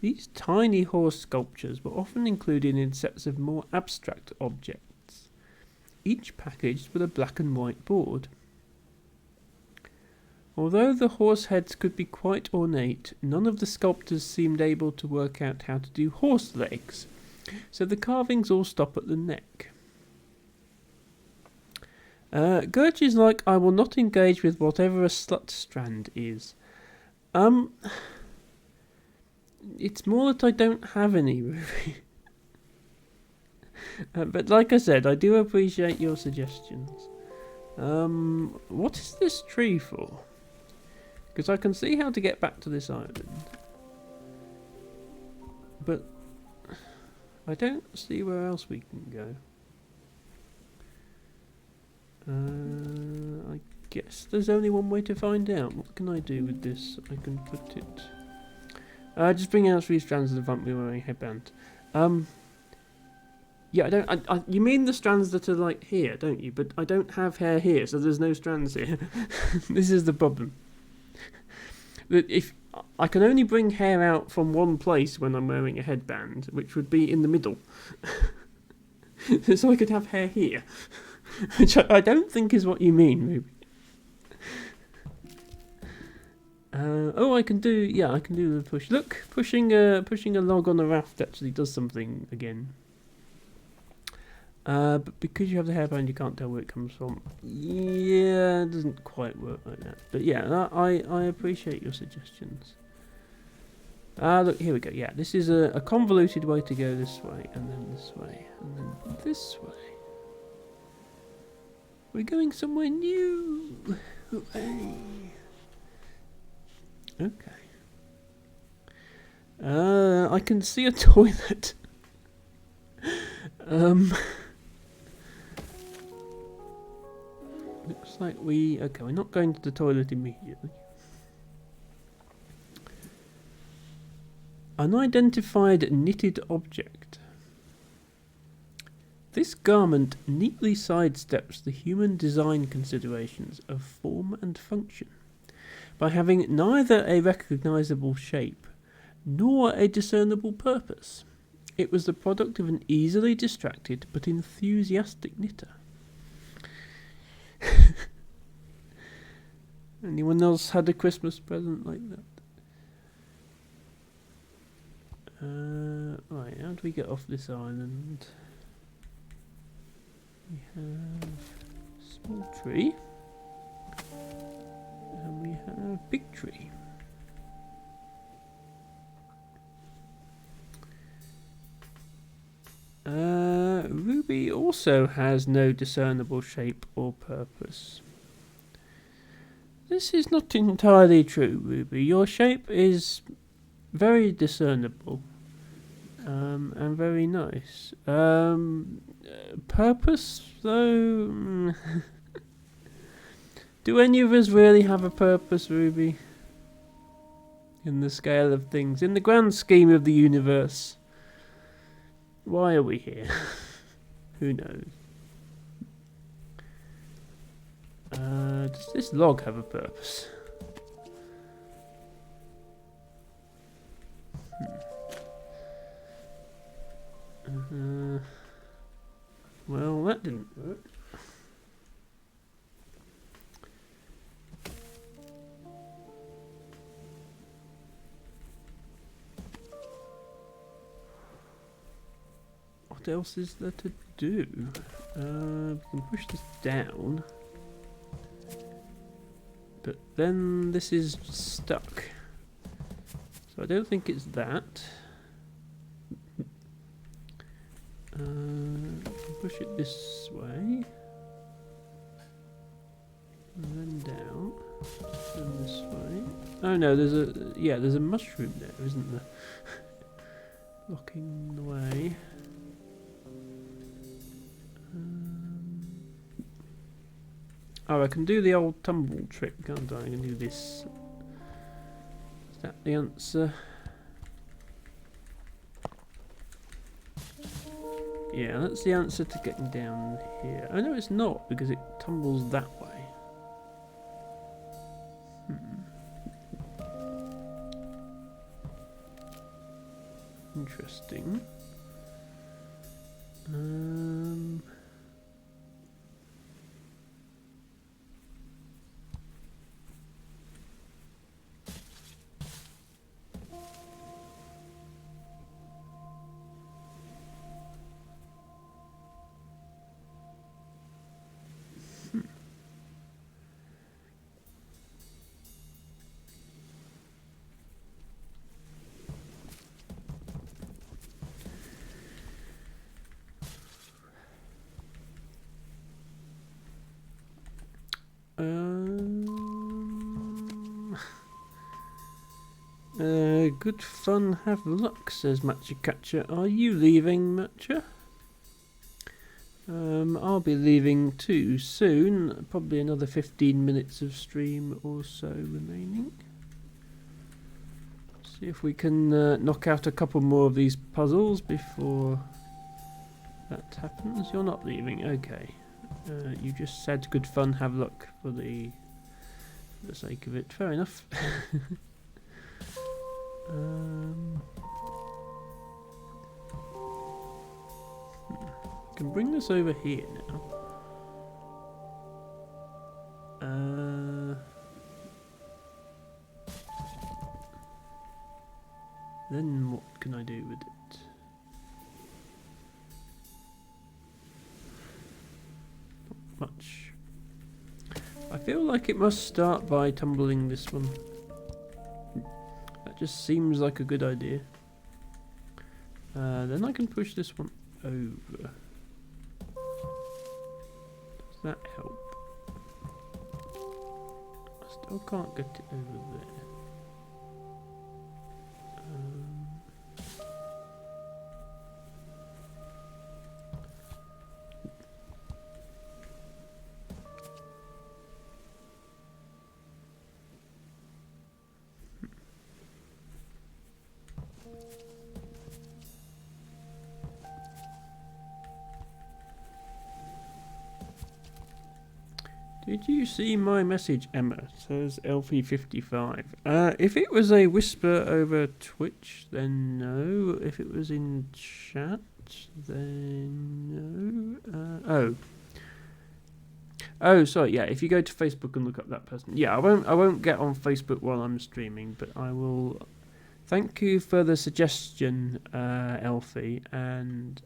These tiny horse sculptures were often included in sets of more abstract objects, each packaged with a black and white board. Although the horse heads could be quite ornate, none of the sculptors seemed able to work out how to do horse legs, so the carvings all stop at the neck. Gertch is like, I will not engage with whatever a slut strand is. It's more that I don't have any, Ruby. But like I said, I do appreciate your suggestions. What is this tree for? Because I can see how to get back to this island. But I don't see where else we can go. I guess there's only one way to find out. What can I do with this? I can put it... just bring out 3 strands of the front wheel wearing a headband. Yeah, you mean the strands that are like here, don't you? But I don't have hair here, so there's no strands here. This is the problem. That if I can only bring hair out from one place when I'm wearing a headband, which would be in the middle. So I could have hair here. Which I don't think is what you mean, Ruby. I can do the push. Look, pushing a log on a raft actually does something again. But because you have the hairband, you can't tell where it comes from. Yeah, it doesn't quite work like that. But yeah, I appreciate your suggestions. Look, here we go. Yeah, this is a convoluted way to go this way, and then this way, and then this way. We're going somewhere new. Hooray. Okay. I can see a toilet. Looks like we're not going to the toilet immediately. Unidentified knitted object. This garment neatly sidesteps the human design considerations of form and function by having neither a recognizable shape nor a discernible purpose. It was the product of an easily distracted but enthusiastic knitter. Anyone else had a Christmas present like that? Right, how do we get off this island? We have small tree, and we have big tree. Ruby also has no discernible shape or purpose. This is not entirely true, Ruby. Your shape is very discernible. and very nice. Purpose, though? Do any of us really have a purpose, Ruby? In the scale of things, in the grand scheme of the universe, why are we here? Who knows? Does this log have a purpose? Well, that didn't work. What else is there to do? We can push this down. But then this is stuck. So I don't think it's that. Push it this way. And then down. And this way. Oh no, there's a mushroom there, isn't there? Blocking the way. Oh, I can do the old tumble trick, can't I? I can do this. Is that the answer? Yeah, that's the answer to getting down here. Oh no, it's not, because it tumbles that way. Interesting. Good fun, have luck, says Matcha Catcher. Are you leaving, Matcha? I'll be leaving too soon. Probably another 15 minutes of stream or so remaining. See if we can knock out a couple more of these puzzles before that happens. You're not leaving, okay. You just said good fun, have luck for the sake of it. Fair enough. Can bring this over here now. Then what can I do with it? Not much. I feel like it must start by tumbling this one. That just seems like a good idea. Then I can push this one over. Does that help? I still can't get it over there. Did you see my message, Emma? Says Elfie55. If it was a whisper over Twitch, then no. If it was in chat, then no. Oh, sorry. Yeah, if you go to Facebook and look up that person. Yeah, I won't get on Facebook while I'm streaming, but I will. Thank you for the suggestion, Elfie, and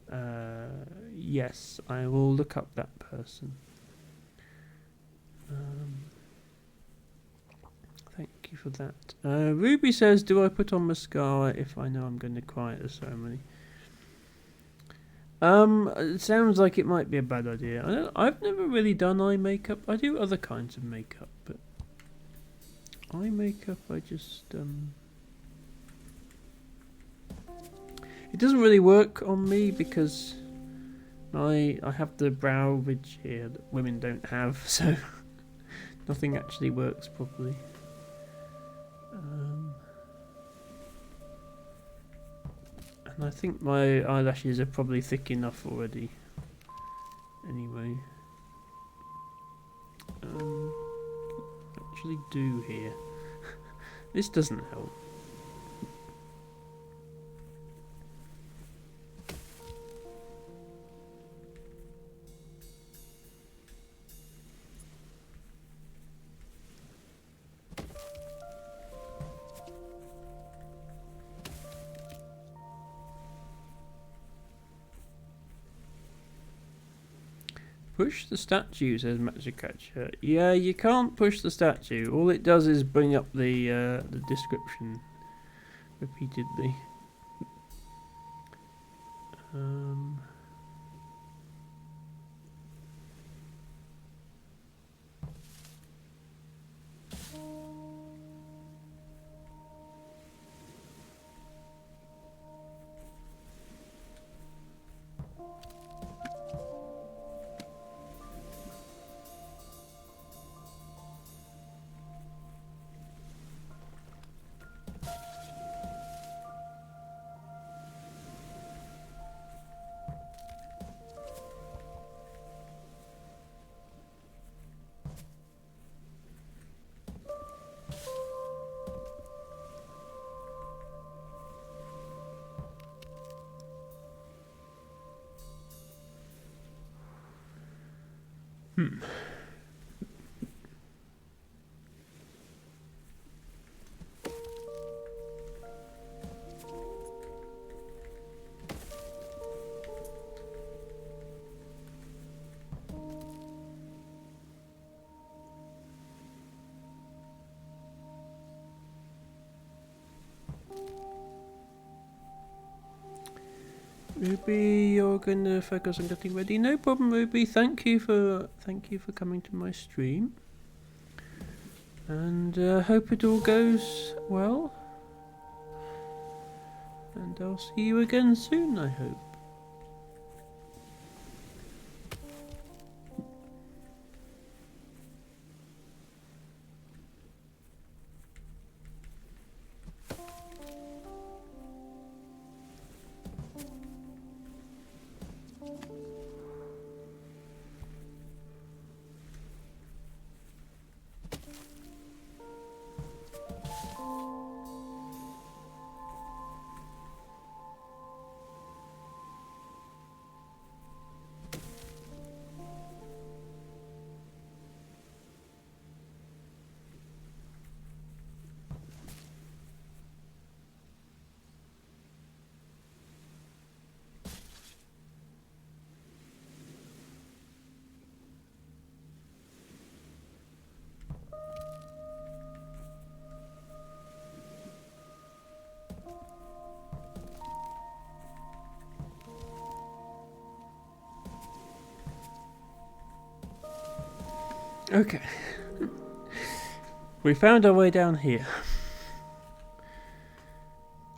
yes, I will look up that person. Thank you for that. Ruby says, do I put on mascara if I know I'm going to cry at the ceremony? It sounds like it might be a bad idea. I've never really done eye makeup. I do other kinds of makeup, but eye makeup I just It doesn't really work on me because I have the brow ridge here that women don't have, so nothing actually works properly. And I think my eyelashes are probably thick enough already. Anyway. Actually do here. This doesn't help. Push the statue, says Matchacatcher. Yeah, you can't push the statue. All it does is bring up the description repeatedly. Ruby, you're gonna focus on getting ready. No problem, Ruby. Thank you for coming to my stream. And hope it all goes well. And I'll see you again soon, I hope. Okay. We found our way down here.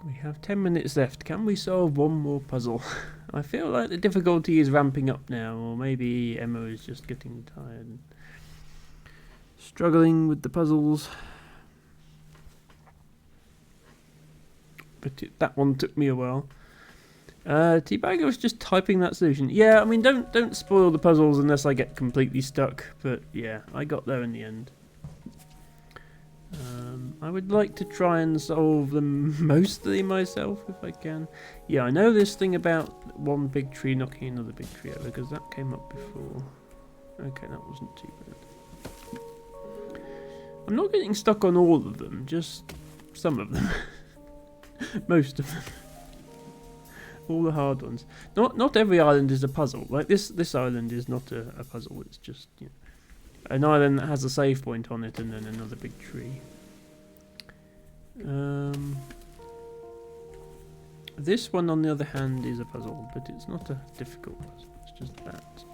We have 10 minutes left. Can we solve one more puzzle? I feel like the difficulty is ramping up now, or maybe Emma is just getting tired. Struggling with the puzzles. But that one took me a while. Teabagger was just typing that solution. Yeah, I mean, don't spoil the puzzles unless I get completely stuck. But yeah, I got there in the end. I would like to try and solve them mostly myself if I can. Yeah, I know this thing about one big tree knocking another big tree over because that came up before. Okay, that wasn't too bad. I'm not getting stuck on all of them, just some of them. Most of them. All the hard ones. Not every island is a puzzle. Like this island is not a puzzle. It's just, you know, an island that has a save point on it and then another big tree. This one, on the other hand, is a puzzle, but it's not a difficult puzzle. It's just that.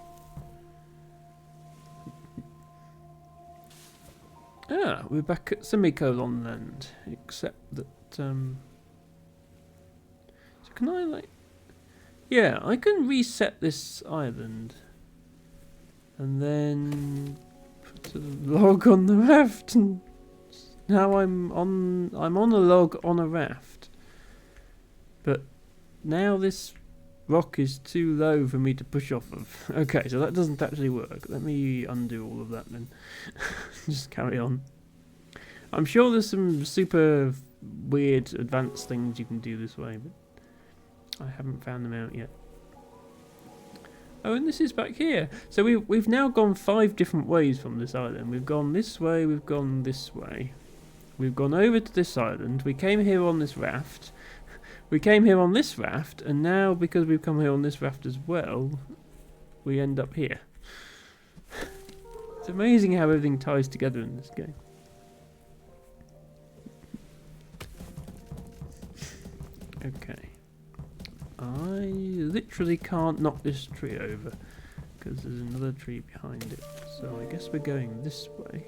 Ah, we're back at Semicolon Land, except that. So can I like Yeah, I can reset this island. And then put a log on the raft, and now I'm on a log on a raft. But now this rock is too low for me to push off of. Okay, so that doesn't actually work. Let me undo all of that then. Just carry on. I'm sure there's some super weird advanced things you can do this way, but I haven't found them out yet. Oh, and this is back here. So we've now gone 5 different ways from this island. We've gone this way, we've gone this way. We've gone over to this island. We came here on this raft. We came here on this raft, and now because we've come here on this raft as well, we end up here. It's amazing how everything ties together in this game. Okay. I literally can't knock this tree over because there's another tree behind it. So I guess we're going this way.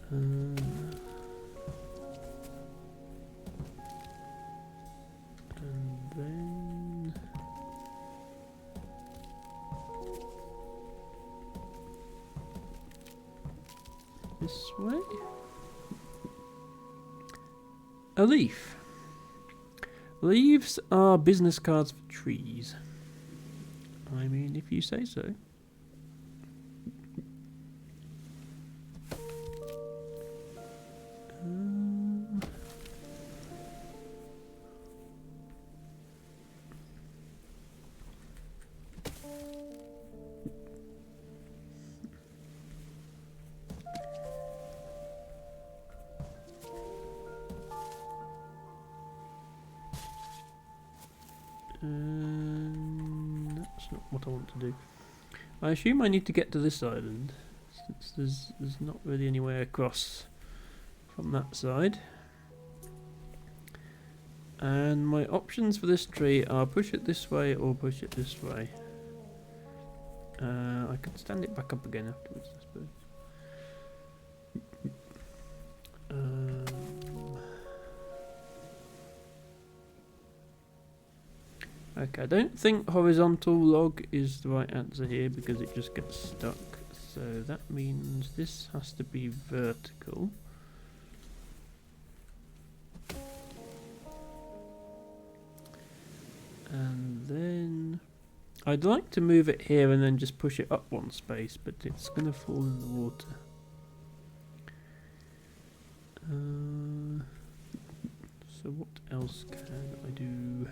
And then this way. A leaf. Leaves are business cards for trees. I mean, if you say so. That's not what I want to do. I assume I need to get to this island, since there's not really any way across from that side. And my options for this tree are push it this way or push it this way. I could stand it back up again afterwards, I suppose. Okay, I don't think horizontal log is the right answer here because it just gets stuck. So that means this has to be vertical. And then I'd like to move it here and then just push it up one space, but it's going to fall in the water. So what else can I do?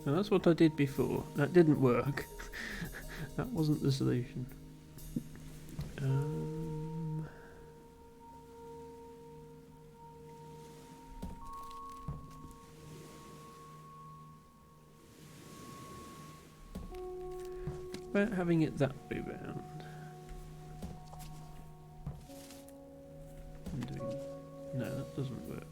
No, that's what I did before. That didn't work. That wasn't the solution. About having it that way round. No, that doesn't work.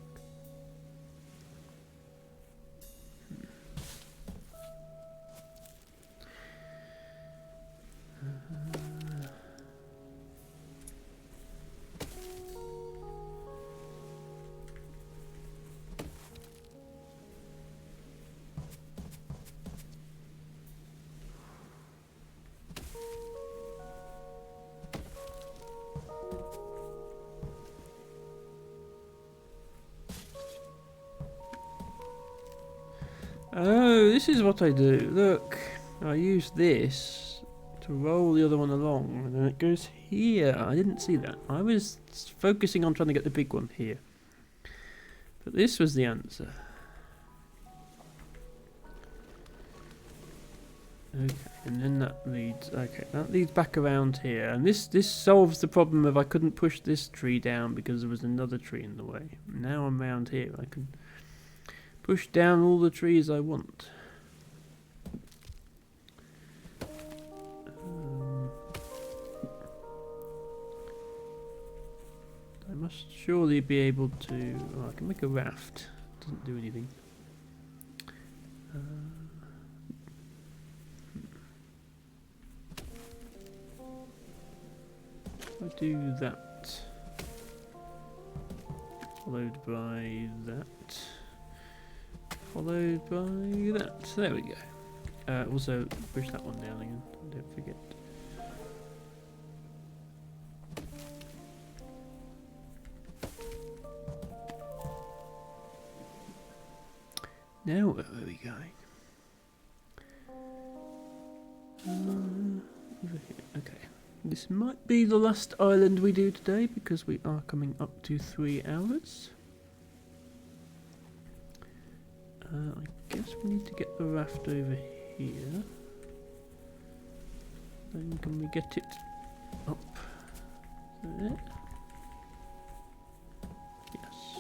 Oh, this is what I do. Look, I use this to roll the other one along, and then it goes here. I didn't see that. I was focusing on trying to get the big one here. But this was the answer. Okay, and then that leads. Okay, that leads back around here, and this solves the problem of I couldn't push this tree down because there was another tree in the way. Now I'm round here, I can push down all the trees I want. I must surely be able to. Oh, I can make a raft. Doesn't do anything. I do that. Followed by that. Followed by that. There we go. Also, push that one down again. Don't forget. Now where are we going? Over here. Okay. This might be the last island we do today because we are coming up to 3 hours. I guess we need to get the raft over here. Then can we get it up there? Yes.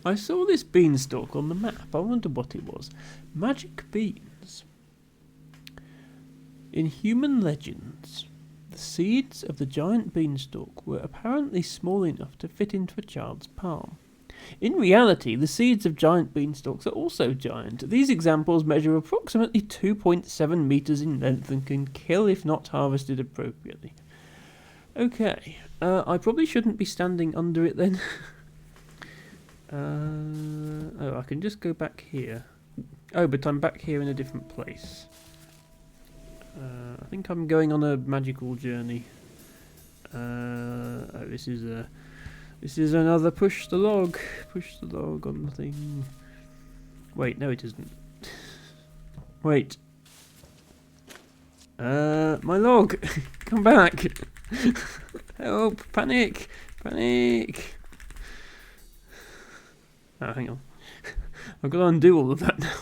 I saw this beanstalk on the map. I wonder what it was. Magic beans. In human legends, the seeds of the giant beanstalk were apparently small enough to fit into a child's palm. In reality, the seeds of giant beanstalks are also giant. These examples measure approximately 2.7 meters in length and can kill if not harvested appropriately. Okay, I probably shouldn't be standing under it then. Oh, I can just go back here. Oh, but I'm back here in a different place. I think I'm going on a magical journey. Oh, this is another push the log on the thing. Wait, no it isn't. Wait. My log! Come back! Help! Panic! Panic! Oh, hang on. I've got to undo all of that now.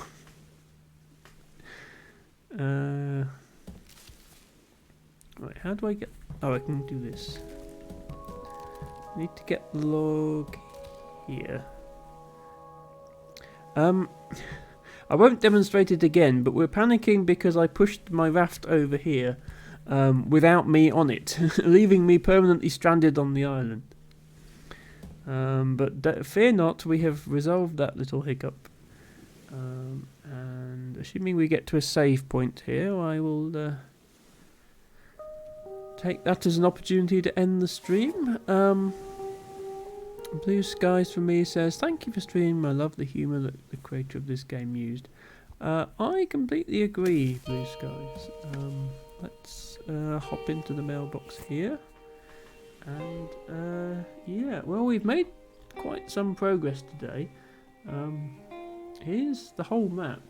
Right, how do I get... Oh, I can do this. I need to get the log here. I won't demonstrate it again, but we're panicking because I pushed my raft over here without me on it, leaving me permanently stranded on the island. But fear not, we have resolved that little hiccup. And assuming we get to a save point here, I will take that as an opportunity to end the stream. Blue Skies for me says, thank you for streaming. I love the humour that the creator of this game used. I completely agree, Blue Skies. Let's hop into the mailbox here. And yeah, well, we've made quite some progress today. Here's the whole map.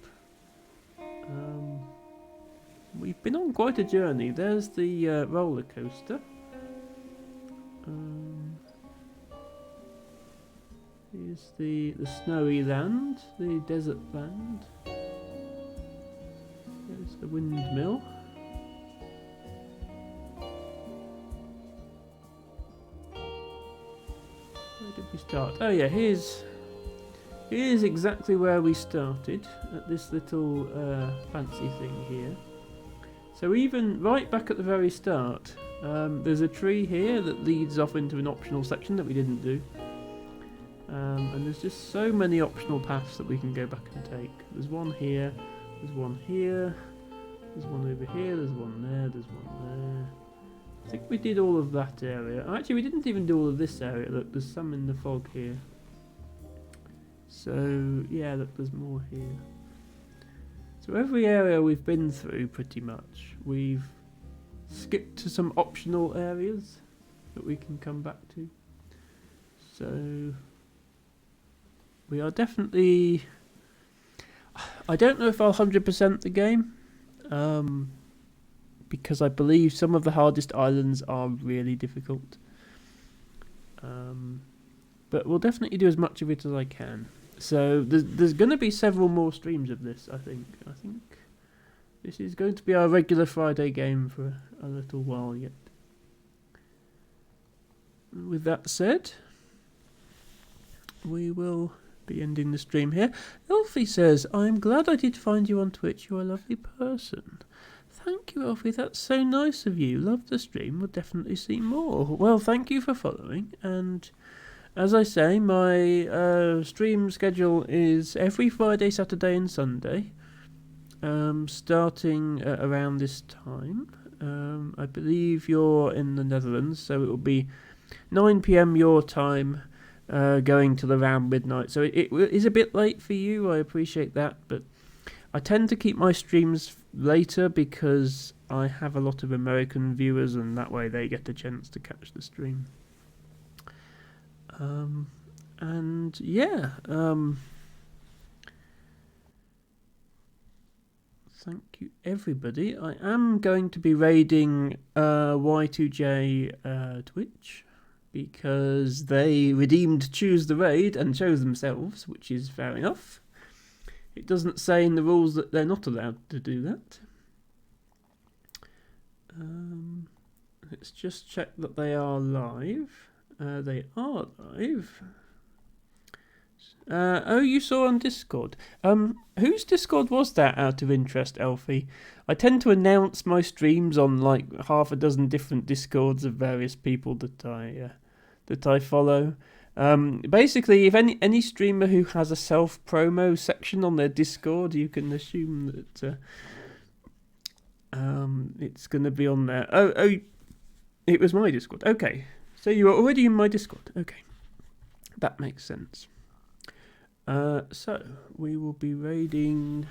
We've been on quite a journey. There's the roller coaster. Here's the snowy land, the desert land. There's the windmill. Where did we start? Oh yeah, here's exactly where we started, at this little fancy thing here. So even right back at the very start, there's a tree here that leads off into an optional section that we didn't do. And there's just so many optional paths that we can go back and take. There's one here, there's one here, there's one over here, there's one there, there's one there. I think we did all of that area. Actually, we didn't even do all of this area. Look, there's some in the fog here. So, yeah, look, there's more here. So every area we've been through, pretty much. We've skipped to some optional areas that we can come back to. So we are definitely... I don't know if I'll 100% the game, because I believe some of the hardest islands are really difficult. But we'll definitely do as much of it as I can. So there's going to be several more streams of this, I think. I think this is going to be our regular Friday game for a little while yet. With that said, we will be ending the stream here. Elfie says, I'm glad I did find you on Twitch. You're a lovely person. Thank you, Elfie. That's so nice of you. Love the stream. We'll definitely see more. Well, thank you for following. And as I say, my stream schedule is every Friday, Saturday and Sunday, starting around this time. I believe you're in the Netherlands, so it will be 9 PM your time, going till around midnight. So it is a bit late for you, I appreciate that, but I tend to keep my streams later because I have a lot of American viewers and that way they get a chance to catch the stream. And yeah, thank you everybody. I am going to be raiding Y2J Twitch because they redeemed Choose the Raid and chose themselves, which is fair enough. It doesn't say in the rules that they're not allowed to do that. Let's just check that they are live. They are live. Oh, you saw on Discord. Whose Discord was that, out of interest, Elfie? I tend to announce my streams on like half a dozen different Discords of various people that I follow. Basically, if any streamer who has a self-promo section on their Discord, you can assume that it's going to be on there. Oh, it was my Discord. Okay, so you are already in my Discord. Okay, that makes sense. So we will be raiding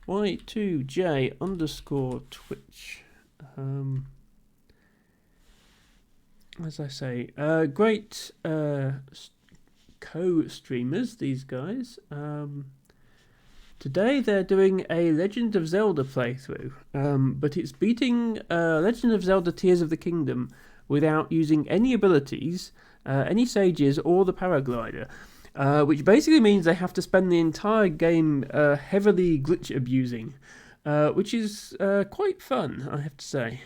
Y2J_Twitch. As I say, great co-streamers, these guys. Today they're doing a Legend of Zelda playthrough, but it's beating Legend of Zelda Tears of the Kingdom without using any abilities, any sages, or the paraglider. Which basically means they have to spend the entire game heavily glitch abusing, which is quite fun, I have to say.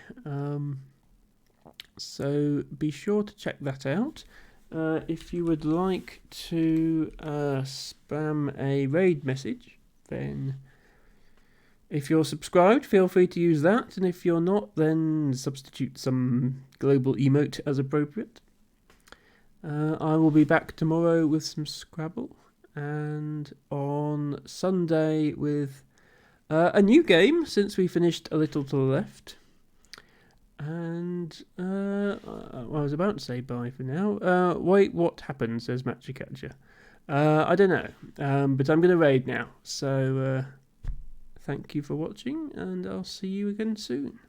So be sure to check that out. If you would like to spam a raid message, then if you're subscribed, feel free to use that, and if you're not, then substitute some global emote as appropriate. I will be back tomorrow with some Scrabble, and on Sunday with a new game, since we finished A Little to the Left. And I was about to say bye for now. Wait, what happened, says Matchicatcher. I don't know, but I'm going to raid now. So thank you for watching, and I'll see you again soon.